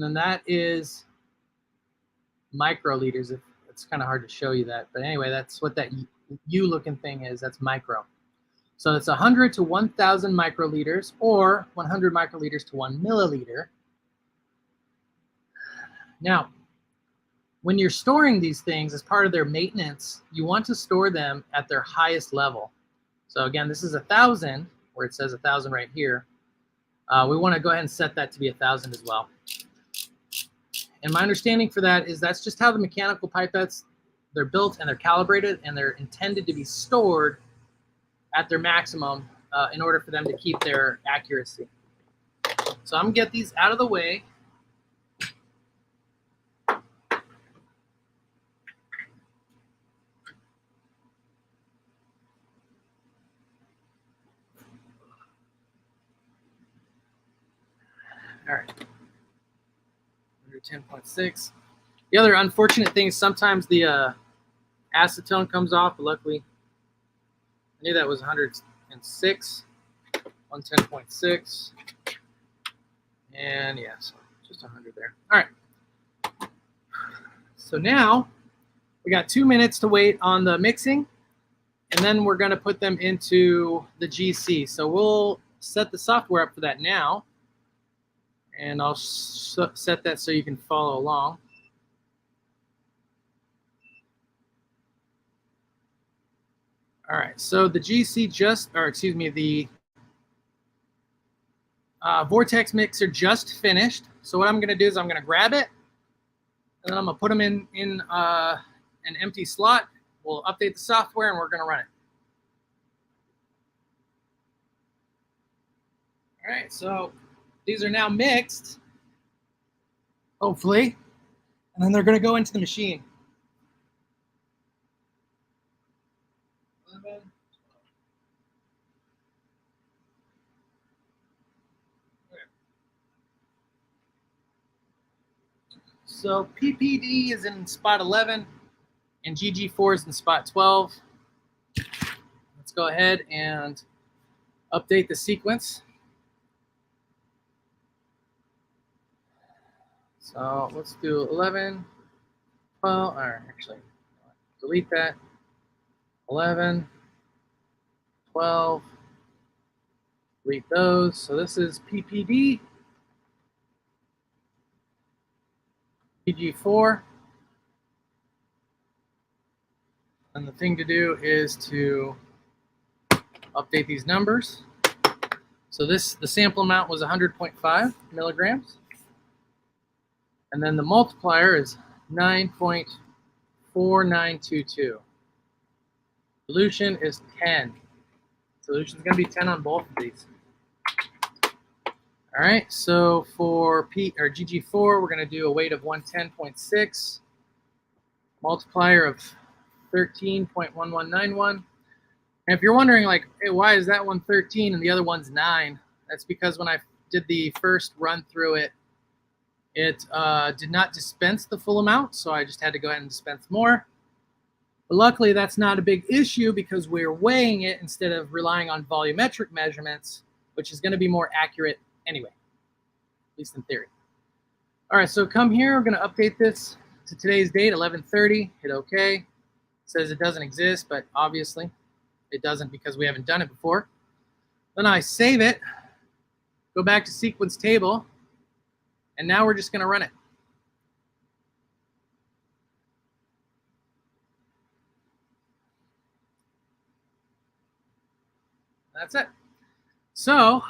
then that is microliters. If it's kind of hard to show you that, but anyway, that's what that U looking thing is. That's micro. So it's 100 to 1,000 microliters, or 100 microliters to 1 milliliter. Now, when you're storing these things as part of their maintenance, you want to store them at their highest level. So again, this is 1,000, where it says 1,000 right here. We want to go ahead and set that to be 1,000 as well. And my understanding for that is that's just how the mechanical pipettes, they're built and they're calibrated and they're intended to be stored at their maximum in order for them to keep their accuracy. So I'm gonna get these out of the way. All right, under 10.6. The other unfortunate thing is sometimes the acetone comes off, but luckily I knew that was 106, 110.6, and yeah, so just 100 there. All right, so now we got 2 minutes to wait on the mixing, and then we're gonna put them into the GC. So we'll set the software up for that now. And I'll set that so you can follow along. All right, so the GC the Vortex mixer just finished. So what I'm gonna do is I'm gonna grab it, and then I'm gonna put them in an empty slot. We'll update the software and we're gonna run it. All right, so these are now mixed, hopefully, and then they're going to go into the machine. 11, 12. Okay. So PPD is in spot 11, and GG4 is in spot 12. Let's go ahead and update the sequence. So let's do 11, 12, or actually, delete that. 11, 12, delete those. So this is PPD, PG4. And the thing to do is to update these numbers. So the sample amount was 100.5 milligrams. And then the multiplier is 9.4922. Solution is 10. Solution is going to be 10 on both of these. All right, so for GG4, we're going to do a weight of 110.6, multiplier of 13.1191. And if you're wondering, like, hey, why is that one 13 and the other one's 9? That's because when I did the first run through it, it did not dispense the full amount, so I just had to go ahead and dispense more. But luckily, that's not a big issue because we're weighing it instead of relying on volumetric measurements, which is going to be more accurate anyway, at least in theory. All right, so come here. We're going to update this to today's date, 11:30. Hit OK. It says it doesn't exist, but obviously it doesn't because we haven't done it before. Then I save it, go back to sequence table, and now we're just going to run it. That's it. So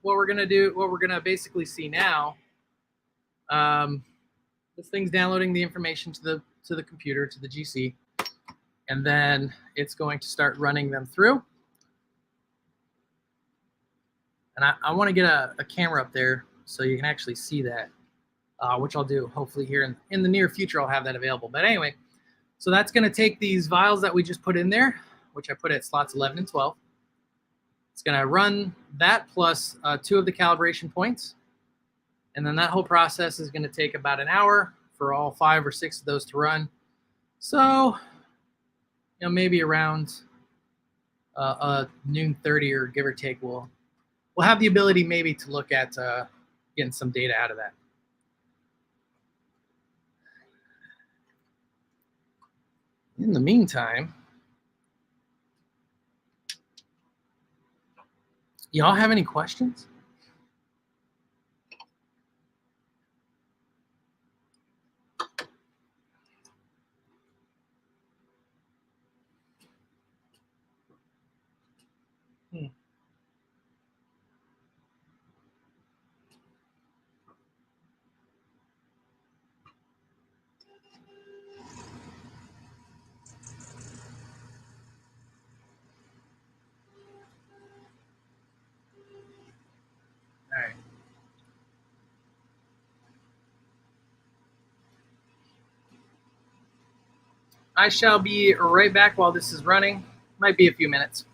what we're going to do, what we're going to basically see now, this thing's downloading the information to the computer, to the GC, and then it's going to start running them through. And I want to get a camera up there so you can actually see that, which I'll do hopefully here in the near future. I'll have that available. But anyway, so that's going to take these vials that we just put in there, which I put at slots 11 and 12. It's going to run that plus 2 of the calibration points. And then that whole process is going to take about an hour for all 5 or 6 of those to run. So, maybe around noon 30 or give or take, we'll have the ability maybe to look at getting some data out of that. In the meantime, y'all have any questions? All right. I shall be right back while this is running. Might be a few minutes.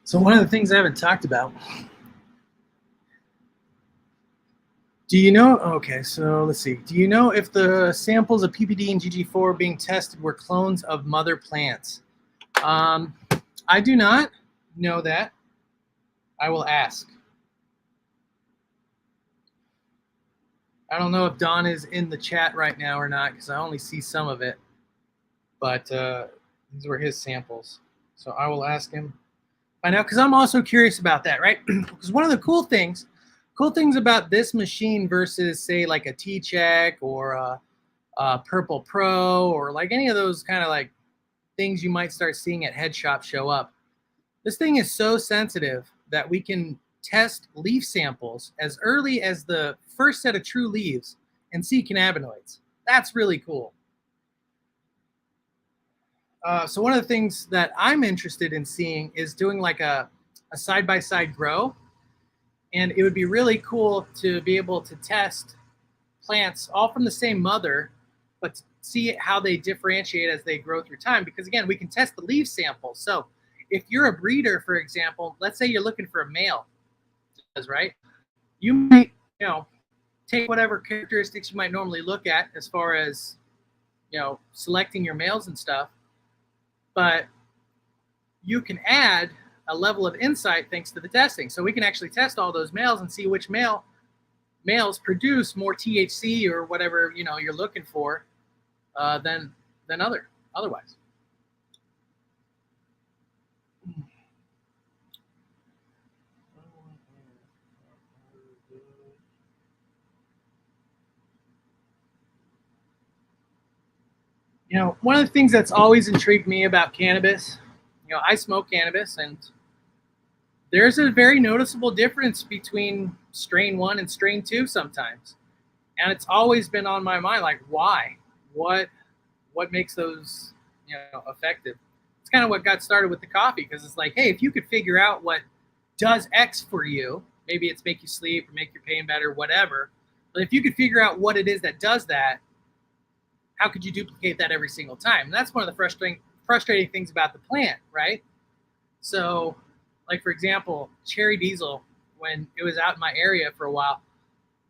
So one of the things I haven't talked about. Do you know? Okay, so let's see. Do you know if the samples of PPD and GG4 being tested were clones of mother plants? I do not know that. I will ask. I don't know if Don is in the chat right now or not because I only see some of it. But these were his samples. So I will ask him. I know, because I'm also curious about that, right? Because one of the cool things about this machine versus, say, like a T-Check or a Purple Pro or like any of those kind of like things you might start seeing at head shops show up. This thing is so sensitive that we can test leaf samples as early as the first set of true leaves and see cannabinoids. That's really cool. So one of the things that I'm interested in seeing is doing like a side-by-side grow. And it would be really cool to be able to test plants all from the same mother, but see how they differentiate as they grow through time. Because again, we can test the leaf samples. So if you're a breeder, for example, let's say you're looking for a male, right? You might, take whatever characteristics you might normally look at as far as, selecting your males and stuff, but you can add a level of insight thanks to the testing. So we can actually test all those males and see which males produce more THC or whatever you're looking for than otherwise. One of the things that's always intrigued me about cannabis, I smoke cannabis, and there's a very noticeable difference between strain 1 and strain 2 sometimes. And it's always been on my mind, like, why? What makes those, effective? It's kind of what got started with the coffee, because it's like, hey, if you could figure out what does X for you, maybe it's make you sleep or make your pain better, whatever. But if you could figure out what it is that does that, how could you duplicate that every single time? And that's one of the frustrating things about the plant, right? So, like, for example, cherry diesel, when it was out in my area for a while,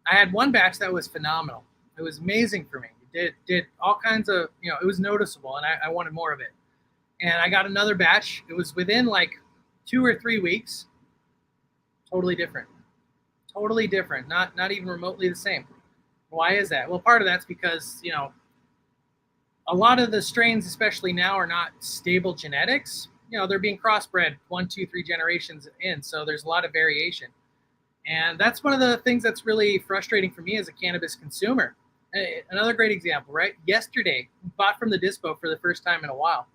I had one batch that was phenomenal. It was amazing for me. It did all kinds of, it was noticeable, and I wanted more of it. And I got another batch. It was within like 2 or 3 weeks. Totally different. Totally different. Not even remotely the same. Why is that? Well, part of that's because, a lot of the strains, especially now, are not stable genetics. They're being crossbred 1, 2, 3 generations in. So there's a lot of variation. And that's one of the things that's really frustrating for me as a cannabis consumer. Another great example, right? Yesterday, bought from the dispo for the first time in a while.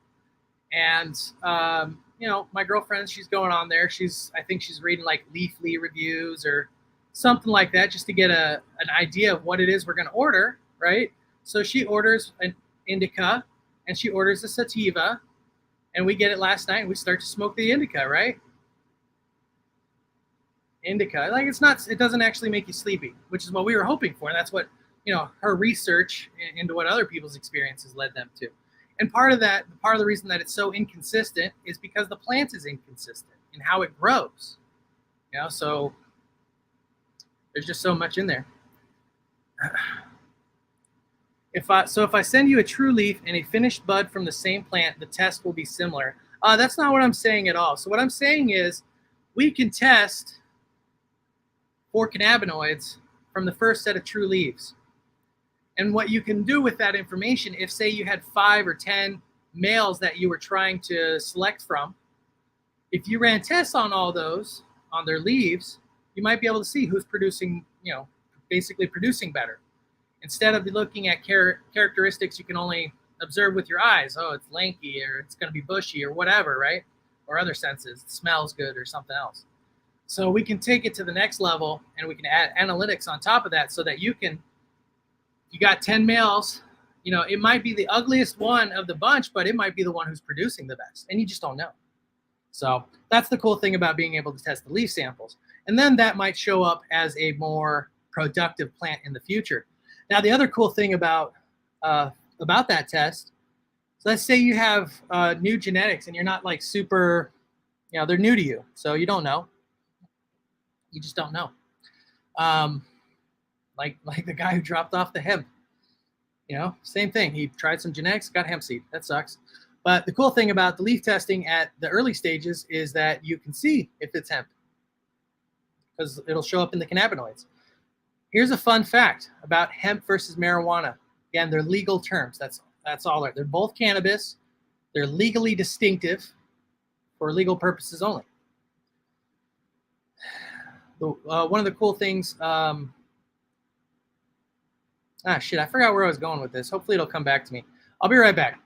And, my girlfriend, she's going on there. I think she's reading like Leafly reviews or something like that just to get an idea of what it is we're going to order, right? So she orders an indica and she orders a sativa, and we get it last night and we start to smoke the indica, right? Indica, like, it doesn't actually make you sleepy, which is what we were hoping for. And that's what, her research into what other people's experiences led them to. And part of the reason that it's so inconsistent is because the plant is inconsistent in how it grows. So there's just so much in there. If I send you a true leaf and a finished bud from the same plant, the test will be similar. That's not what I'm saying at all. So what I'm saying is we can test for cannabinoids from the first set of true leaves. And what you can do with that information, if say you had 5 or 10 males that you were trying to select from, if you ran tests on all those, on their leaves, you might be able to see who's producing, basically producing better. Instead of looking at characteristics you can only observe with your eyes, oh, it's lanky or it's going to be bushy or whatever, right? Or other senses, it smells good or something else. So we can take it to the next level, and we can add analytics on top of that so that you got 10 males, it might be the ugliest one of the bunch, but it might be the one who's producing the best, and you just don't know. So that's the cool thing about being able to test the leaf samples. And then that might show up as a more productive plant in the future. Now, the other cool thing about that test, so let's say you have new genetics and you're not like super, they're new to you, so you don't know. You just don't know. Like the guy who dropped off the hemp, same thing. He tried some genetics, got hemp seed. That sucks. But the cool thing about the leaf testing at the early stages is that you can see if it's hemp because it'll show up in the cannabinoids. Here's a fun fact about hemp versus marijuana. Again, they're legal terms. That's all. They're both cannabis. They're legally distinctive for legal purposes only. One of the cool things. Shit! I forgot where I was going with this. Hopefully, it'll come back to me. I'll be right back.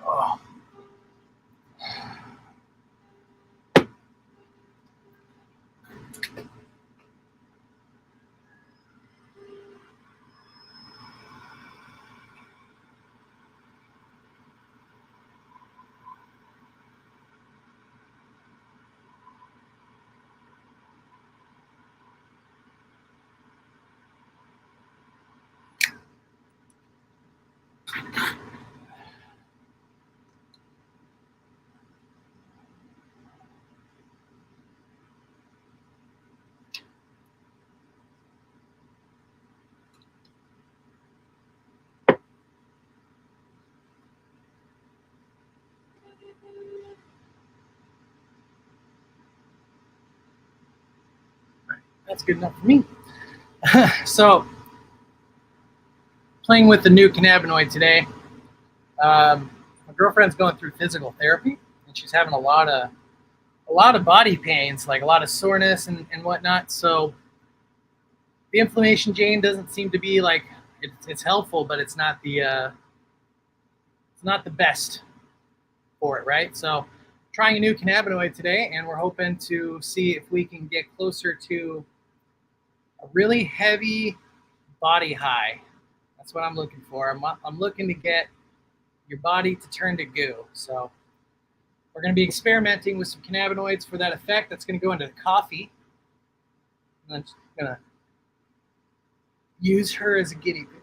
Oh. That's good enough for me. So, playing with the new cannabinoid today. My girlfriend's going through physical therapy, and she's having a lot of body pains, like a lot of soreness and whatnot. So, the inflammation gene doesn't seem to be like it's helpful, but it's not the best for it, right? So, trying a new cannabinoid today, and we're hoping to see if we can get closer to a really heavy body high. That's what I'm looking for. I'm looking to get your body to turn to goo. So we're going to be experimenting with some cannabinoids for that effect. That's going to go into coffee. And I'm just going to use her as a guinea pig.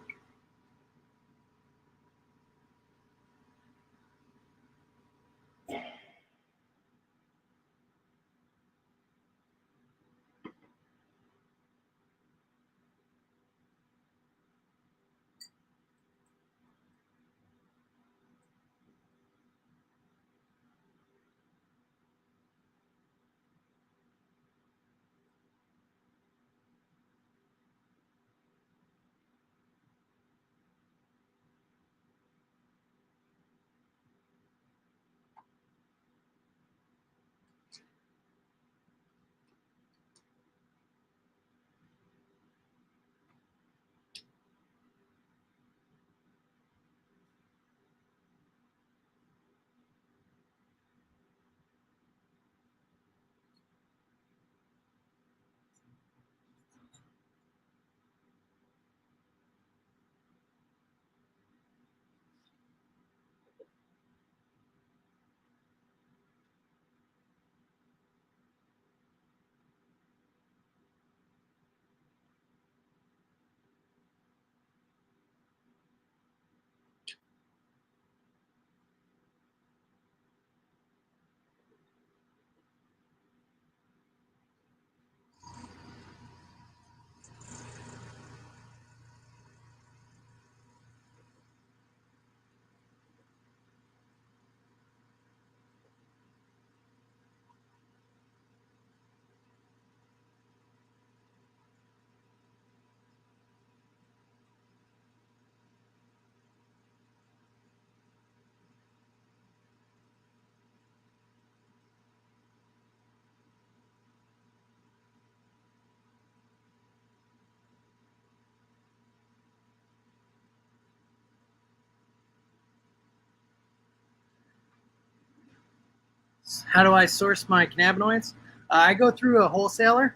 How do I source my cannabinoids? I go through a wholesaler,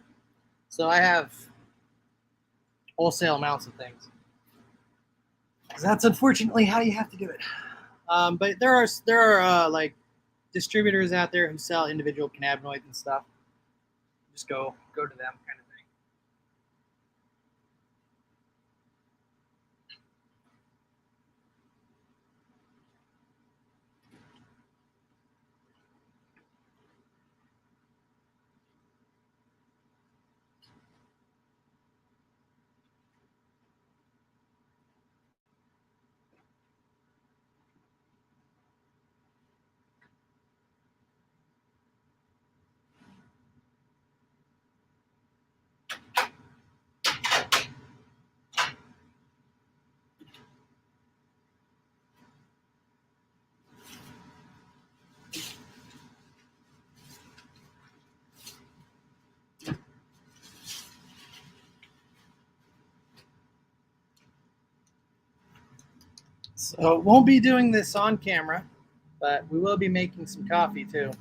so I have wholesale amounts of things. That's unfortunately how you have to do it. But there are like distributors out there who sell individual cannabinoids and stuff. Just go to them, kind of thing. So won't be doing this on camera, but we will be making some coffee too.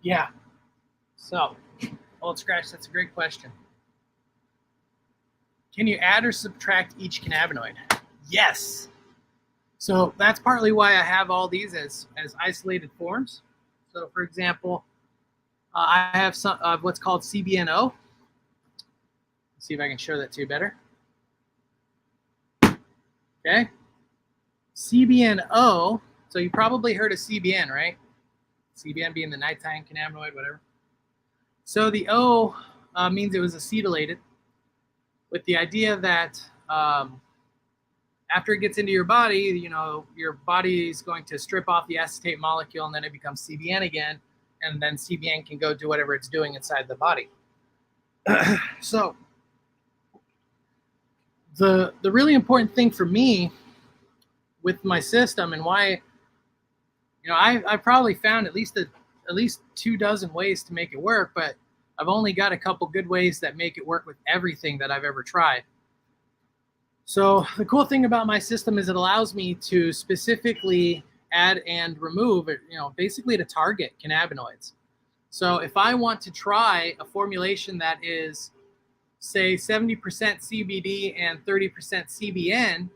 Yeah. So, old scratch, that's a great question. Can you add or subtract each cannabinoid? Yes. So that's partly why I have all these as isolated forms. So for example, I have some what's called CBNO. Let's see if I can show that to you better. Okay. CBNO. So you probably heard of CBN, right? CBN being the nighttime cannabinoid, whatever. So the O means it was acetylated, with the idea that after it gets into your body, your body is going to strip off the acetate molecule, and then it becomes CBN again, and then CBN can go do whatever it's doing inside the body. So the really important thing for me with my system, and why, I probably found at least 24 ways to make it work, but I've only got a couple good ways that make it work with everything that I've ever tried. So the cool thing about my system is it allows me to specifically add and remove, basically to target cannabinoids. So if I want to try a formulation that is, say, 70% CBD and 30% CBN,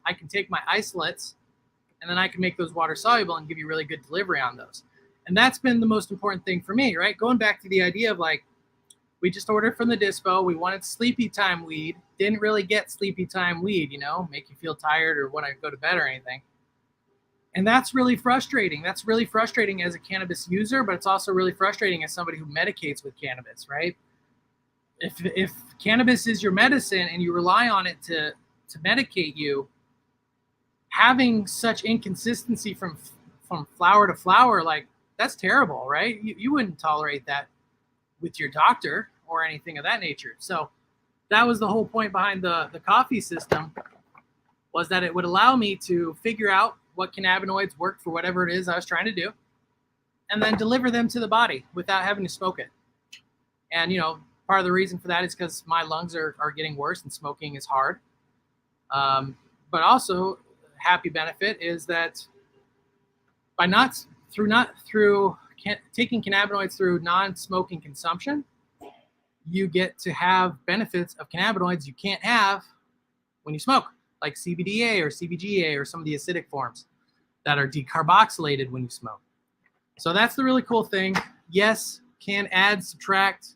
I can take my isolates and then I can make those water soluble and give you really good delivery on those. And that's been the most important thing for me, right? Going back to the idea of like, we just ordered from the dispo. We wanted sleepy time weed. Didn't really get sleepy time weed, make you feel tired or want to go to bed or anything. And that's really frustrating. That's really frustrating as a cannabis user, but it's also really frustrating as somebody who medicates with cannabis, right? If cannabis is your medicine and you rely on it to medicate you, having such inconsistency from flower to flower, like, that's terrible, right? You wouldn't tolerate that with your doctor or anything of that nature. So that was the whole point behind the coffee system, was that it would allow me to figure out what cannabinoids worked for whatever it is I was trying to do, and then deliver them to the body without having to smoke it. And, part of the reason for that is because my lungs are getting worse and smoking is hard. But also, happy benefit is that by taking cannabinoids through non-smoking consumption, you get to have benefits of cannabinoids you can't have when you smoke, like CBDA or CBGA or some of the acidic forms that are decarboxylated when you smoke. So that's the really cool thing. Yes, can add, subtract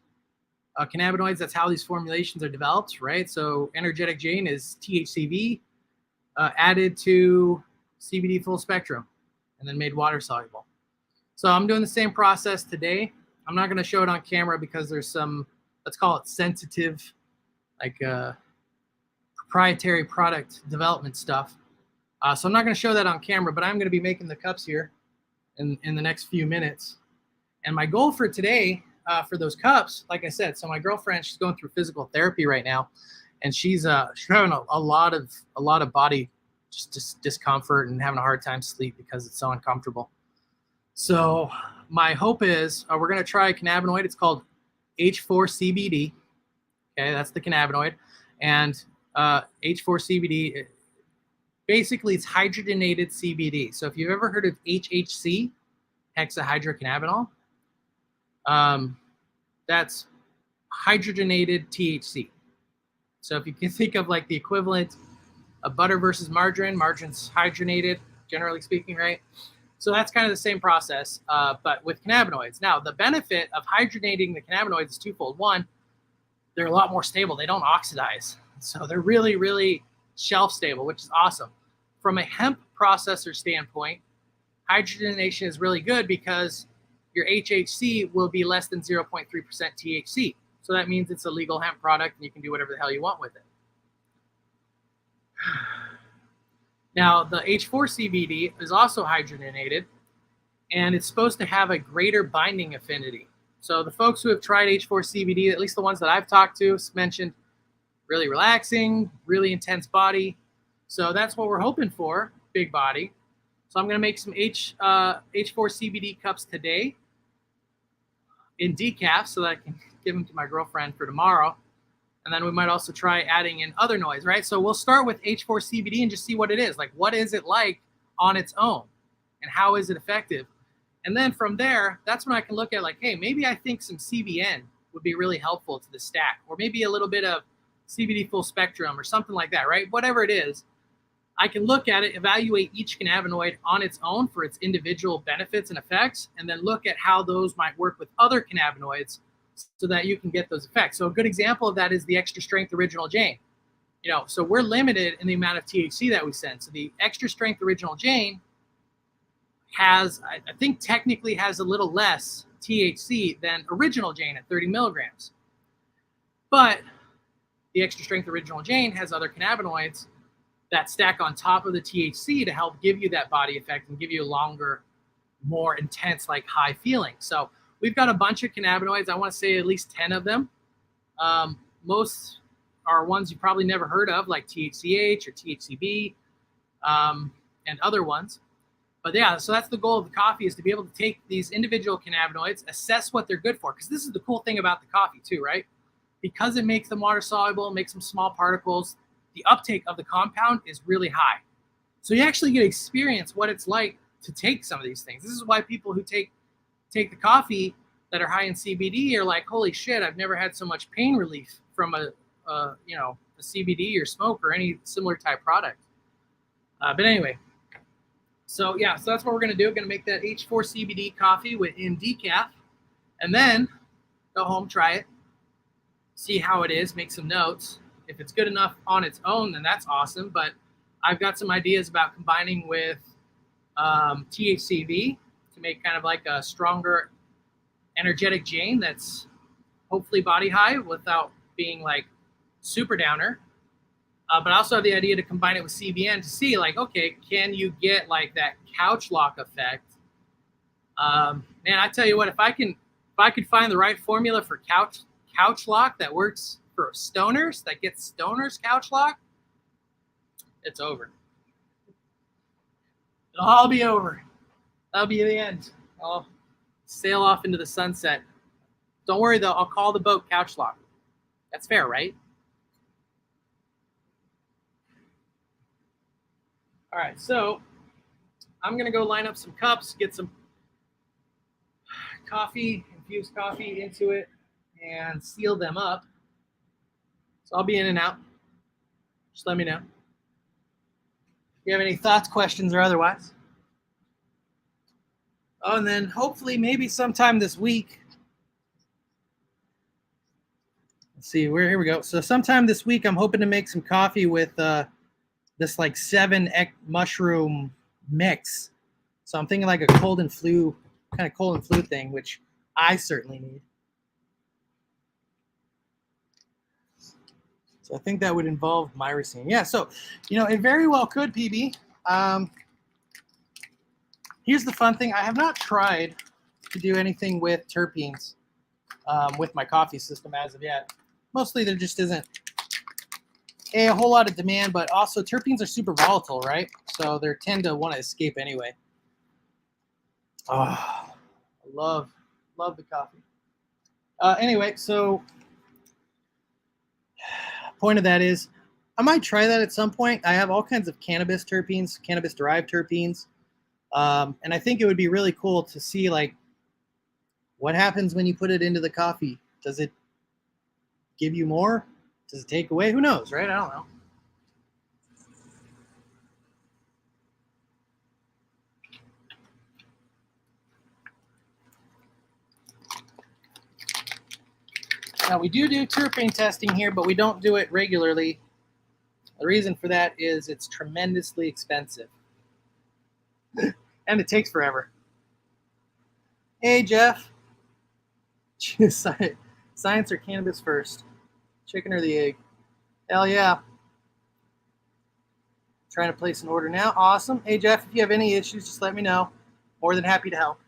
cannabinoids. That's how these formulations are developed, right? So Energetic Jane is THCV added to CBD full spectrum and then made water soluble. So I'm doing the same process today. I'm not going to show it on camera because there's some, let's call it sensitive, like proprietary product development stuff. So I'm not going to show that on camera, but I'm going to be making the cups here in the next few minutes. And my goal for today, for those cups, like I said, so my girlfriend, she's going through physical therapy right now, and she's having a lot of body just discomfort and having a hard time sleep because it's so uncomfortable. So my hope is we're going to try a cannabinoid. It's called H4CBD. Okay, that's the cannabinoid. And H4CBD, basically it's hydrogenated CBD. So if you've ever heard of HHC, hexahydrocannabinol, that's hydrogenated THC. So if you can think of like the equivalent of butter versus margarine, margarine's hydrogenated, generally speaking, right? So that's kind of the same process, but with cannabinoids. Now, the benefit of hydrogenating the cannabinoids is twofold. One, they're a lot more stable. They don't oxidize. So they're really, really shelf stable, which is awesome. From a hemp processor standpoint, hydrogenation is really good because your HHC will be less than 0.3% THC. So that means it's a legal hemp product and you can do whatever the hell you want with it. Now, the H4CBD is also hydrogenated, and it's supposed to have a greater binding affinity. So the folks who have tried H4CBD, at least the ones that I've talked to, mentioned really relaxing, really intense body. So that's what we're hoping for, big body. So I'm going to make some H4CBD cups today in decaf so that I can give them to my girlfriend for tomorrow. And then we might also try adding in other noise, right? So we'll start with H4CBD and just see what it is. Like, what is it like on its own? And how is it effective? And then from there, that's when I can look at like, hey, maybe I think some CBN would be really helpful to the stack, or maybe a little bit of CBD full spectrum or something like that, right? Whatever it is, I can look at it, evaluate each cannabinoid on its own for its individual benefits and effects, and then look at how those might work with other cannabinoids so that you can get those effects. So a good example of that is the extra strength original Jane. So we're limited in the amount of THC that we send. So the extra strength original Jane has, I think technically has a little less THC than original Jane at 30 milligrams. But the extra strength original Jane has other cannabinoids that stack on top of the THC to help give you that body effect and give you a longer, more intense, like high feeling. So we've got a bunch of cannabinoids. I want to say at least 10 of them. Most are ones you probably never heard of, like THCH or THCB, and other ones. But yeah, so that's the goal of the coffee, is to be able to take these individual cannabinoids, assess what they're good for. Because this is the cool thing about the coffee too, right? Because it makes them water soluble, makes them small particles, the uptake of the compound is really high. So you actually get to experience what it's like to take some of these things. This is why people who take the coffee that are high in CBD are like, holy shit, I've never had so much pain relief from a CBD or smoke or any similar type product. But anyway, so that's what we're gonna do. We're gonna make that H4 CBD coffee in decaf, and then go home, try it, see how it is, make some notes. If it's good enough on its own, then that's awesome. But I've got some ideas about combining with THCV to make kind of like a stronger, energetic Jane that's hopefully body high without being like super downer. But I also have the idea to combine it with CBN to see like, okay, can you get like that couch lock effect? Man, I tell you what, if I could find the right formula for couch lock that works for stoners, that gets stoners couch lock, it's over. It'll all be over. That'll be the end. I'll sail off into the sunset. Don't worry though, I'll call the boat couch lock. That's fair, right? All right, so I'm gonna go line up some cups, get some coffee, infused coffee into it, and seal them up. So I'll be in and out. Just let me know. If you have any thoughts, questions, or otherwise. Oh, and then hopefully maybe sometime this week. Let's see, here we go. So sometime this week, I'm hoping to make some coffee with this like 7 mushroom mix. So I'm thinking like a cold and flu thing, which I certainly need. So I think that would involve myrcene. Yeah, so, it very well could, PB. Here's the fun thing. I have not tried to do anything with terpenes with my coffee system as of yet. Mostly there just isn't a whole lot of demand, but also terpenes are super volatile, right? So they tend to want to escape anyway. Oh, I love the coffee. Anyway, so point of that is I might try that at some point. I have all kinds of cannabis terpenes, cannabis-derived terpenes, and I think it would be really cool to see like what happens when you put it into the coffee. Does it give you more? Does it take away? Who knows, right? I don't know. Now, we do terpene testing here, but we don't do it regularly. The reason for that is it's tremendously expensive. And it takes forever. Hey, Jeff. Science or cannabis first? Chicken or the egg? Hell yeah. Trying to place an order now. Awesome. Hey, Jeff, if you have any issues, just let me know. More than happy to help.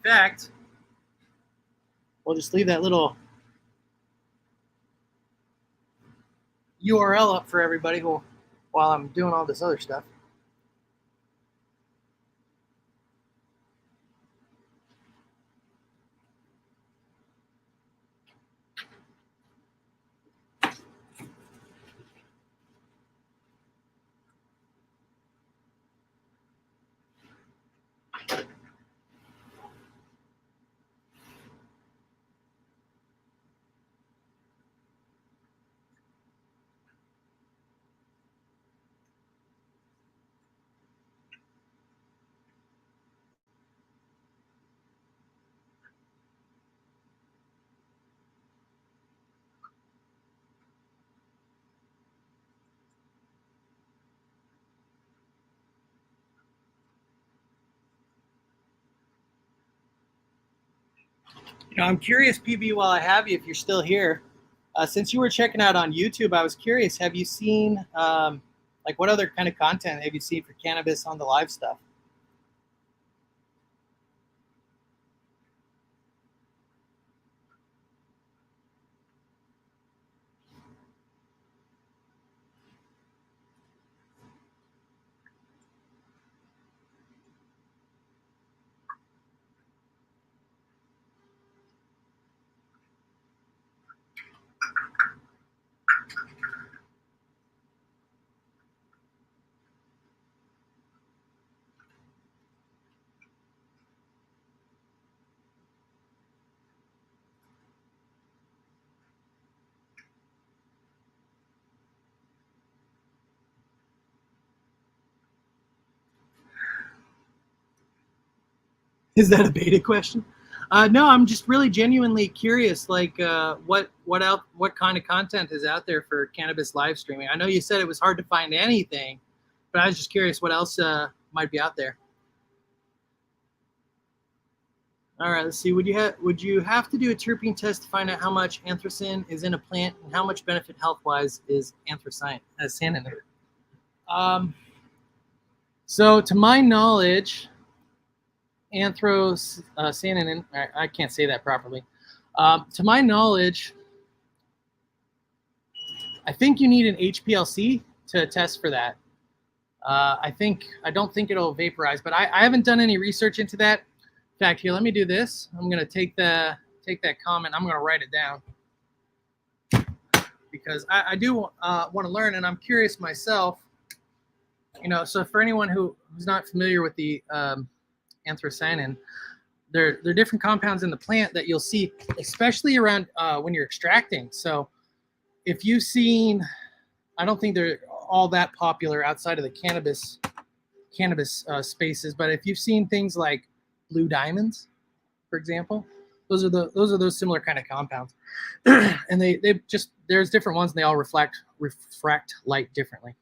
In fact, we'll just leave that little URL up for everybody while I'm doing all this other stuff. Now, I'm curious, PB, while I have you, if you're still here, since you were checking out on YouTube, I was curious, have you seen, like, what other kind of content have you seen for cannabis on the live stuff? Is that a beta question? No, I'm just really genuinely curious, like what kind of content is out there for cannabis live streaming? I know you said it was hard to find anything, but I was just curious what else might be out there. All right, let's see. Would you have to do a terpene test to find out how much anthracene is in a plant and how much benefit health wise is anthracene in it? So to my knowledge, anthocyanin, I can't say that properly. To my knowledge, I think you need an HPLC to test for that. I don't think it'll vaporize, but I haven't done any research into that. In fact, here, let me do this. I'm gonna take that comment. I'm gonna write it down because I do want to learn, and I'm curious myself. So for anyone who's not familiar with the anthocyanin, there are different compounds in the plant that you'll see, especially around when you're extracting. So if you've seen, I don't think they're all that popular outside of the cannabis spaces, but if you've seen things like blue diamonds, for example, those are those similar kind of compounds, and they just, there's different ones, and they all refract light differently.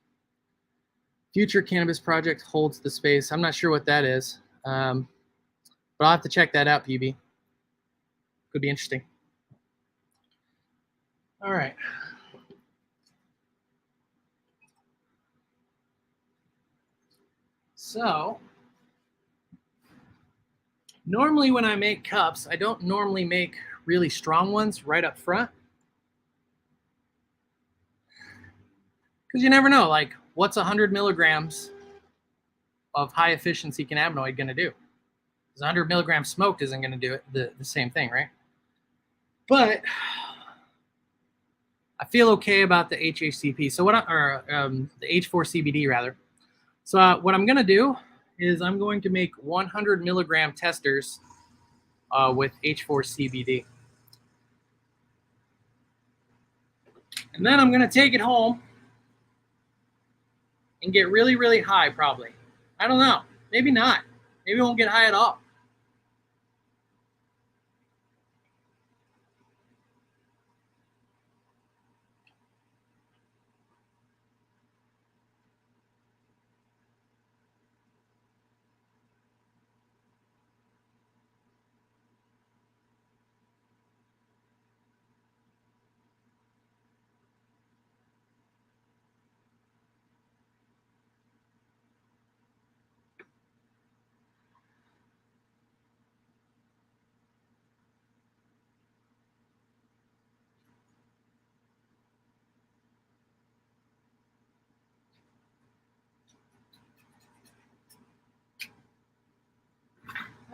Future cannabis project holds the space. I'm not sure what that is, but I'll have to check that out. PB could be interesting. All right. So normally when I make cups, I don't normally make really strong ones right up front, because you never know, like, what's 100 milligrams of high efficiency cannabinoid going to do? Because 100 milligrams smoked isn't going to do it the same thing, right? But I feel okay about the HHCP. So the H4 CBD rather. So what I'm going to do is I'm going to make 100 milligram testers with H4 CBD. And then I'm going to take it home and get really, really high, probably. I don't know. Maybe not. Maybe I won't get high at all.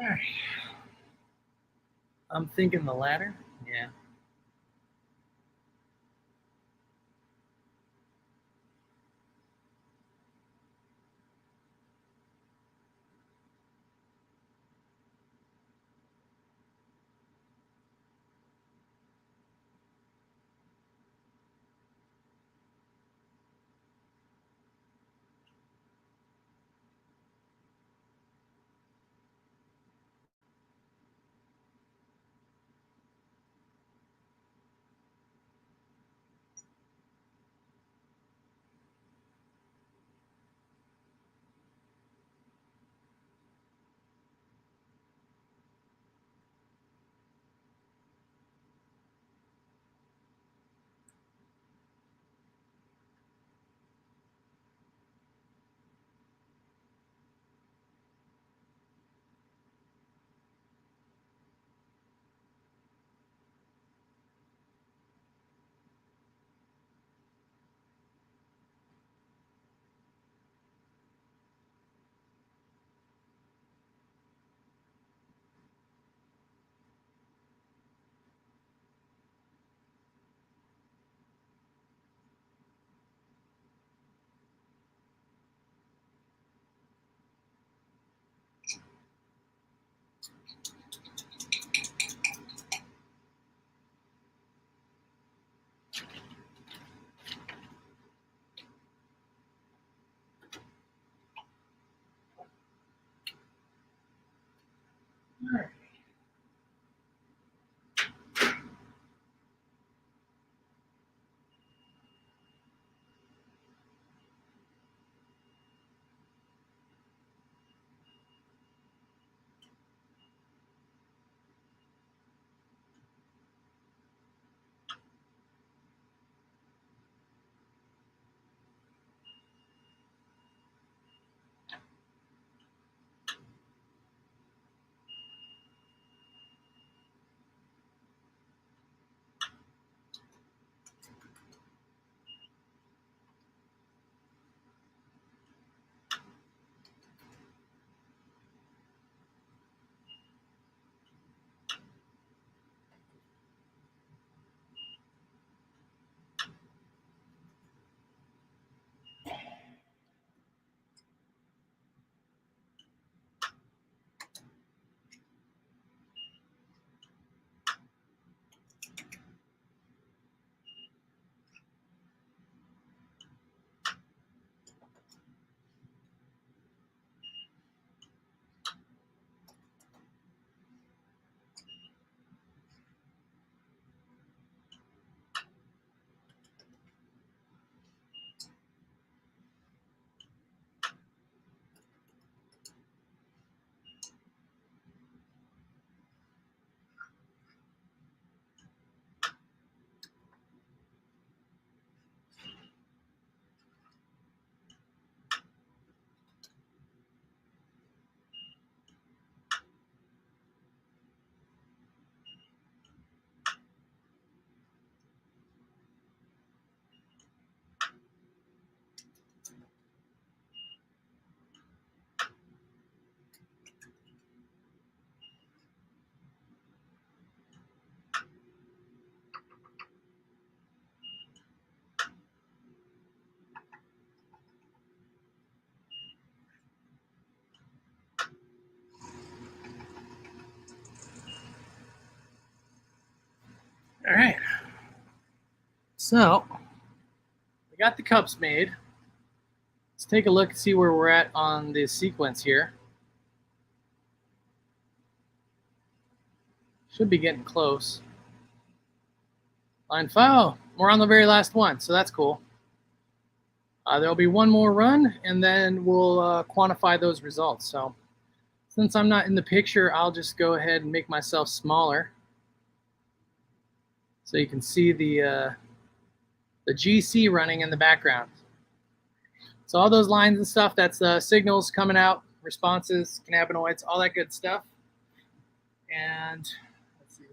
All right. I'm thinking the latter. Yeah. All right. So we got the cups made. Let's take a look and see where we're at on the sequence here. Should be getting close. Line 5. We're on the very last one, so that's cool. There'll be one more run, and then we'll quantify those results. So since I'm not in the picture, I'll just go ahead and make myself smaller so you can see the GC running in the background. So all those lines and stuff, that's signals coming out, responses, cannabinoids, all that good stuff. And let's see.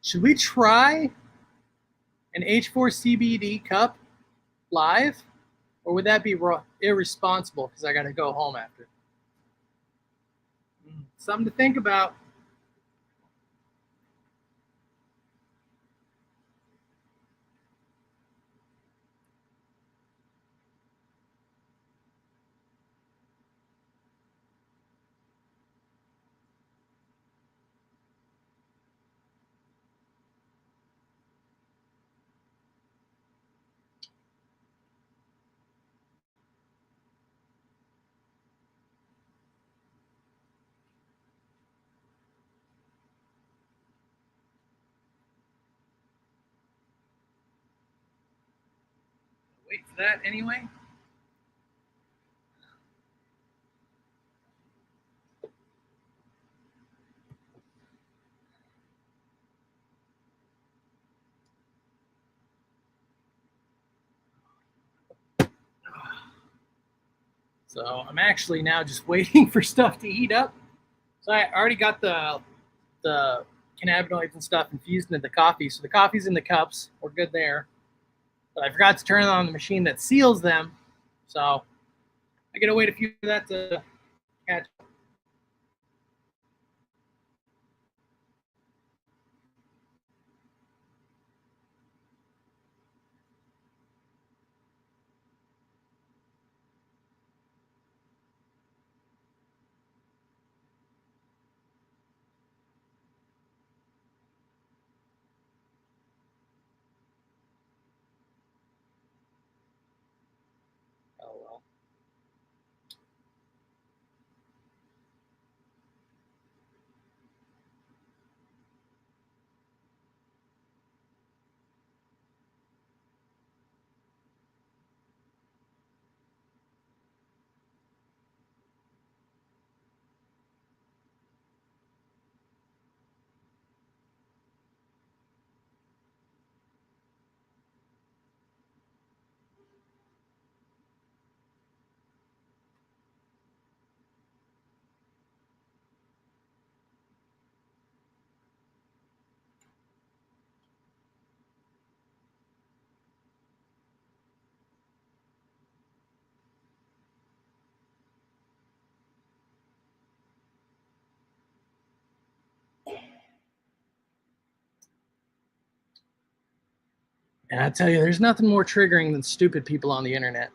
Should we try an H4 CBD cup live? Or would that be irresponsible because I got to go home after? Something to think about. Wait for that anyway. So I'm actually now just waiting for stuff to heat up. So I already got the cannabinoids and stuff infused into the coffee. So the coffee's in the cups. We're good there. But I forgot to turn on the machine that seals them. So I gotta wait a few for that to catch. And I tell you, there's nothing more triggering than stupid people on the internet.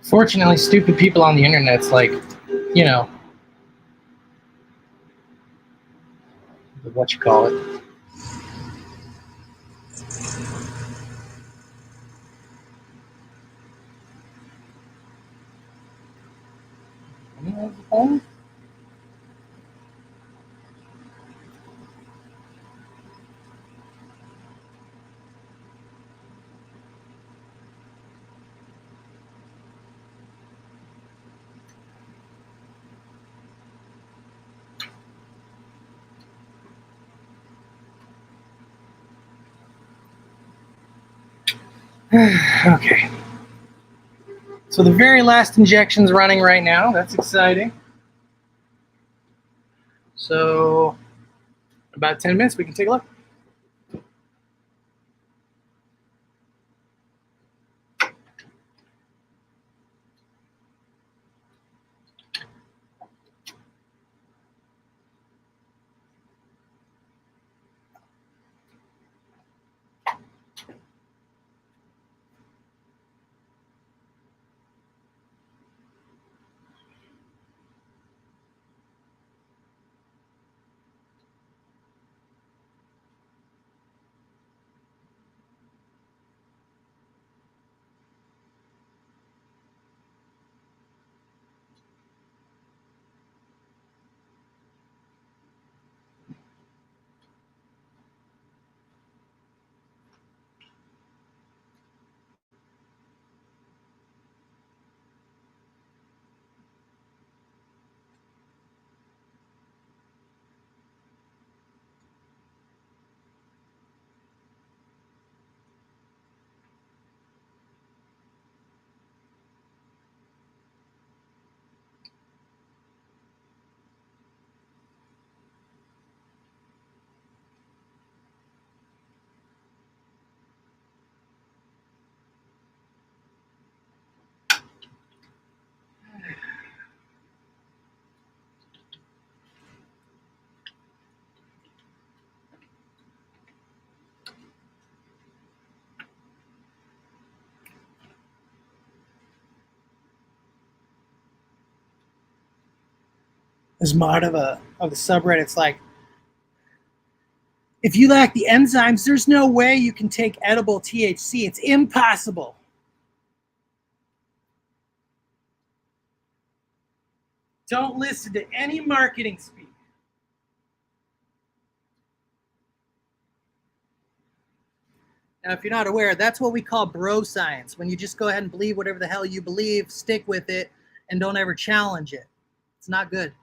Fortunately, stupid people on the internet's like, you know, what you call it. Okay. So the very last injection's running right now. That's exciting. So about 10 minutes, we can take a look. There's mod of the subreddit. It's like, if you lack the enzymes, there's no way you can take edible THC. It's impossible. Don't listen to any marketing speak. Now, if you're not aware, that's what we call bro science. When you just go ahead and believe whatever the hell you believe, stick with it, and don't ever challenge it. It's not good.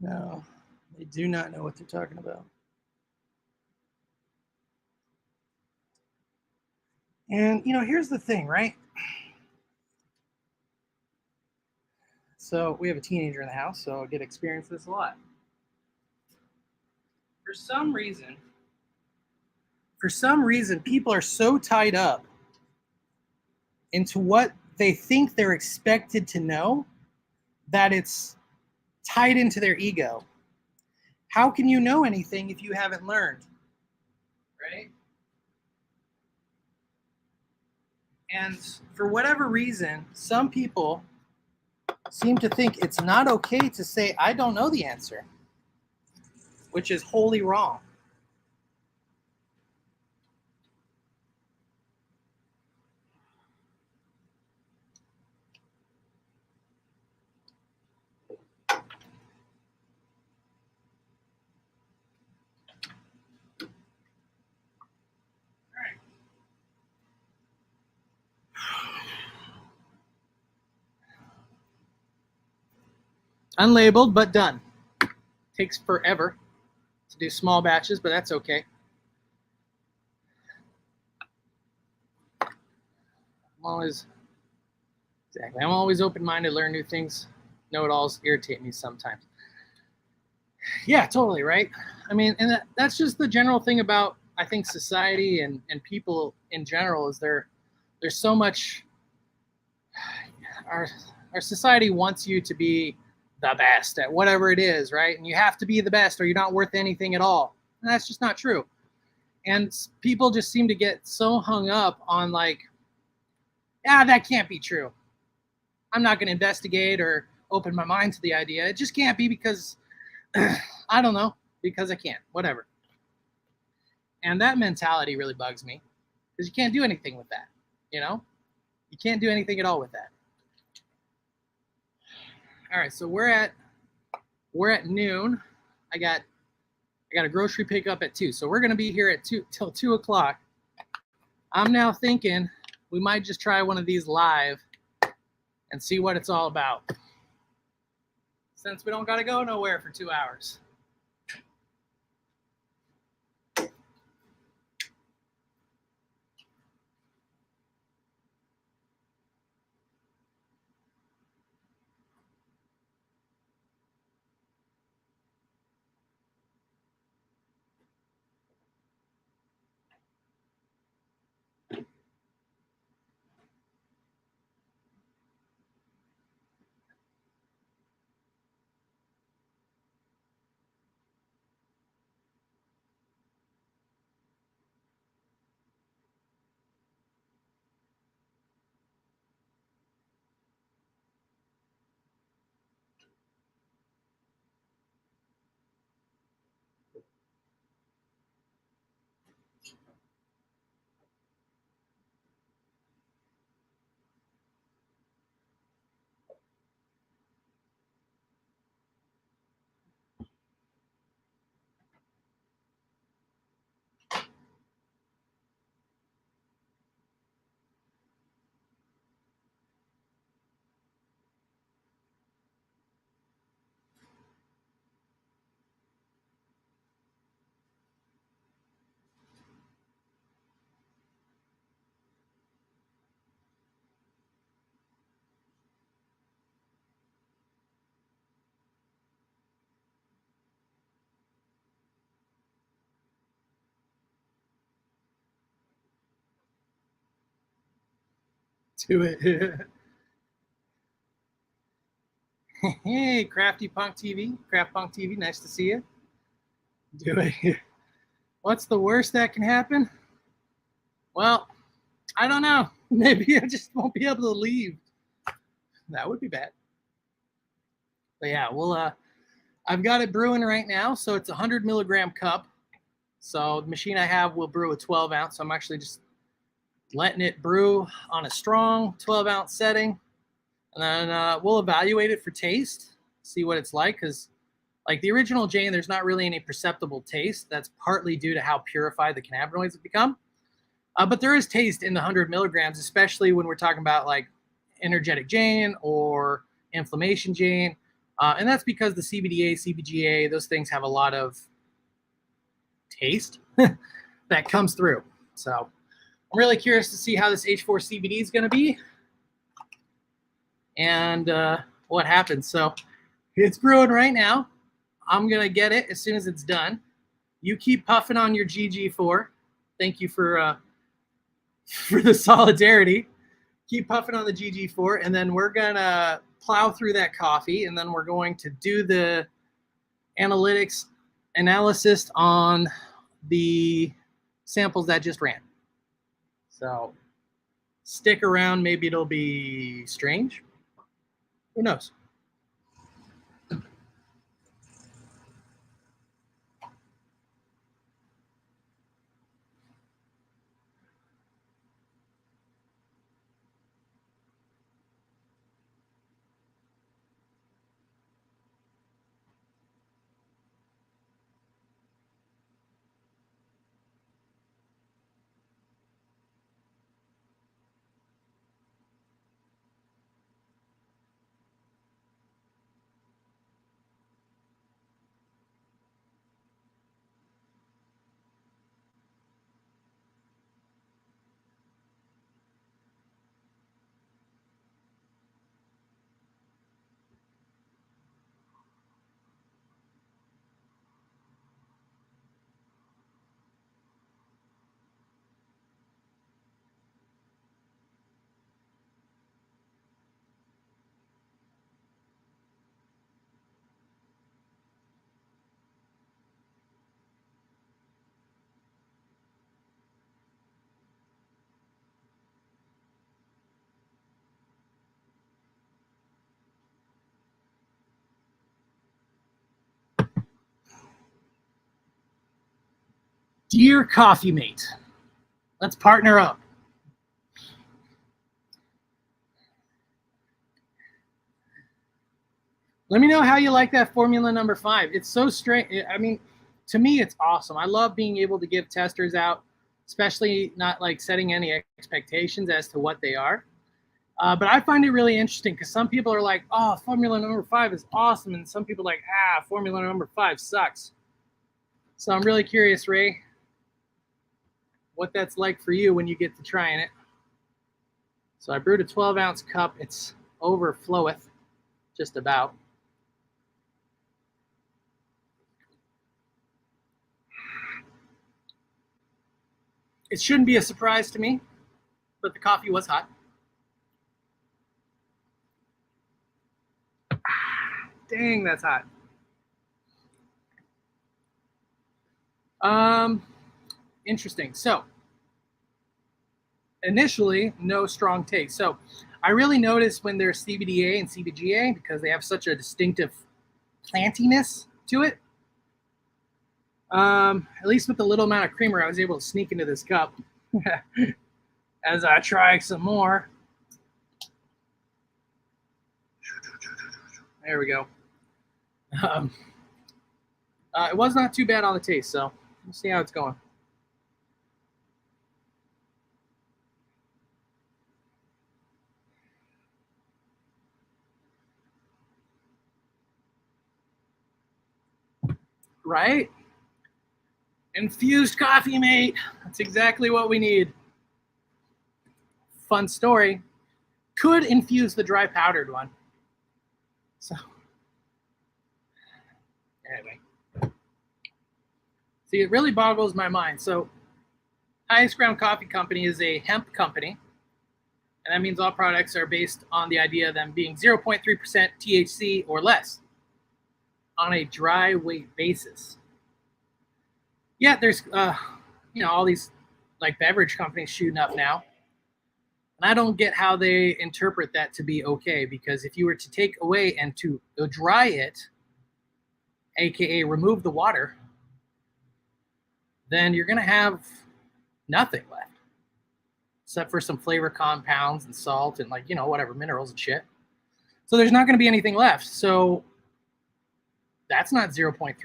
No, they do not know what they're talking about. And, here's the thing, right? So we have a teenager in the house, so I get to experience this a lot. For some reason, people are so tied up into what they think they're expected to know that it's tied into their ego. How can you know anything if you haven't learned? Right? And for whatever reason, some people seem to think it's not okay to say, I don't know the answer, which is wholly wrong. Unlabeled, but done. Takes forever to do small batches, but that's okay. I'm always open-minded, learn new things. Know-it-alls irritate me sometimes. Yeah, totally, right? I mean, and that's just the general thing about, I think, society and people in general is there's so much. Our society wants you to be the best at whatever it is, right? And you have to be the best or you're not worth anything at all. And that's just not true. And people just seem to get so hung up on like, that can't be true. I'm not going to investigate or open my mind to the idea. It just can't be because, I don't know, because I can't, whatever. And that mentality really bugs me because you can't do anything with that, You can't do anything at all with that. All right, so we're at noon. I got a grocery pickup at 2, so we're gonna be here at 2 till 2 o'clock. I'm now thinking we might just try one of these live and see what it's all about. Since we don't gotta go nowhere for 2 hours. Do it. Hey, Crafty Punk TV, Craft Punk TV, nice to see you. Do it. What's the worst that can happen? Well, I don't know. Maybe I just won't be able to leave. That would be bad. But yeah, I've got it brewing right now. So it's a 100 milligram cup. So the machine I have will brew a 12 ounce. So I'm actually just letting it brew on a strong 12 ounce setting. And then we'll evaluate it for taste, see what it's like. Because like the original Jane, there's not really any perceptible taste. That's partly due to how purified the cannabinoids have become. But there is taste in the 100 milligrams, especially when we're talking about like energetic Jane or inflammation Jane And that's because the CBDA, CBGA, those things have a lot of taste that comes through. So I'm really curious to see how this H4 CBD is going to be and what happens. So it's brewing right now. I'm going to get it as soon as it's done. You keep puffing on your GG4. Thank you for the solidarity. Keep puffing on the GG4, and then we're going to plow through that coffee, and then we're going to do the analysis on the samples that just ran. So stick around. Maybe it'll be strange. Who knows? Dear coffee mate, let's partner up. Let me know how you like that formula number 5. It's so strange. I mean, to me, it's awesome. I love being able to give testers out, especially not like setting any expectations as to what they are. But I find it really interesting because some people are like, oh, formula number 5 is awesome. And some people are like, formula number 5 sucks. So I'm really curious, Ray, what that's like for you when you get to trying it. So I brewed a 12-ounce cup. It's overfloweth, just about. It shouldn't be a surprise to me, but the coffee was hot. Dang, that's hot. Interesting. So initially, no strong taste. So I really notice when there's CBDA and CBGA because they have such a distinctive plantiness to it. At least with the little amount of creamer I was able to sneak into this cup as I try some more. There we go. It was not too bad on the taste, so we'll see how it's going. Right? Infused coffee, mate. That's exactly what we need. Fun story. Could infuse the dry powdered one. So, anyway. See, it really boggles my mind. So, Highest Ground Coffee Company is a hemp company. And that means all products are based on the idea of them being 0.3% THC or less on a dry weight basis. Yeah, there's, all these like beverage companies shooting up now. And I don't get how they interpret that to be okay, because if you were to take away and to dry it, aka remove the water, then you're going to have nothing left except for some flavor compounds and salt and whatever minerals and shit. So there's not going to be anything left. So that's not 0.3%.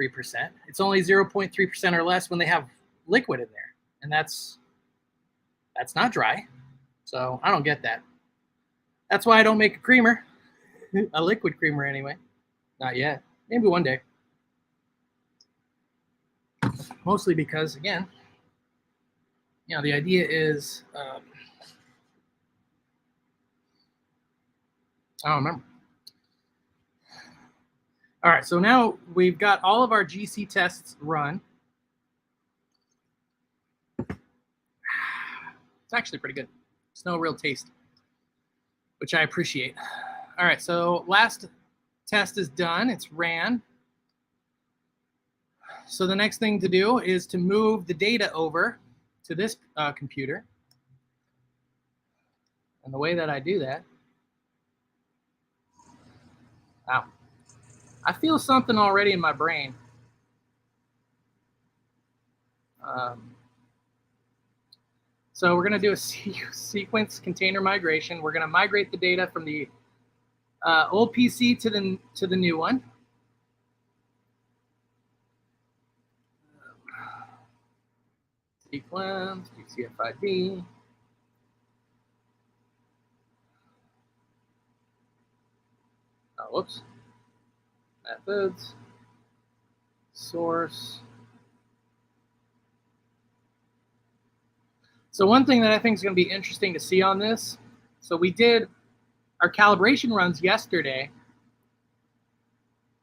It's only 0.3% or less when they have liquid in there. And that's not dry. So I don't get that. That's why I don't make a creamer, a liquid creamer anyway. Not yet. Maybe one day. Mostly because, again, the idea is, I don't remember. All right, so now we've got all of our GC tests run. It's actually pretty good. It's no real taste, which I appreciate. All right, so last test is done. It's ran. So the next thing to do is to move the data over to this computer. And the way that I do that, wow, I feel something already in my brain. So we're going to do a sequence container migration. We're going to migrate the data from the old PC to the new one. Sequence, UCFID. Oh, whoops. Methods. Source. So one thing that I think is going to be interesting to see on this, so we did our calibration runs yesterday.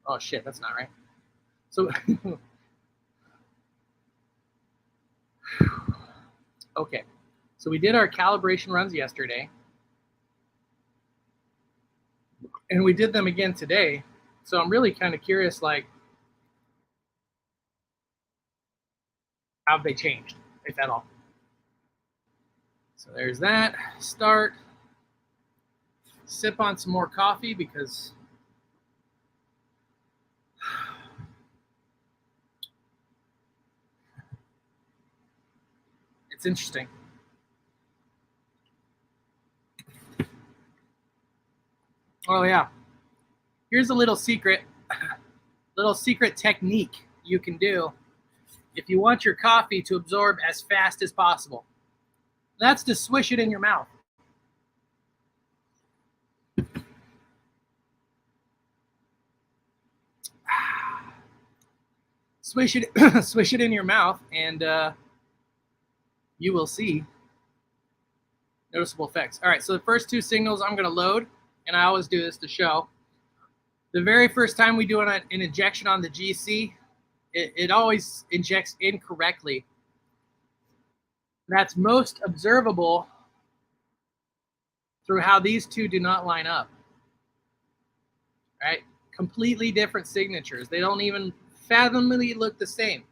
Oh shit, that's not right. So, okay. So we did our calibration runs yesterday. And we did them again today. So I'm really kind of curious, like, how have they changed, if at all? So there's that. Start. Sip on some more coffee because it's interesting. Oh yeah. Here's a little secret technique you can do if you want your coffee to absorb as fast as possible. That's to swish it in your mouth. Swish it in your mouth, and you will see noticeable effects. All right, so the first two signals I'm going to load, and I always do this to show. The very first time we do an injection on the GC, it always injects incorrectly. That's most observable through how these two do not line up. Right? Completely different signatures. They don't even fathomably look the same.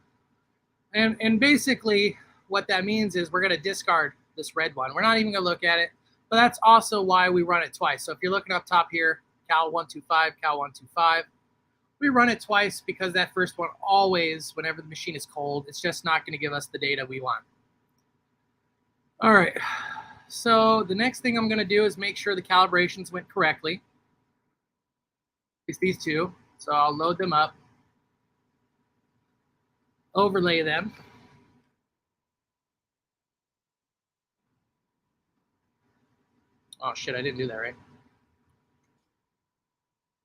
And basically what that means is we're going to discard this red one. We're not even going to look at it. But that's also why we run it twice. So if you're looking up top here, Cal 125, Cal 125, we run it twice because that first one always, whenever the machine is cold, it's just not going to give us the data we want. All right. So the next thing I'm going to do is make sure the calibrations went correctly. It's these two. So I'll load them up, overlay them. Oh shit, I didn't do that right.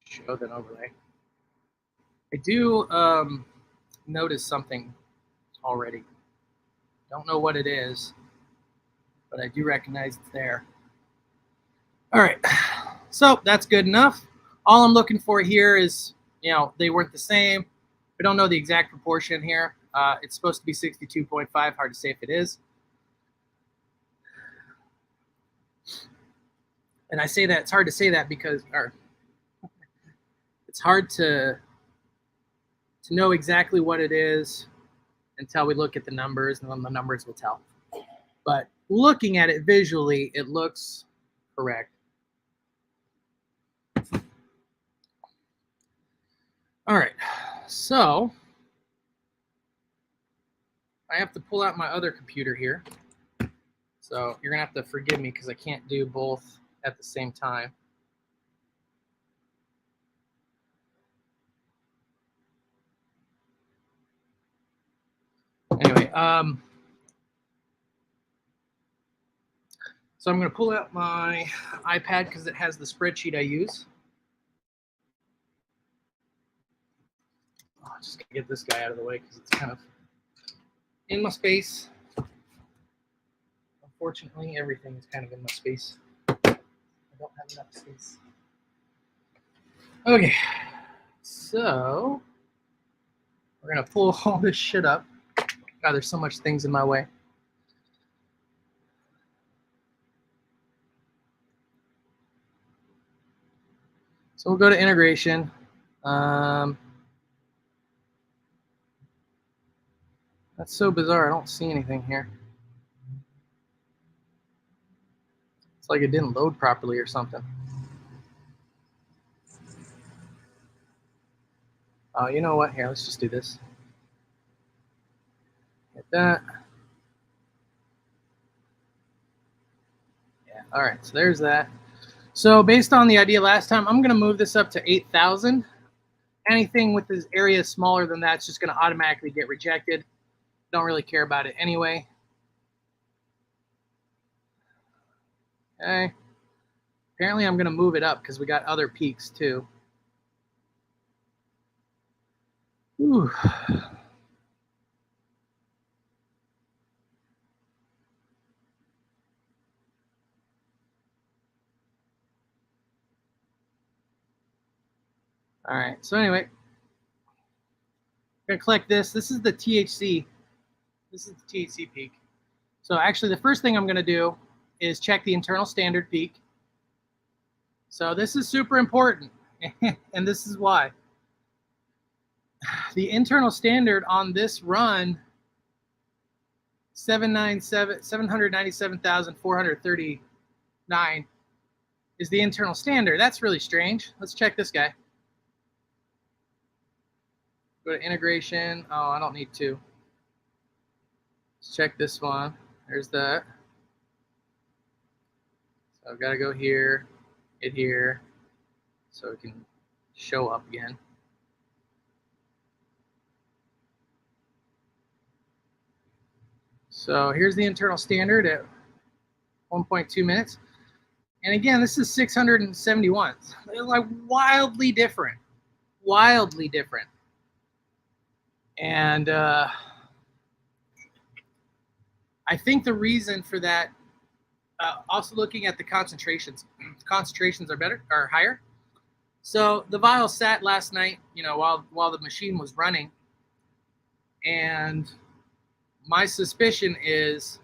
Show then overlay. I do notice something already. Don't know what it is, but I do recognize it's there. All right, so that's good enough. All I'm looking for here is, they weren't the same. We don't know the exact proportion here. It's supposed to be 62.5, hard to say if it is. And I say that, it's hard to say that because, it's hard to know exactly what it is until we look at the numbers, and then the numbers will tell. But looking at it visually, it looks correct. All right, so I have to pull out my other computer here. So you're gonna have to forgive me because I can't do both at the same time. Anyway, so I'm gonna pull out my iPad because it has the spreadsheet I use. Just gonna get this guy out of the way because it's kind of in my space. Unfortunately, everything is kind of in my space. I don't have enough space. Okay, so we're gonna pull all this shit up. God, there's so much things in my way. So we'll go to integration. That's so bizarre. I don't see anything here. It's like it didn't load properly or something. Oh, you know what? Here, let's just do this. Hit that. Yeah, all right, so there's that. So based on the idea last time, I'm gonna move this up to 8,000. Anything with this area smaller than that's just gonna automatically get rejected. Don't really care about it anyway. Okay. Apparently I'm gonna move it up because we got other peaks too. Ooh. All right, so anyway, I'm gonna collect this. This is the THC. This is the THC peak. So actually the first thing I'm gonna do is check the internal standard peak. So this is super important, and this is why. The internal standard on this run, 797,439 is the internal standard. That's really strange. Let's check this guy. Go to integration. Oh, I don't need to. Let's check this one. There's that. So I've got to go here, hit here, so it can show up again. So here's the internal standard at 1.2 minutes. And again, this is 671. They're like wildly different. Wildly different. And I think the reason for that, also looking at the concentrations are better or higher. So the vial sat last night, while the machine was running, and my suspicion is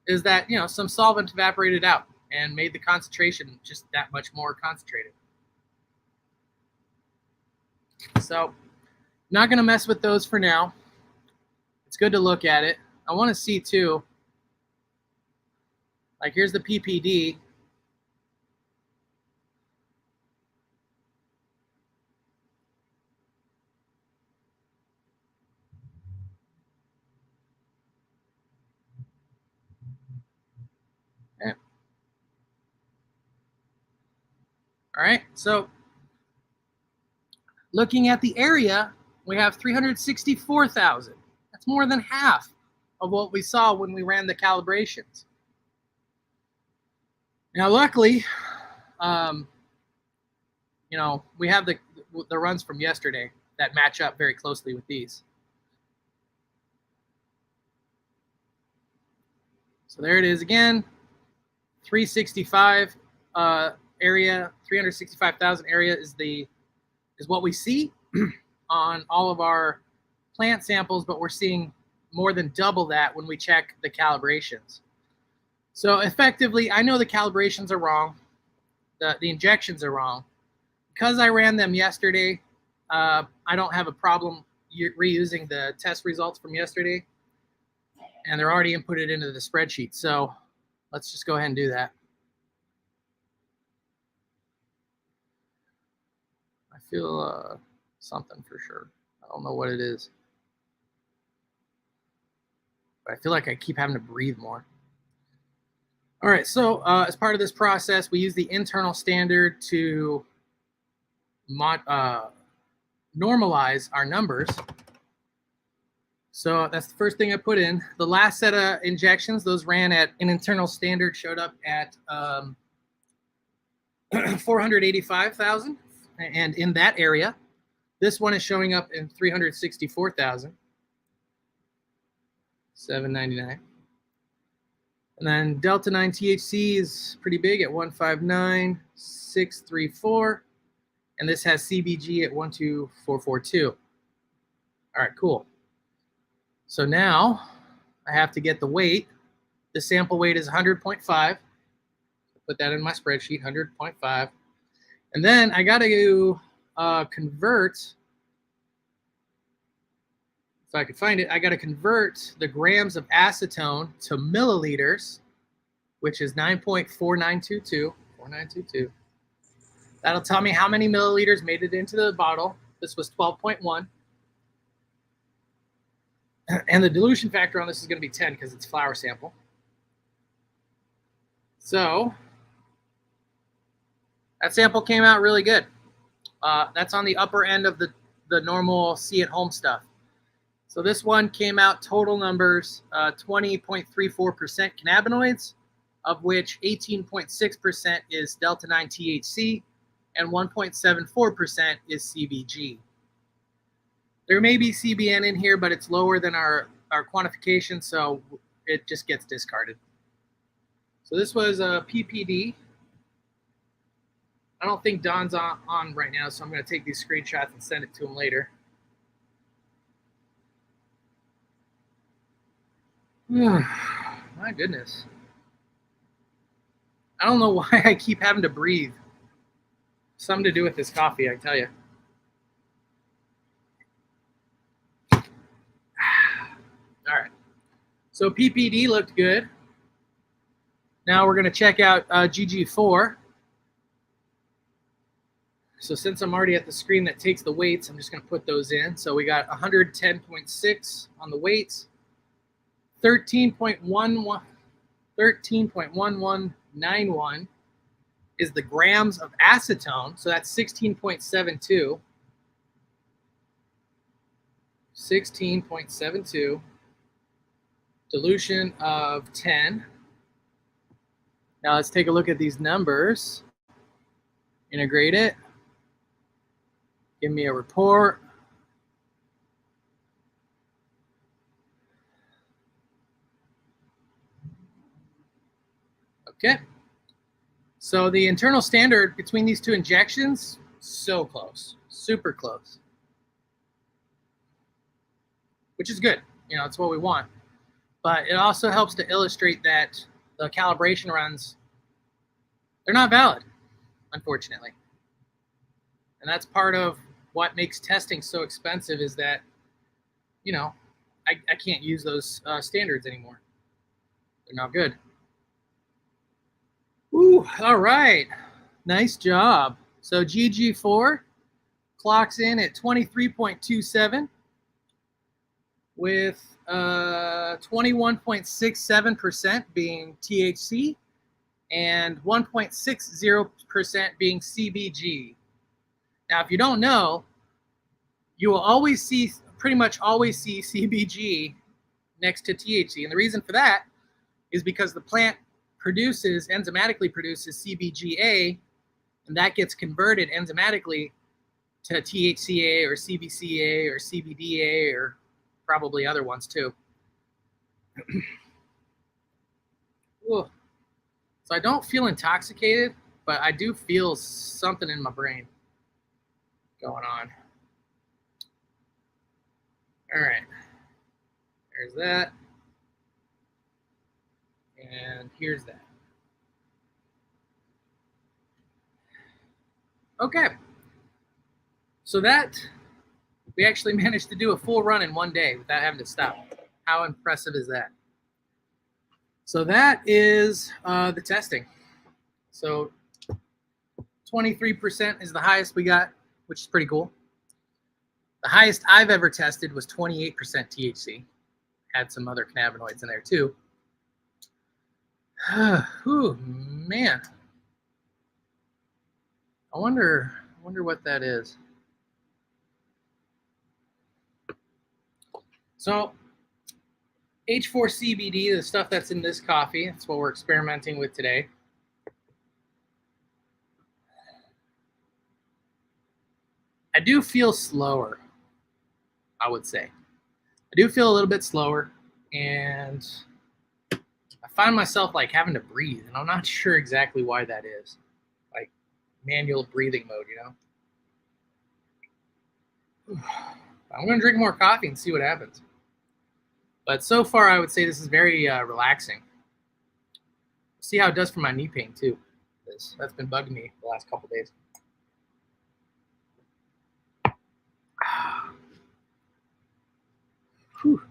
that some solvent evaporated out and made the concentration just that much more concentrated. So not going to mess with those for now. It's good to look at it. I want to see too, like here's the PPD. Okay. All right, so looking at the area, we have 364,000. That's more than half of what we saw when we ran the calibrations. Now, luckily, we have the runs from yesterday that match up very closely with these. So there it is again, 365 area, 365,000 area is what we see on all of our plant samples, but we're seeing more than double that when we check the calibrations. So effectively, I know the calibrations are wrong, the injections are wrong. Because I ran them yesterday, I don't have a problem reusing the test results from yesterday, and they're already inputted into the spreadsheet. So let's just go ahead and do that. I feel something for sure. I don't know what it is, but I feel like I keep having to breathe more. All right, so as part of this process, we use the internal standard to normalize our numbers. So that's the first thing I put in. The last set of injections, those ran at an internal standard, showed up at 485,000, and in that area. This one is showing up in 364,799. And then Delta 9 THC is pretty big at 159,634. And this has CBG at 12442. All right, cool. So now I have to get the weight. The sample weight is 100.5. Put that in my spreadsheet, 100.5. And then I got to convert, if I could find it, I got to convert the grams of acetone to milliliters, which is 9.4922. 4922. That'll tell me how many milliliters made it into the bottle. This was 12.1. And the dilution factor on this is going to be 10 because it's flower sample. So that sample came out really good. That's on the upper end of the normal see-at-home stuff. So this one came out total numbers, 20.34% cannabinoids, of which 18.6% is Delta 9 THC and 1.74% is CBG. There may be CBN in here, but it's lower than our quantification, so it just gets discarded. So this was a PPD. I don't think Don's on right now, so I'm going to take these screenshots and send it to him later. My goodness. I don't know why I keep having to breathe. Something to do with this coffee, I tell you. All right. So PPD looked good. Now we're going to check out GG4. So since I'm already at the screen that takes the weights, I'm just going to put those in. So we got 110.6 on the weights, 13.1191 is the grams of acetone. So that's 16.72. 16.72. Dilution of 10. Now let's take a look at these numbers. Integrate it. Give me a report. Okay. So the internal standard between these two injections, so close, super close. Which is good. You know, it's what we want. But it also helps to illustrate that the calibration runs, they're not valid, unfortunately. And that's part of what makes testing so expensive is that, you know, I can't use those standards anymore. They're not good. Ooh, all right. Nice job. So GG4 clocks in at 23.27 with 21.67% being THC and 1.60% being CBG. Now, if you don't know, you will always see, pretty much always see CBG next to THC. And the reason for that is because the plant enzymatically produces CBGA, and that gets converted enzymatically to THCA or CBCA or CBDA or probably other ones too. So I don't feel intoxicated, but I do feel something in my brain going on. All right, there's that. And here's that. Okay. So that, we actually managed to do a full run in one day without having to stop. How impressive is that? So that is the testing. So 23% is the highest we got, which is pretty cool. The highest I've ever tested was 28% THC. Had some other cannabinoids in there too. Whew, man. I wonder what that is. So H4CBD, the stuff that's in this coffee, that's what we're experimenting with today. I do feel slower, I would say. I do feel a little bit slower, and I find myself like having to breathe, and I'm not sure exactly why that is. Like manual breathing mode, you know? I'm going to drink more coffee and see what happens. But so far, I would say this is very relaxing. See how it does for my knee pain, too. That's been bugging me the last couple days. Whew.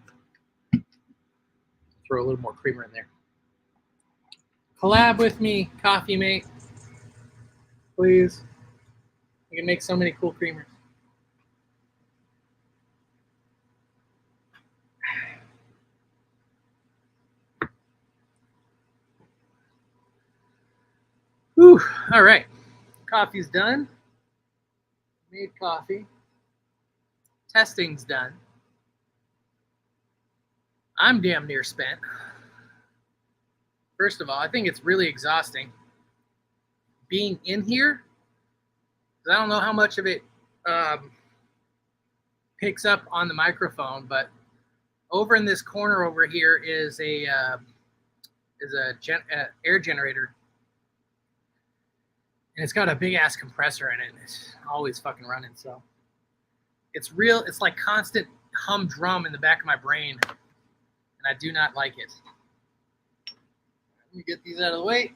Throw a little more creamer in there. Collab with me, coffee mate. Please. You can make so many cool creamers. Whew. All right. Coffee's done. Made coffee. Testing's done. I'm damn near spent. First of all, I think it's really exhausting being in here. I don't know how much of it picks up on the microphone, but over in this corner over here is a air generator, and it's got a big ass compressor in it. And it's always fucking running, so it's real. It's like constant humdrum in the back of my brain, and I do not like it. Let me get these out of the way.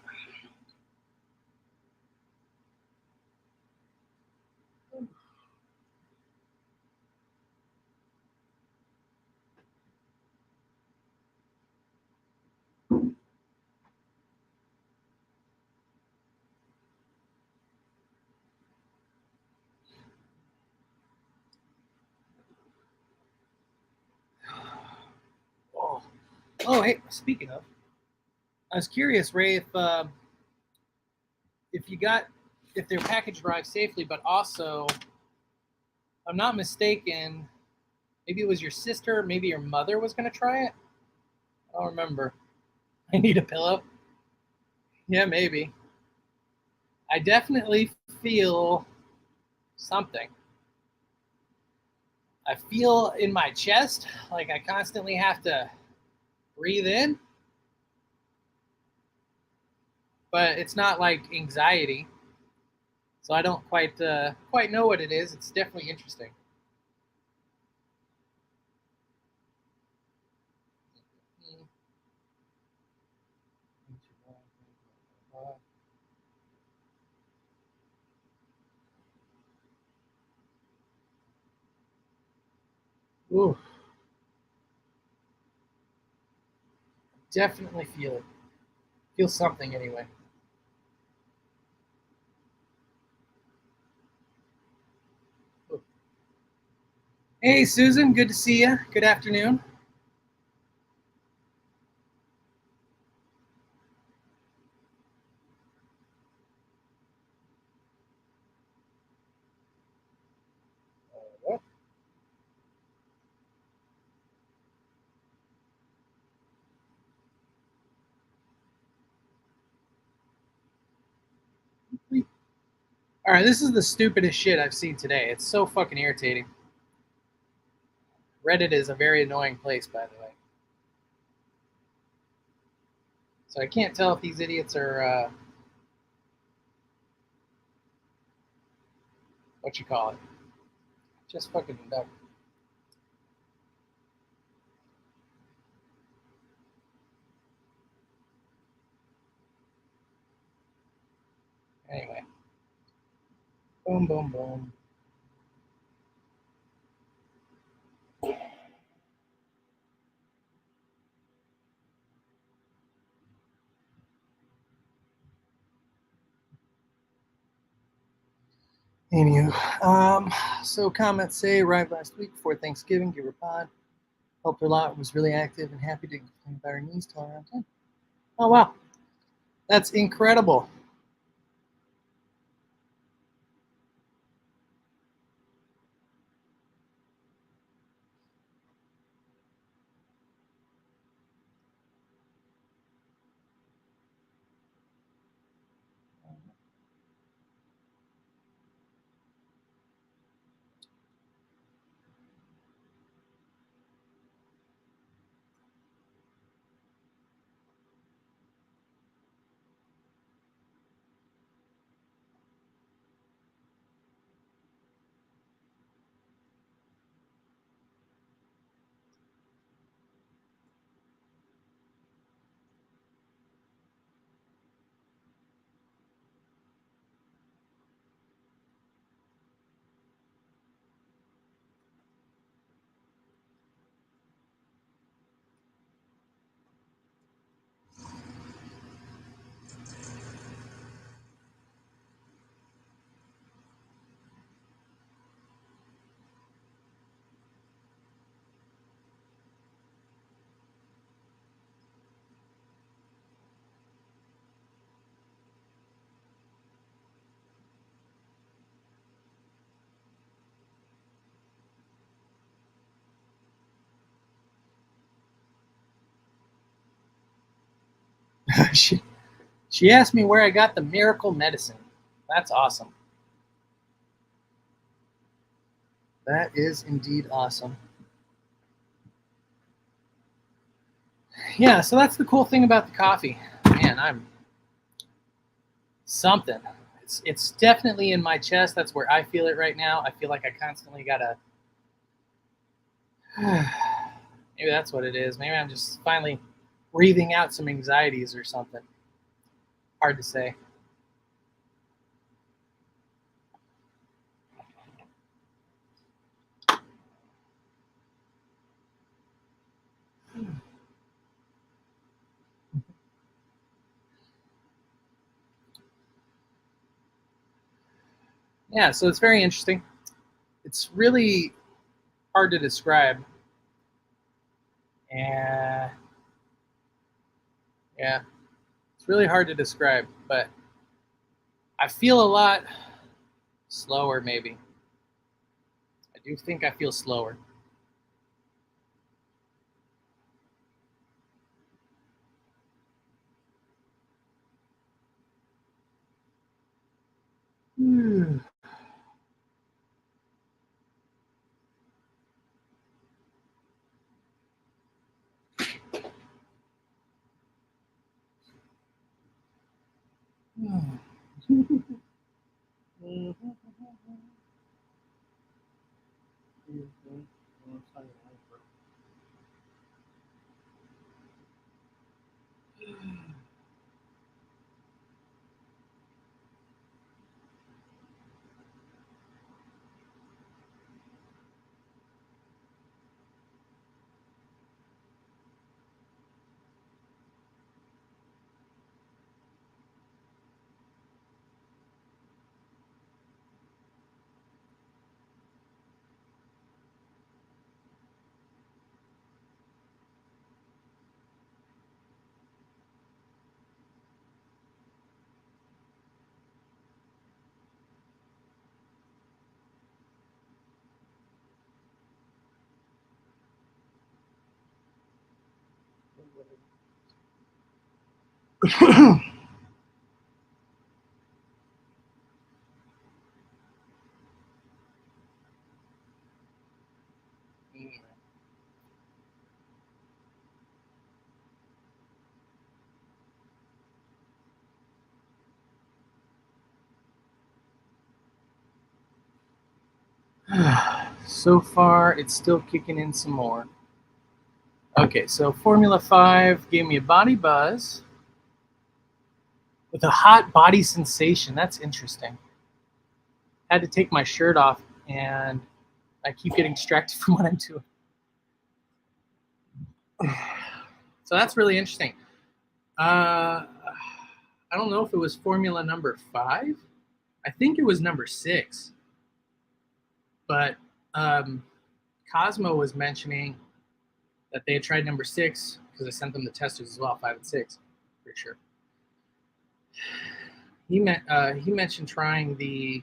Oh, hey, speaking of, I was curious, Ray, if you got if their package arrived safely, but also, if I'm not mistaken, maybe it was your sister, maybe your mother was going to try it. I don't remember. I need a pillow. Yeah, maybe. I definitely feel something. I feel in my chest like I constantly have to breathe in, but it's not like anxiety. So I don't quite know what it is. It's definitely interesting. Ooh, definitely feel it. Feel something anyway. Ooh. Hey, Susan, good to see you. Good afternoon. All right, this is the stupidest shit I've seen today. It's so fucking irritating. Reddit is a very annoying place, by the way. So I can't tell if these idiots are what you call it, just fucking dumb. Anyway, boom, boom, boom. Anywho, so comments say arrived last week before Thanksgiving. Give her pod. Helped her a lot. Was really active and happy to complain about her knees till around 10. Oh wow, that's incredible. she asked me where I got the miracle medicine. That's awesome. That is indeed awesome. Yeah, so that's the cool thing about the coffee. Man, I'm something. It's definitely in my chest. That's where I feel it right now. I feel like I constantly gotta. Maybe that's what it is. Maybe I'm just finally breathing out some anxieties or something. Hard to say. Yeah, so it's very interesting. It's really hard to describe. And yeah, it's really hard to describe, but I feel a lot slower, maybe. I do think I feel slower. Hmm. So far, it's still kicking in some more. Okay, so Formula 5 gave me a body buzz with a hot body sensation. That's interesting. Had to take my shirt off, and I keep getting distracted from what I'm doing. So that's really interesting. I don't know if it was Formula number 5. I think it was number 6. But um, Cosmo was mentioning that they had tried number 6 because I sent them the testers as well, 5 and 6, for sure. He mentioned trying the.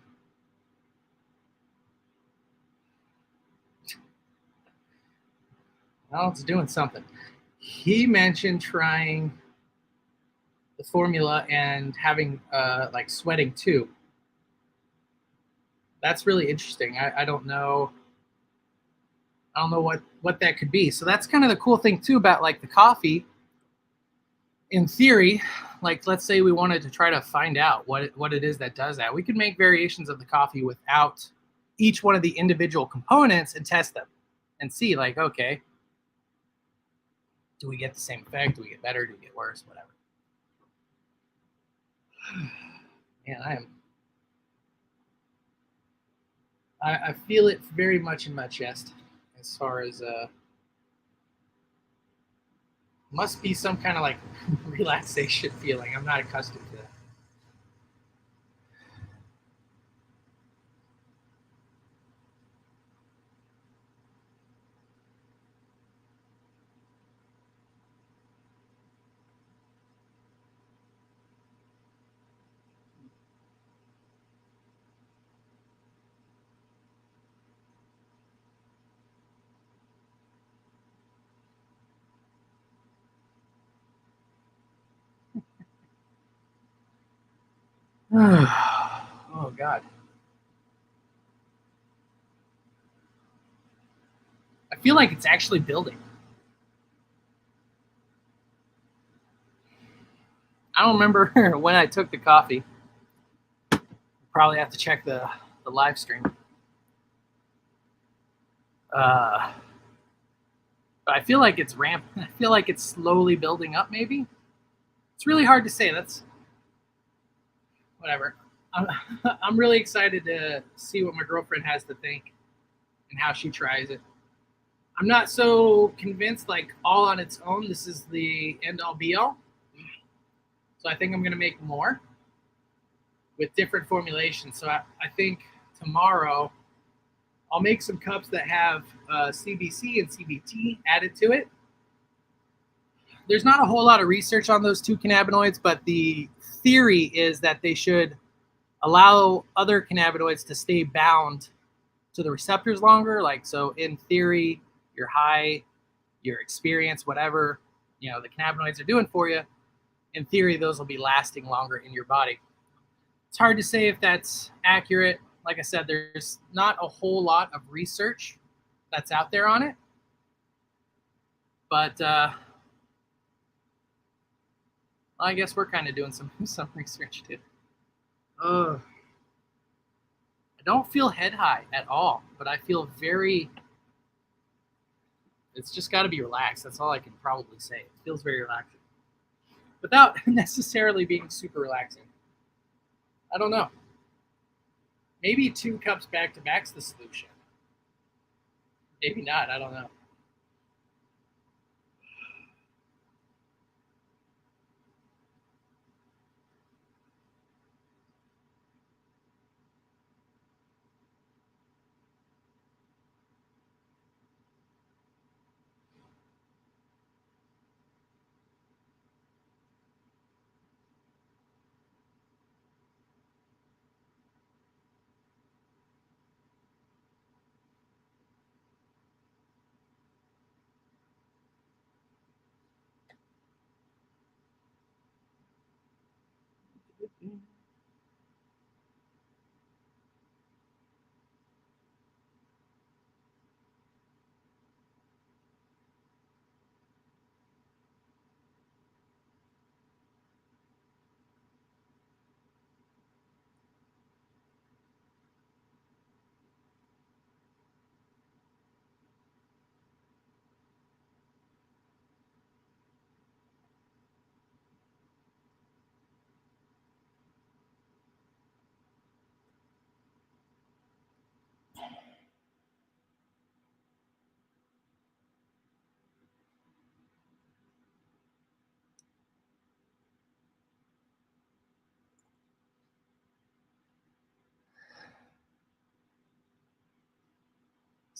Well, it's doing something. He mentioned trying the formula and having like sweating too. That's really interesting. I don't know. I don't know what that could be. So that's kind of the cool thing too about like the coffee. In theory, like let's say we wanted to try to find out what it is that does that. We could make variations of the coffee without each one of the individual components and test them and see like, okay, do we get the same effect? Do we get better? Do we get worse? Whatever. Man, I feel it very much in my chest as far as must be some kind of like relaxation feeling. I'm not accustomed to that. Oh God. I feel like it's actually building. I don't remember when I took the coffee. Probably have to check the live stream. Uh, but I feel like it's ramping. I feel like it's slowly building up. Maybe it's really hard to say. That's whatever. I'm, I'm really excited to see what my girlfriend has to think and how she tries it. I'm not so convinced, like all on its own, this is the end all be all. So I think I'm going to make more with different formulations. So I think tomorrow I'll make some cups that have CBC and CBT added to it. There's not a whole lot of research on those two cannabinoids, but the theory is that they should allow other cannabinoids to stay bound to the receptors longer. Like, so in theory, your high, your experience, whatever, the cannabinoids are doing for you, in theory, those will be lasting longer in your body. It's hard to say if that's accurate. Like I said, there's not a whole lot of research that's out there on it. But I guess we're kind of doing some research too. I don't feel head high at all, but I feel very. It's just got to be relaxed. That's all I can probably say. It feels very relaxing, without necessarily being super relaxing. I don't know. Maybe 2 cups back to back's the solution. Maybe not. I don't know.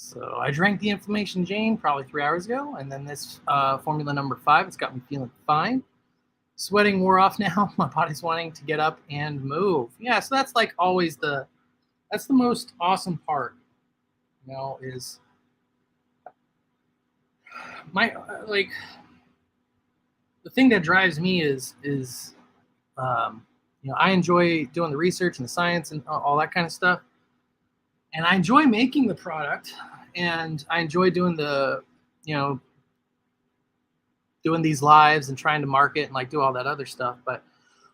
So I drank the Inflammation Jane probably 3 hours ago, and then this formula number 5. It's got me feeling fine. Sweating wore off now. My body's wanting to get up and move. Yeah, so that's like always that's the most awesome part. Is my like the thing that drives me is I enjoy doing the research and the science and all that kind of stuff, and I enjoy making the product, and I enjoy doing the you know doing these lives and trying to market and like do all that other stuff. But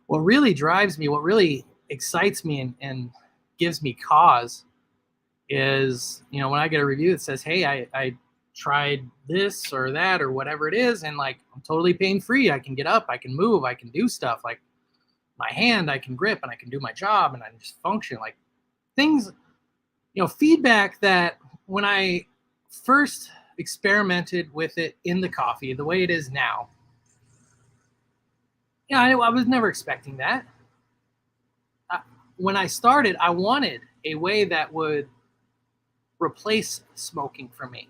what really drives me, what really excites me and gives me cause is, when I get a review that says, hey, I tried this or that or whatever it is, and like I'm totally pain free. I can get up, I can move, I can do stuff like my hand, I can grip and I can do my job and I just function like things, feedback that when I first experimented with it in the coffee, the way it is now, I was never expecting that. When I started, I wanted a way that would replace smoking for me.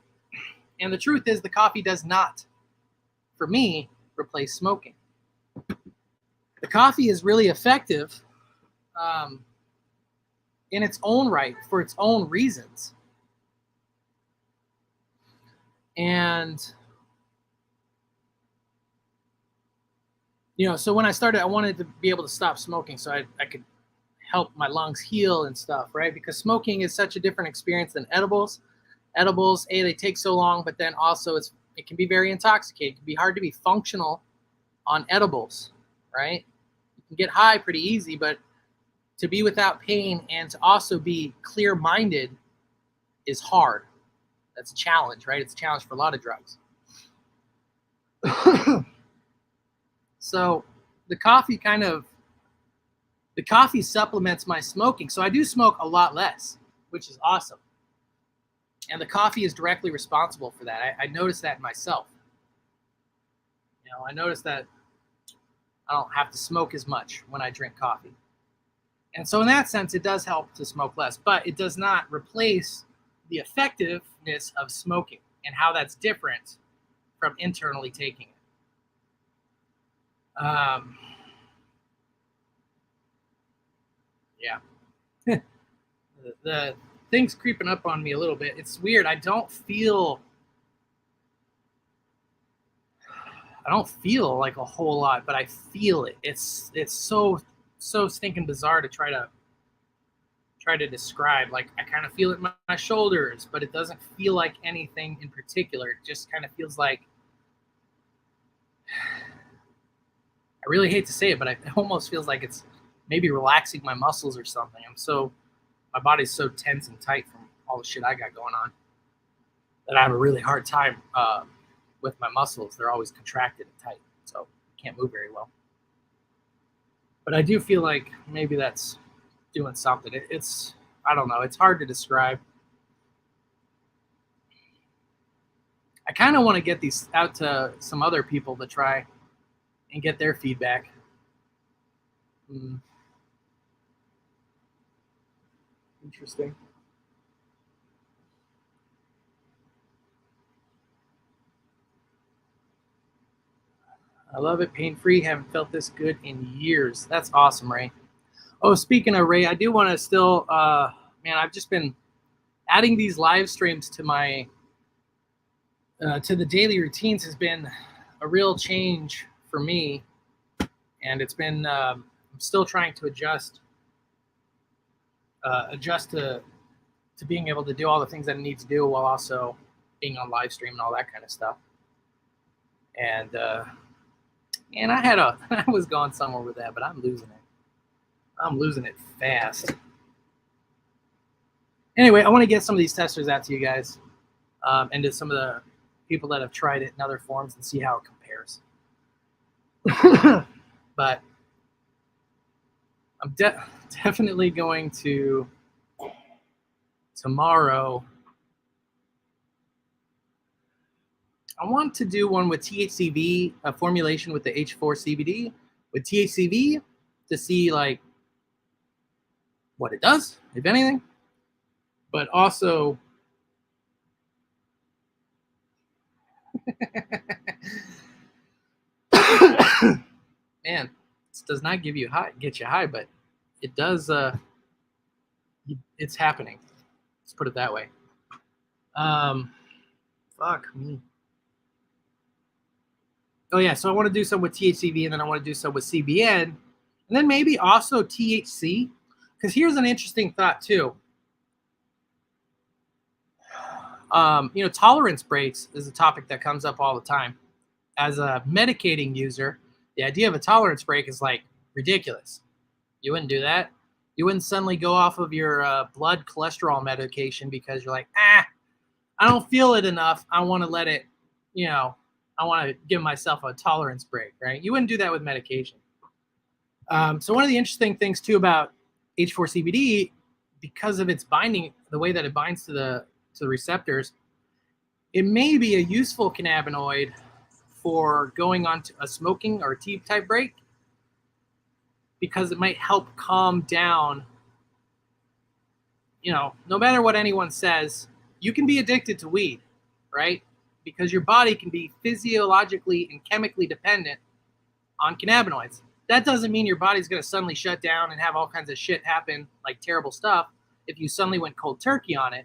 And the truth is, the coffee does not, for me, replace smoking. The coffee is really effective in its own right for its own reasons. And, so when I started, I wanted to be able to stop smoking so I could help my lungs heal and stuff, right? Because smoking is such a different experience than edibles. Edibles, they take so long, but then also it can be very intoxicating. It can be hard to be functional on edibles, right? You can get high pretty easy, but to be without pain and to also be clear-minded is hard. That's a challenge, right? It's a challenge for a lot of drugs. So the coffee supplements my smoking. So I do smoke a lot less, which is awesome. And the coffee is directly responsible for that. I noticed that in myself. I noticed that I don't have to smoke as much when I drink coffee. And so in that sense, it does help to smoke less, but it does not replace the effectiveness of smoking and how that's different from internally taking it. Yeah. The thing's creeping up on me a little bit. It's weird. I don't feel like a whole lot, but I feel it. It's so stinking bizarre to try to describe. Like, I kind of feel it in my shoulders, but it doesn't feel like anything in particular. It just kind of feels like, I really hate to say it, but it almost feels like it's maybe relaxing my muscles or something. My body's so tense and tight from all the shit I got going on that I have a really hard time with my muscles. They're always contracted and tight, so I can't move very well. But I do feel like maybe that's doing something. I don't know. It's hard to describe. I kind of want to get these out to some other people to try and get their feedback. Interesting. I love it. Pain-free. Haven't felt this good in years. That's awesome, Ray. Oh, speaking of Ray, I do want to still, I've just been adding these live streams to my, to the daily routines has been a real change for me. And it's been, I'm still trying to adjust to being able to do all the things that I need to do while also being on live stream and all that kind of stuff. And I was going somewhere with that, but I'm losing it. I'm losing it fast. Anyway, I want to get some of these testers out to you guys, and to some of the people that have tried it in other forms and see how it compares. But I'm definitely going to tomorrow. I want to do one with THCV, a formulation with the H4 CBD with THCV to see like what it does, if anything. But also, man, this does not get you high, but it does. It's happening. Let's put it that way. Fuck me. Oh yeah, so I want to do some with THCV, and then I want to do some with CBN, and then maybe also THC. Because here's an interesting thought too. Tolerance breaks is a topic that comes up all the time. As a medicating user, the idea of a tolerance break is like ridiculous. You wouldn't do that. You wouldn't suddenly go off of your blood cholesterol medication because you're like, I don't feel it enough. I want to let it, I want to give myself a tolerance break, right? You wouldn't do that with medication. So one of the interesting things too about H4 CBD, because of its binding, the way that it binds to the receptors, it may be a useful cannabinoid for going on to a smoking or a tea type break, because it might help calm down. No matter what anyone says, you can be addicted to weed, right? Because your body can be physiologically and chemically dependent on cannabinoids. That doesn't mean your body's going to suddenly shut down and have all kinds of shit happen, like terrible stuff, if you suddenly went cold turkey on it.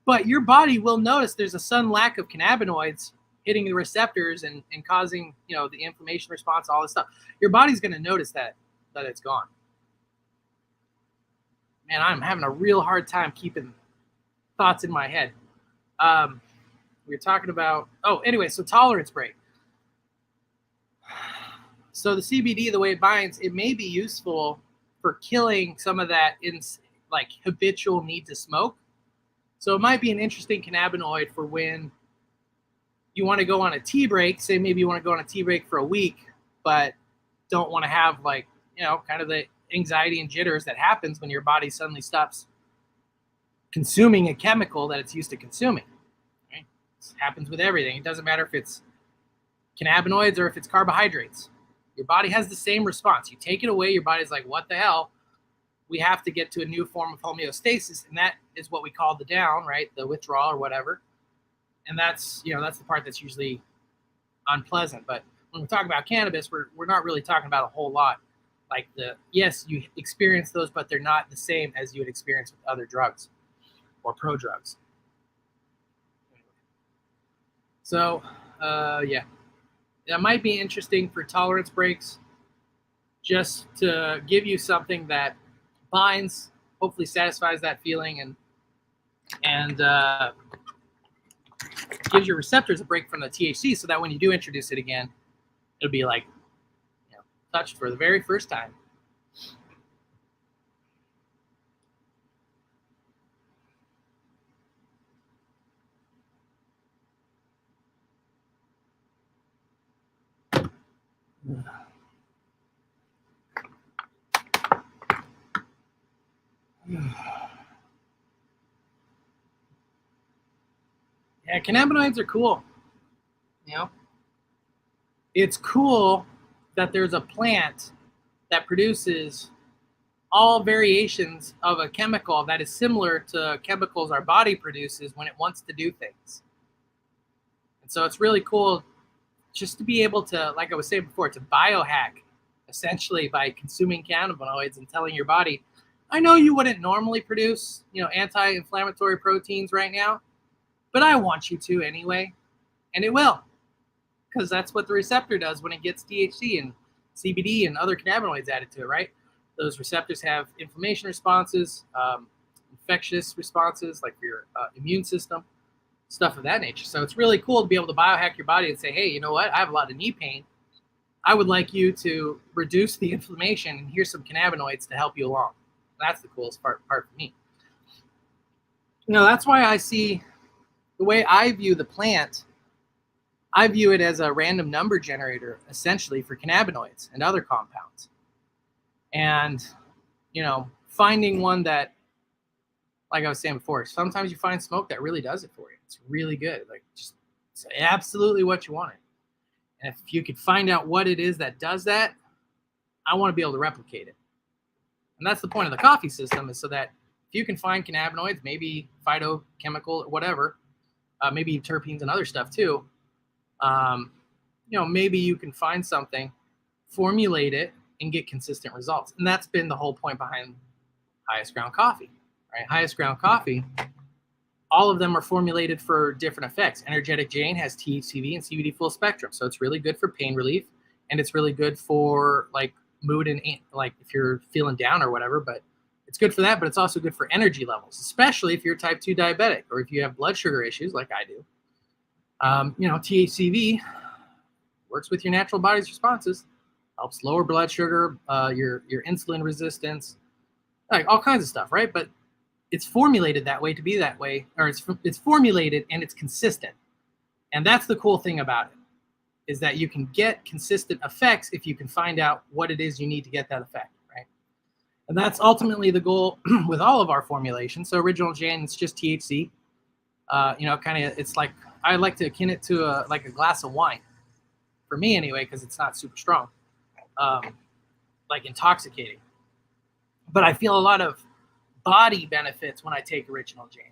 But your body will notice there's a sudden lack of cannabinoids hitting the receptors and causing, the inflammation response, all this stuff. Your body's going to notice that it's gone. man, I'm having a real hard time keeping thoughts in my head. We were talking about, anyway, so tolerance break. So the CBD, the way it binds, it may be useful for killing some of that like habitual need to smoke. So it might be an interesting cannabinoid for when you want to go on a tea break. Say maybe you want to go on a tea break for a week, but don't want to have like, kind of the anxiety and jitters that happens when your body suddenly stops consuming a chemical that it's used to consuming. Right? This happens with everything. It doesn't matter if it's cannabinoids or if it's carbohydrates. Your body has the same response. You take it away, your body's like, what the hell? We have to get to a new form of homeostasis, and that is what we call the down, right? The withdrawal or whatever. And that's the part that's usually unpleasant. But when we talk about cannabis, we're not really talking about a whole lot. Like yes, you experience those, but they're not the same as you would experience with other drugs or pro-drugs. So, yeah. That might be interesting for tolerance breaks, just to give you something that binds, hopefully satisfies that feeling, and gives your receptors a break from the THC, so that when you do introduce it again, it'll be like touched for the very first time. Yeah, cannabinoids are cool. It's cool that there's a plant that produces all variations of a chemical that is similar to chemicals our body produces when it wants to do things. And so it's really cool just to be able to, like I was saying before, to biohack essentially by consuming cannabinoids and telling your body, I know you wouldn't normally produce, anti-inflammatory proteins right now, but I want you to anyway. And it will, because that's what the receptor does when it gets THC and CBD and other cannabinoids added to it, right? Those receptors have inflammation responses, infectious responses, like your immune system, stuff of that nature. So it's really cool to be able to biohack your body and say, hey, you know what? I have a lot of knee pain. I would like you to reduce the inflammation, and here's some cannabinoids to help you along. That's the coolest part for me. That's why I see the way I view the plant, I view it as a random number generator, essentially, for cannabinoids and other compounds. And, finding one that, like I was saying before, sometimes you find smoke that really does it for you. It's really good. Like, just it's absolutely what you wanted. And if you could find out what it is that does that, I want to be able to replicate it. And that's the point of the coffee system, is so that if you can find cannabinoids, maybe phytochemical, whatever, maybe terpenes and other stuff too, maybe you can find something, formulate it, and get consistent results. And that's been the whole point behind Highest Ground Coffee, right? Highest Ground Coffee, all of them are formulated for different effects. Energetic Jane has THCV and CBD full spectrum. So it's really good for pain relief, and it's really good for like mood and like if you're feeling down or whatever, but it's good for that, but it's also good for energy levels, especially if you're type 2 diabetic or if you have blood sugar issues like I do. THCV works with your natural body's responses, helps lower blood sugar, your insulin resistance, like all kinds of stuff, right? But it's formulated that way to be that way, or it's formulated and it's consistent. And that's the cool thing about it, is that you can get consistent effects if you can find out what it is you need to get that effect, right? And that's ultimately the goal with all of our formulations. So Original Jane, it's just THC. It's like, I like to akin it to a glass of wine, for me anyway, because it's not super strong, like intoxicating. But I feel a lot of body benefits when I take Original Jane.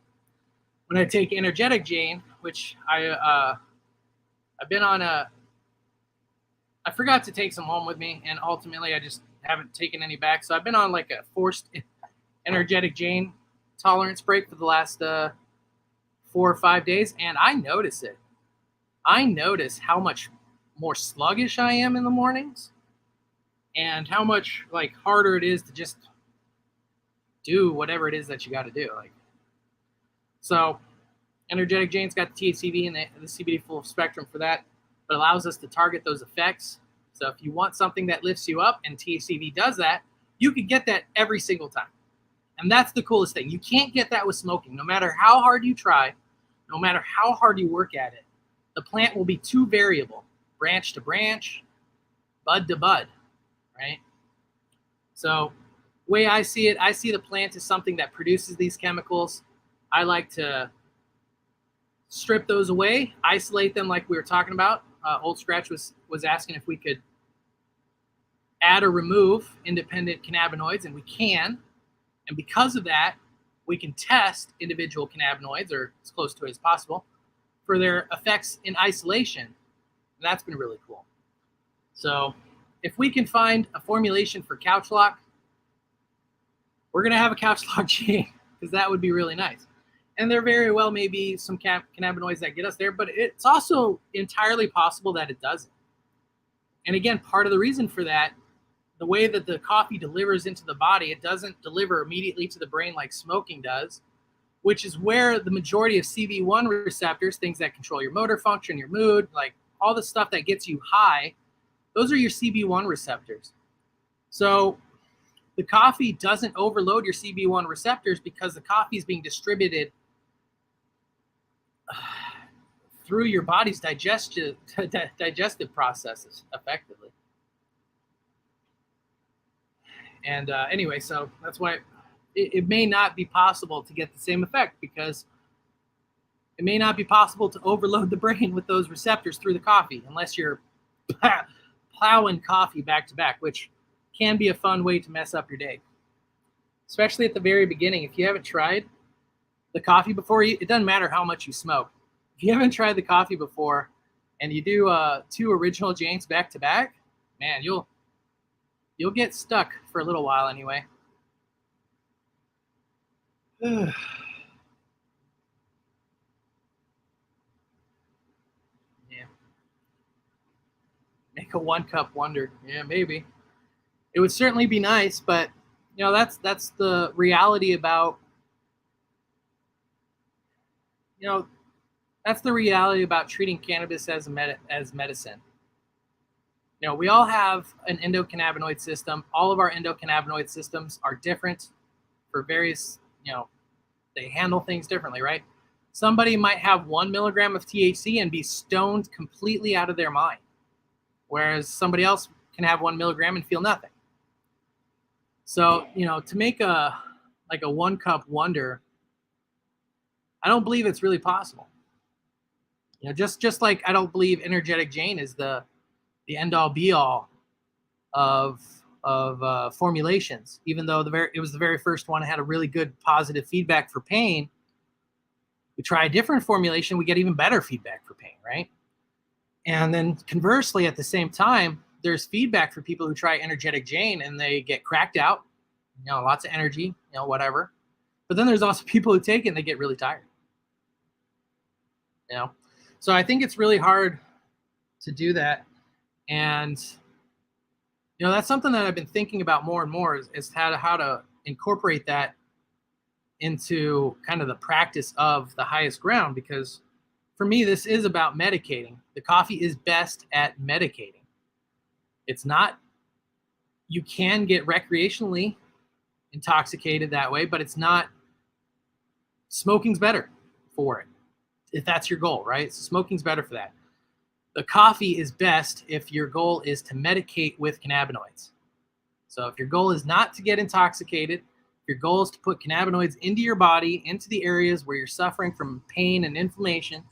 When I take Energetic Jane, which I've been on I forgot to take some home with me, and ultimately I just haven't taken any back. So I've been on like a forced Energetic Jane tolerance break for the last 4 or 5 days, and I notice it. I notice how much more sluggish I am in the mornings, and how much like harder it is to just do whatever it is that you got to do. Like, so energetic Jane's got the THCV and the CBD full spectrum for that, but allows us to target those effects. So if you want something that lifts you up and THCV does that, you can get that every single time. And that's the coolest thing. You can't get that with smoking. No matter how hard you try, no matter how hard you work at it, the plant will be too variable, branch to branch, bud to bud, right? So the way I see it, I see the plant as something that produces these chemicals. I like to strip those away, isolate them like we were talking about. Old Scratch was asking if we could add or remove independent cannabinoids, and we can. And because of that, we can test individual cannabinoids, or as close to it as possible, for their effects in isolation. And that's been really cool. So if we can find a formulation for couch lock, we're going to have a couch lock gene, because that would be really nice. And there very well may be some cannabinoids that get us there, but it's also entirely possible that it doesn't. And again, part of the reason for that, the way that the coffee delivers into the body, it doesn't deliver immediately to the brain like smoking does, which is where the majority of CB1 receptors, things that control your motor function, your mood, like all the stuff that gets you high, those are your CB1 receptors. So the coffee doesn't overload your CB1 receptors because the coffee is being distributed through your body's digestive processes effectively. And anyway, so that's why it may not be possible to get the same effect, because it may not be possible to overload the brain with those receptors through the coffee unless you're plowing coffee back to back, which can be a fun way to mess up your day, especially at the very beginning. If you haven't tried the coffee before, it doesn't matter how much you smoke. If you haven't tried the coffee before and you do 2 original Janes back to back, man, you'll get stuck for a little while anyway. Yeah. Make a 1-cup wonder. Yeah, maybe. It would certainly be nice, but that's the reality about that's the reality about treating cannabis as medicine. We all have an endocannabinoid system. All of our endocannabinoid systems are different for various, they handle things differently, right? Somebody might have 1 milligram of THC and be stoned completely out of their mind, whereas somebody else can have 1 milligram and feel nothing. So, to make a 1-cup wonder, I don't believe it's really possible. Just like I don't believe energetic Jane is the end all be all of formulations, even though it was the very first one that had a really good positive feedback for pain. We try a different formulation, we get even better feedback for pain, right? And then conversely, at the same time, there's feedback for people who try energetic Jane and they get cracked out, lots of energy, whatever. But then there's also people who take it and they get really tired. So I think it's really hard to do that. And, that's something that I've been thinking about more and more is how to incorporate that into kind of the practice of the highest ground. Because for me, this is about medicating. The coffee is best at medicating. It's not, you can get recreationally intoxicated that way, but it's not, smoking's better for it, if that's your goal, right? So smoking's better for that. The coffee is best if your goal is to medicate with cannabinoids. So if your goal is not to get intoxicated, if your goal is to put cannabinoids into your body, into the areas where you're suffering from pain and inflammation,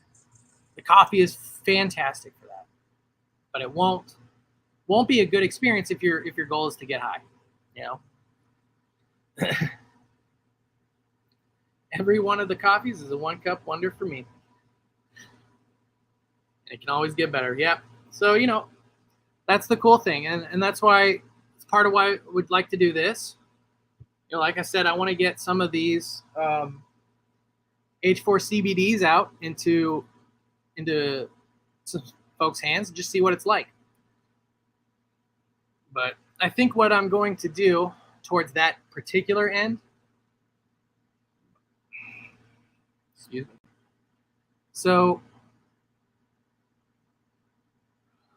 the coffee is fantastic for that. But it won't be a good experience if your goal is to get high, Every one of the coffees is a 1-cup wonder for me. It can always get better. Yeah. So, that's the cool thing. And that's why it's part of why I would like to do this. Like I said, I want to get some of these H4 CBDs out into some folks' hands and just see what it's like. But I think what I'm going to do towards that particular end So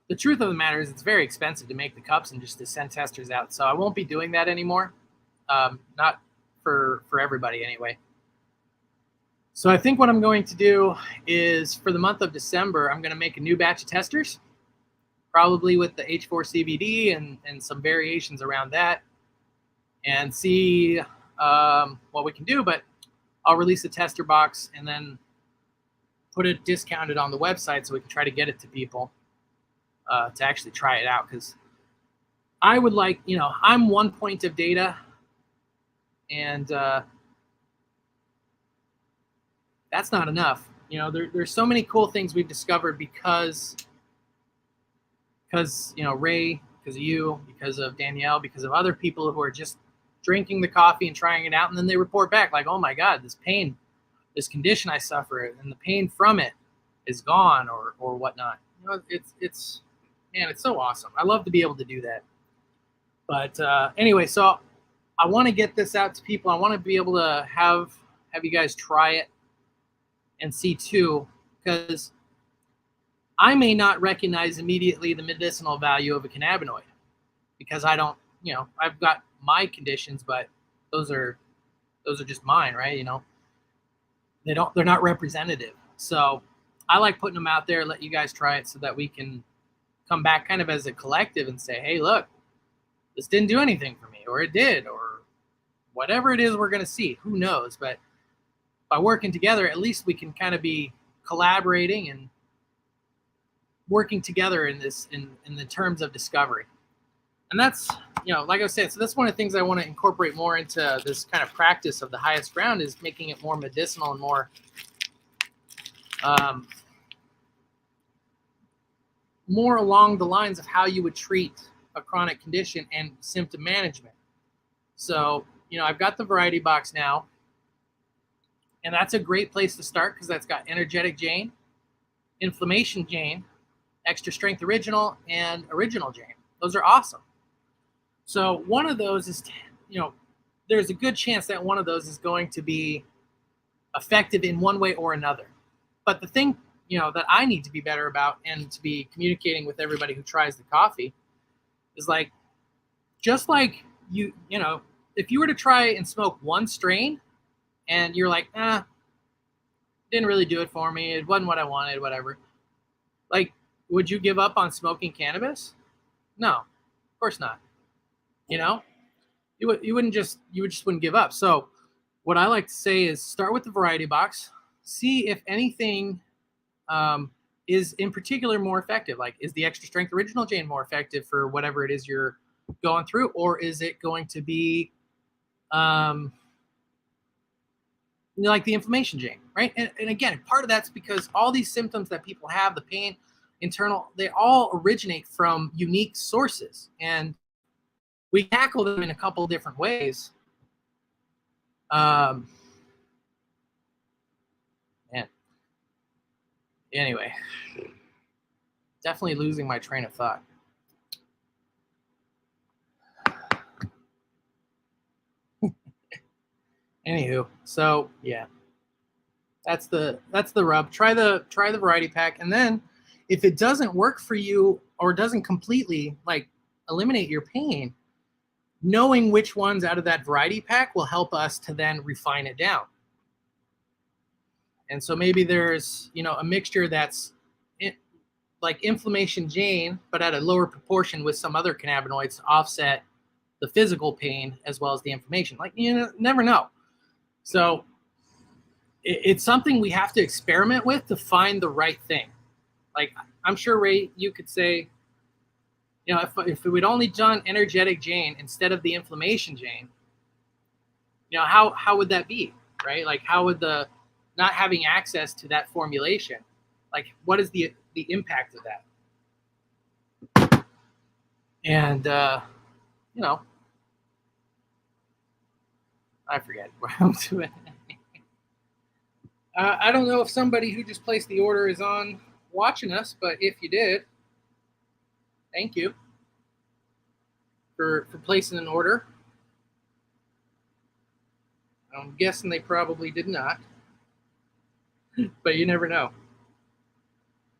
the truth of the matter is it's very expensive to make the cups and just to send testers out. So I won't be doing that anymore. Not for everybody anyway. So I think what I'm going to do is for the month of December, I'm going to make a new batch of testers, probably with the H4 CBD and some variations around that, and see what we can do. But I'll release a tester box and then put it discounted on the website so we can try to get it to people to actually try it out. Because I would like, I'm 1 point of data, and that's not enough. There's so many cool things we've discovered because Ray, because of you, because of Danielle, because of other people who are just drinking the coffee and trying it out, and then they report back like, oh my God, this pain, this condition I suffer, and the pain from it is gone, or whatnot. It's so awesome. I love to be able to do that. But anyway, so I want to get this out to people. I want to be able to have you guys try it and see too, because I may not recognize immediately the medicinal value of a cannabinoid because I don't, I've got my conditions, but those are just mine, right? They're not representative. So I like putting them out there, let you guys try it so that we can come back kind of as a collective and say, hey, look, this didn't do anything for me, or it did, or whatever it is we're going to see. Who knows? But by working together, at least we can kind of be collaborating and working together in the terms of discovery. And that's, like I said, so that's one of the things I want to incorporate more into this kind of practice of the highest ground, is making it more medicinal and more along the lines of how you would treat a chronic condition and symptom management. So, I've got the variety box now, and that's a great place to start because that's got energetic Jane, inflammation Jane, extra strength original, and original Jane. Those are awesome. So one of those is, there's a good chance that one of those is going to be effective in one way or another. But the thing, that I need to be better about and to be communicating with everybody who tries the coffee is like, just like if you were to try and smoke one strain and you're like, didn't really do it for me, it wasn't what I wanted, whatever. Like, would you give up on smoking cannabis? No, of course not. You just wouldn't give up. So what I like to say is start with the variety box, see if anything is in particular more effective. Like, is the extra strength original Jane more effective for whatever it is you're going through, or is it going to be like the inflammation Jane, right? And again, part of that's because all these symptoms that people have, the pain, internal, they all originate from unique sources, and we tackle them in a couple different ways. Man. Anyway, definitely losing my train of thought. Anywho, so yeah, that's the rub. Try the variety pack, and then if it doesn't work for you or doesn't completely like eliminate your pain, knowing which ones out of that variety pack will help us to then refine it down. And so maybe there's, a mixture that's like inflammation Jane, but at a lower proportion with some other cannabinoids to offset the physical pain as well as the inflammation. Like, never know. So it's something we have to experiment with to find the right thing. Like, I'm sure, Ray, you could say, if we'd only done energetic Jane instead of the inflammation Jane, how would that be, right? Like, how would the not having access to that formulation, like, what is the impact of that? And I forget what I'm doing. I don't know if somebody who just placed the order is on watching us, but if you did, thank you for placing an order. I'm guessing they probably did not, but you never know.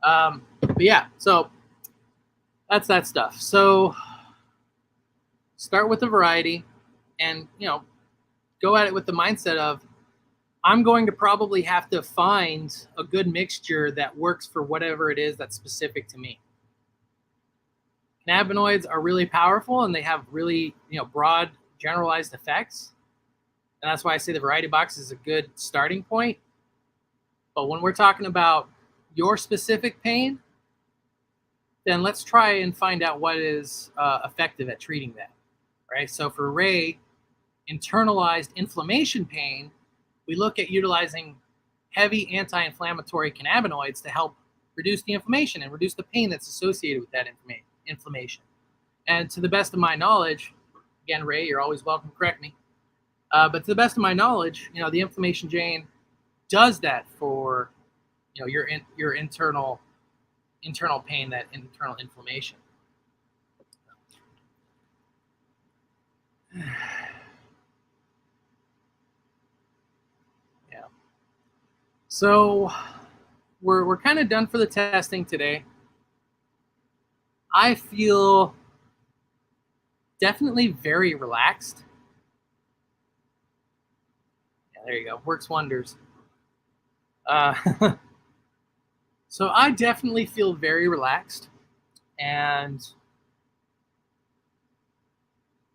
But yeah, so that's that stuff. So start with a variety, and go at it with the mindset of, I'm going to probably have to find a good mixture that works for whatever it is that's specific to me. Cannabinoids are really powerful, and they have really broad generalized effects, and that's why I say the variety box is a good starting point. But when we're talking about your specific pain, then let's try and find out what is effective at treating that, right? So for Ray, internalized inflammation pain, we look at utilizing heavy anti-inflammatory cannabinoids to help reduce the inflammation and reduce the pain that's associated with that inflammation. And to the best of my knowledge, again, Ray, you're always welcome to correct me, but to the best of my knowledge, the inflammation gene does that for your internal pain, that internal inflammation. Yeah. So we're kind of done for the testing today. I feel definitely very relaxed. Yeah, there you go. Works wonders. So I definitely feel very relaxed, and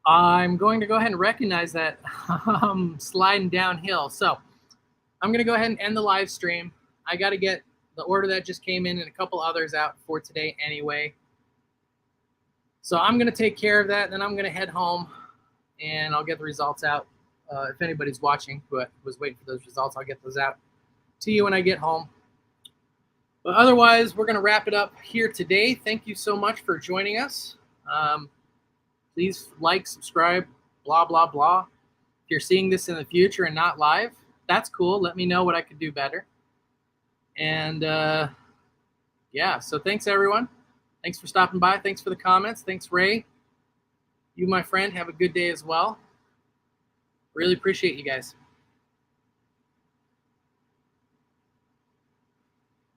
I'm going to go ahead and recognize that I'm sliding downhill. So I'm going to go ahead and end the live stream. I got to get the order that just came in and a couple others out for today anyway. So I'm going to take care of that. Then I'm going to head home, and I'll get the results out. If anybody's watching who was waiting for those results, I'll get those out to you when I get home. But otherwise, we're going to wrap it up here today. Thank you so much for joining us. Please like, subscribe, blah, blah, blah. If you're seeing this in the future and not live, that's cool. Let me know what I could do better. And yeah, so thanks, everyone. Thanks for stopping by. Thanks for the comments. Thanks, Ray. You, my friend, have a good day as well. Really appreciate you guys.